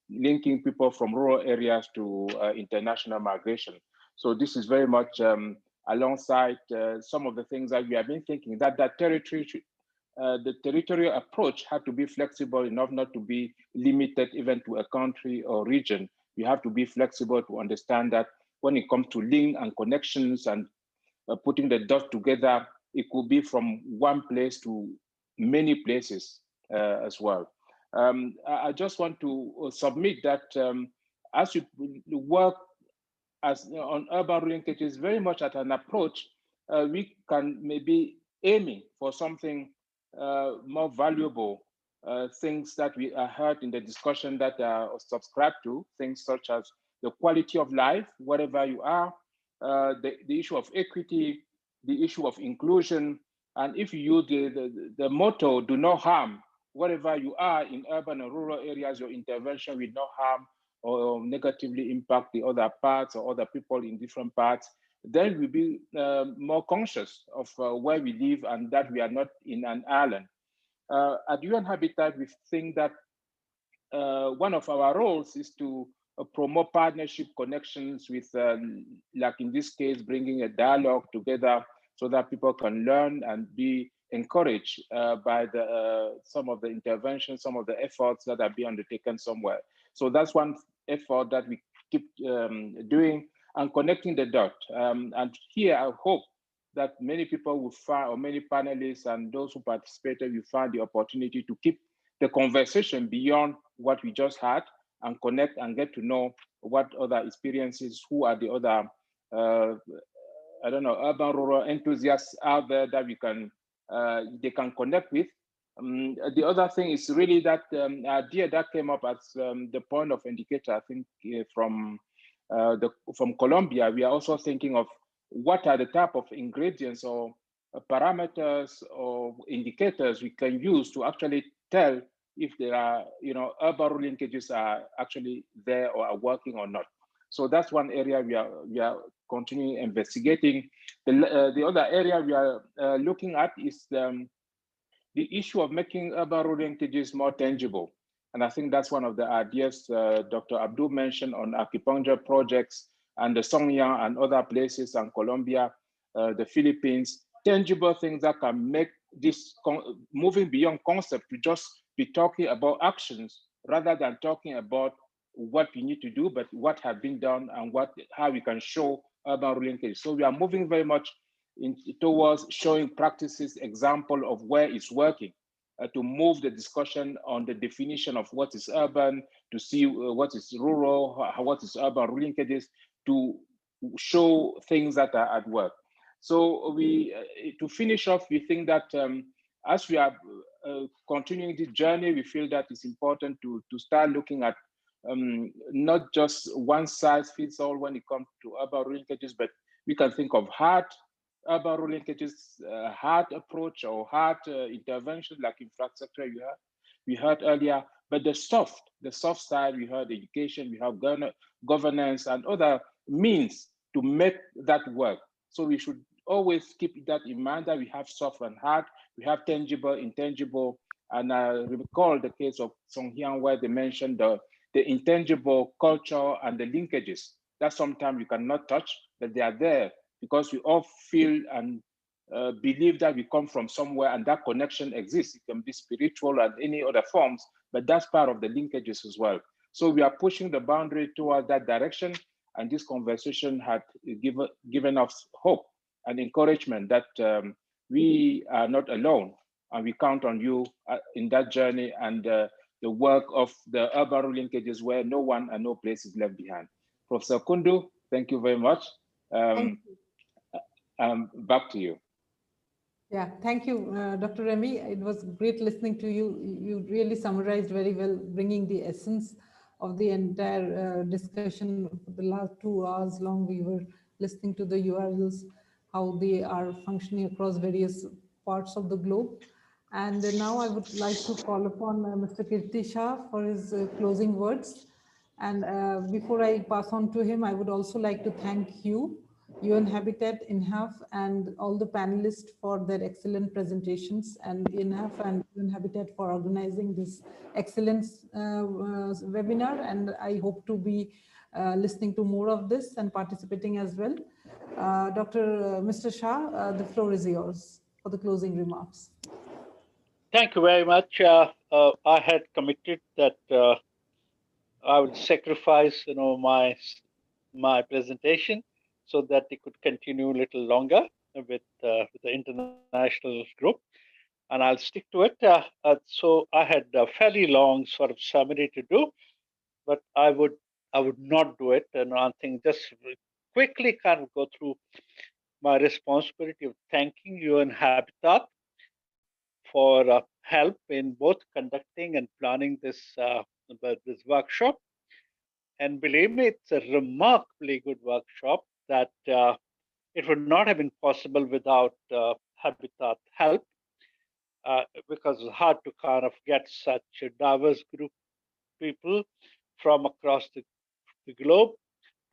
L: linking people from rural areas to international migration. So this is very much alongside some of the things that we have been thinking, that the territorial approach had to be flexible enough not to be limited even to a country or region. You have to be flexible to understand that when it comes to link and connections and putting the dots together, it could be from one place to many places as well. I just want to submit that as you work on urban linkages, very much at an approach, we can maybe aiming for something more valuable, things that we heard in the discussion that are subscribed to, things such as the quality of life, wherever you are, the issue of equity, the issue of inclusion, and if you use the motto, do no harm, wherever you are in urban and rural areas, your intervention will not harm or negatively impact the other parts or other people in different parts, then we'll be more conscious of where we live and that we are not in an island. At UN Habitat, we think that one of our roles is to promote partnership connections with, like in this case, bringing a dialogue together so that people can learn and be encouraged by some of the interventions, some of the efforts that are being undertaken somewhere. So that's one effort that we keep doing and connecting the dot. And here I hope that many people will find, or many panelists and those who participated will find the opportunity to keep the conversation beyond what we just had and connect and get to know what other experiences, who are the other, I don't know, urban rural enthusiasts out there that we can, they can connect with. The other thing is really that idea that came up as the point of indicator, I think from Colombia, we are also thinking of what are the type of ingredients or parameters or indicators we can use to actually tell if there are, urban rural linkages are actually there or are working or not. So that's one area we are continuing investigating. The other area we are looking at is the issue of making urban rural linkages more tangible. And I think that's one of the ideas Dr. Abdul mentioned on acupuncture projects and the Songyang and other places and Colombia, the Philippines, tangible things that can make this moving beyond concept to just be talking about actions rather than talking about what we need to do, but what have been done and how we can show urban rural linkage. So we are moving very much towards showing practices, example of where it's working, to move the discussion on the definition of what is urban, to see what is rural, what is urban rural linkages, to show things that are at work. So to finish off, we think that as we are continuing this journey, we feel that it's important to start looking at not just one size fits all when it comes to urban rural linkages, but we can think of hard urban rural linkages, hard approach or hard intervention like infrastructure we heard earlier, but the soft side, we heard education, we have governance and other means to make that work. So we should always keep that in mind, that we have soft and hard, we have tangible, intangible, and I recall the case of Songyang where they mentioned the intangible culture and the linkages that sometimes you cannot touch, but they are there because we all feel and believe that we come from somewhere and that connection exists. It can be spiritual and any other forms, but that's part of the linkages as well. So we are pushing the boundary toward that direction, and this conversation had given us hope and encouragement that we are not alone, and we count on you in that journey and the work of the urban rural linkages where no one and no place is left behind. Professor Kundu, thank you very much.
B: Thank you.
L: Back to you.
B: Yeah, thank you, Dr. Remy. It was great listening to you. You really summarized very well, bringing the essence of the entire discussion. For the last 2 hours long, we were listening to the URLs, how they are functioning across various parts of the globe. And now I would like to call upon Mr. Kirti Shah for his closing words. And before I pass on to him, I would also like to thank you, UN Habitat, INHAF, and all the panelists for their excellent presentations, and INHAF and UN Habitat for organizing this excellent webinar. And I hope to be listening to more of this and participating as well. Mr. Shah, the floor is yours for the closing remarks.
M: Thank you very much. I had committed that I would sacrifice, my presentation so that it could continue a little longer with the international group, and I'll stick to it. So I had a fairly long sort of summary to do, but I would not do it, and I think just quickly kind of go through my responsibility of thanking UN Habitat for help in both conducting and planning this workshop. And believe me, it's a remarkably good workshop that it would not have been possible without Habitat help, because it's hard to kind of get such a diverse group of people from across the globe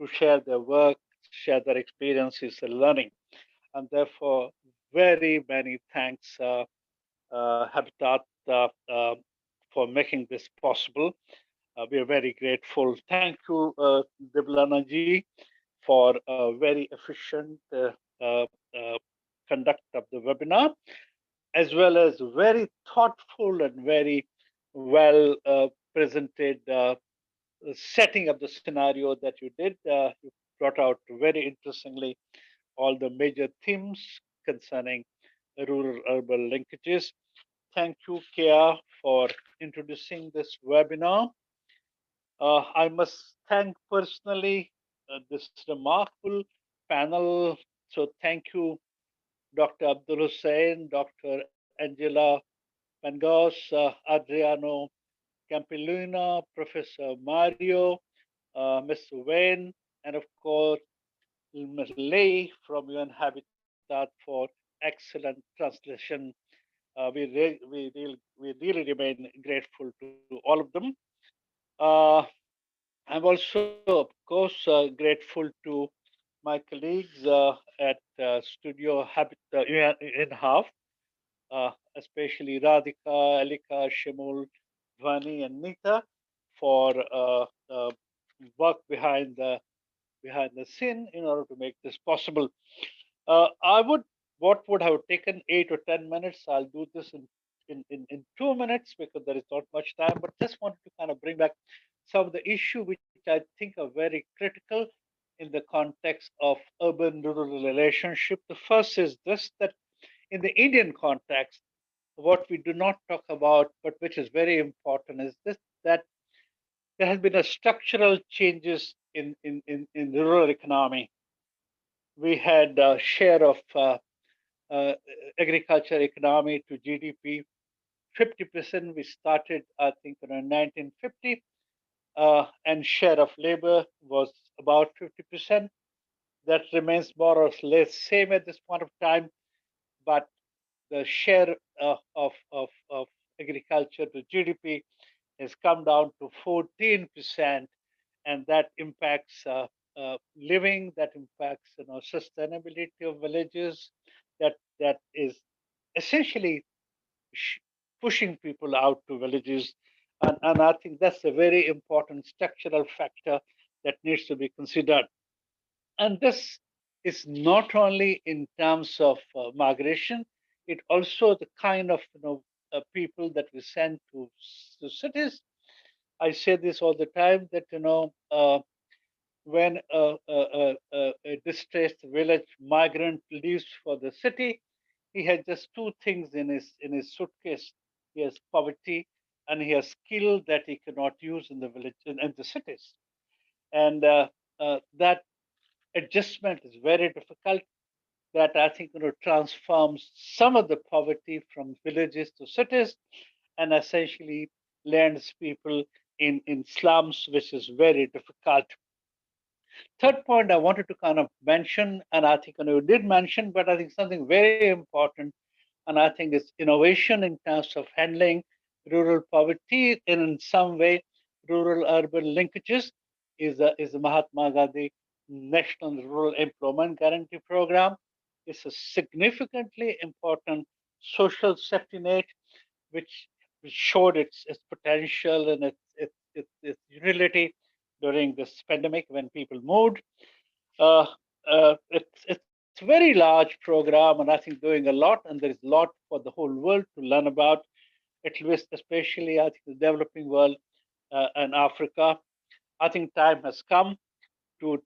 M: to share their work, share their experiences and learning. And therefore, very many thanks, Habitat, for making this possible. We are very grateful. Thank you, Debolina ji, for a very efficient conduct of the webinar, as well as very thoughtful and very well presented setting of the scenario that you did. You brought out very interestingly all the major themes concerning rural-urban linkages. Thank you, Kia, for introducing this webinar. I must thank personally this remarkable panel. So thank you, Dr. Abdul Husseini, Dr. Angela Penagos, Adriano Campolina, Professor Mario, Ms. Wayne, and of course, Ms. Lei from UN Habitat for excellent translation. We really remain grateful to all of them. I'm also, of course, grateful to my colleagues at Studio Habitat INHAF, especially Radhika, Elika, Shimul, Dhwani, and Nita for work behind the scene in order to make this possible. What would have taken 8 or 10 minutes, I'll do this in 2 minutes because there is not much time, but just wanted to kind of bring back some of the issues which I think are very critical in the context of urban-rural relationship. The first is this, that in the Indian context, what we do not talk about, but which is very important, is this, that there has been a structural changes in rural economy. We had a share of agriculture economy to GDP, 50%. We started, I think, in 1950, and share of labor was about 50%. That remains more or less same at this point of time, but the share of agriculture to GDP has come down to 14%, and that impacts living, that impacts sustainability of villages, that is essentially pushing people out to villages, and I think that's a very important structural factor that needs to be considered. And this is not only in terms of migration, it also the kind of people that we send to cities. I say this all the time that when a distressed village migrant leaves for the city, he has just two things in his suitcase. He has poverty and he has skill that he cannot use in the village in the cities. And that adjustment is very difficult. That I think transforms some of the poverty from villages to cities, and essentially lands people in slums, which is very difficult. Third point I wanted to kind of mention, and I think you did mention, but I think something very important, and I think it's innovation in terms of handling rural poverty, and in some way, rural-urban linkages is the Mahatma Gandhi National Rural Employment Guarantee Program. It's a significantly important social safety net, which showed its potential and its utility during this pandemic when people moved. It's a very large program, and I think doing a lot, and there is a lot for the whole world to learn about, at least especially I think the developing world and Africa. I think time has come to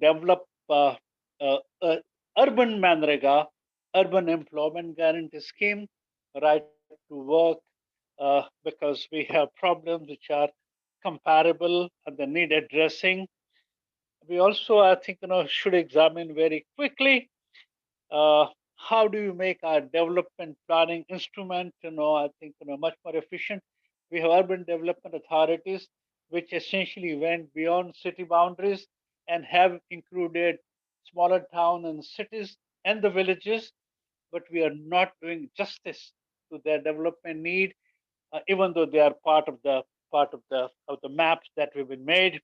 M: develop urban Manrega, urban employment guarantee scheme, right to work, because we have problems which are comparable and they need addressing. We also, I think, should examine very quickly how do you make our development planning instrument, I think, much more efficient. We have urban development authorities, which essentially went beyond city boundaries and have included smaller towns and cities and the villages, but we are not doing justice to their development need, even though they are part of the maps that have been made.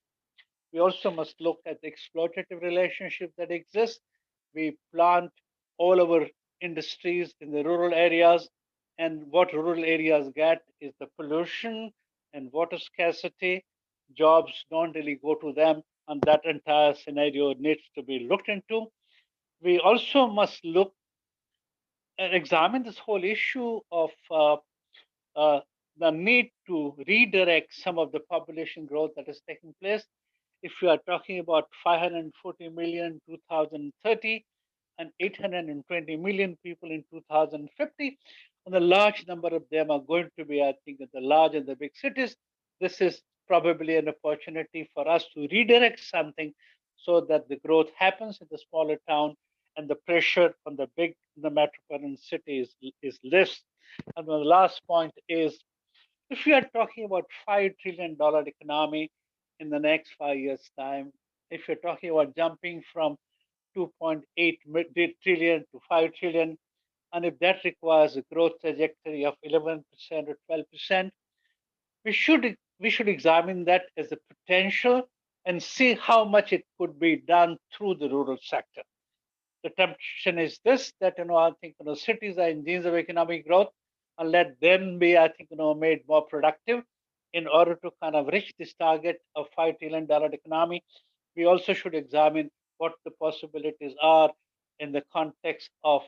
M: We also must look at the exploitative relationship that exists. We plant all our industries in the rural areas, and what rural areas get is the pollution and water scarcity. Jobs don't really go to them, and that entire scenario needs to be looked into. We also must look and examine this whole issue of the need to redirect some of the population growth that is taking place. If you are talking about 540 million in 2030 and 820 million people in 2050, and a large number of them are going to be, I think, in the large and the big cities, this is probably an opportunity for us to redirect something so that the growth happens in the smaller town and the pressure on the metropolitan cities is less. And the last point is, if we are talking about $5 trillion economy in the next 5 years' time, if you're talking about jumping from 2.8 trillion to 5 trillion, and if that requires a growth trajectory of 11% or 12%, we should examine that as a potential and see how much it could be done through the rural sector. The temptation is this, that I think cities are engines of economic growth, and let them be, I think, made more productive in order to kind of reach this target of $5 trillion economy. We also should examine what the possibilities are in the context of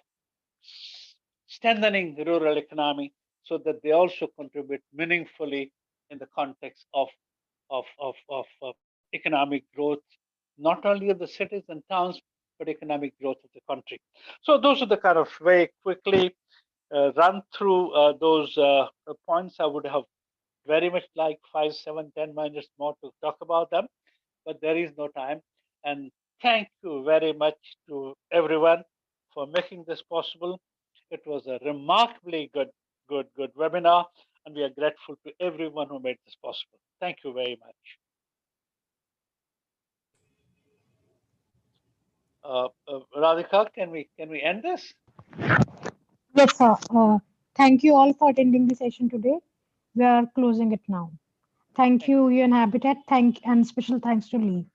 M: strengthening the rural economy so that they also contribute meaningfully in the context of economic growth, not only of the cities and towns, but economic growth of the country. So those are the kind of very quickly run through those points. I would have very much like 5, 7, 10 minutes more to talk about them, but there is no time. And thank you very much to everyone for making this possible. It was a remarkably good webinar, and we are grateful to everyone who made this possible. Thank you very much. Radhika, can we end this?
N: Yes, sir. Thank you all for attending the session today. We are closing it now. Thank you, UN Habitat. And special thanks to Lee.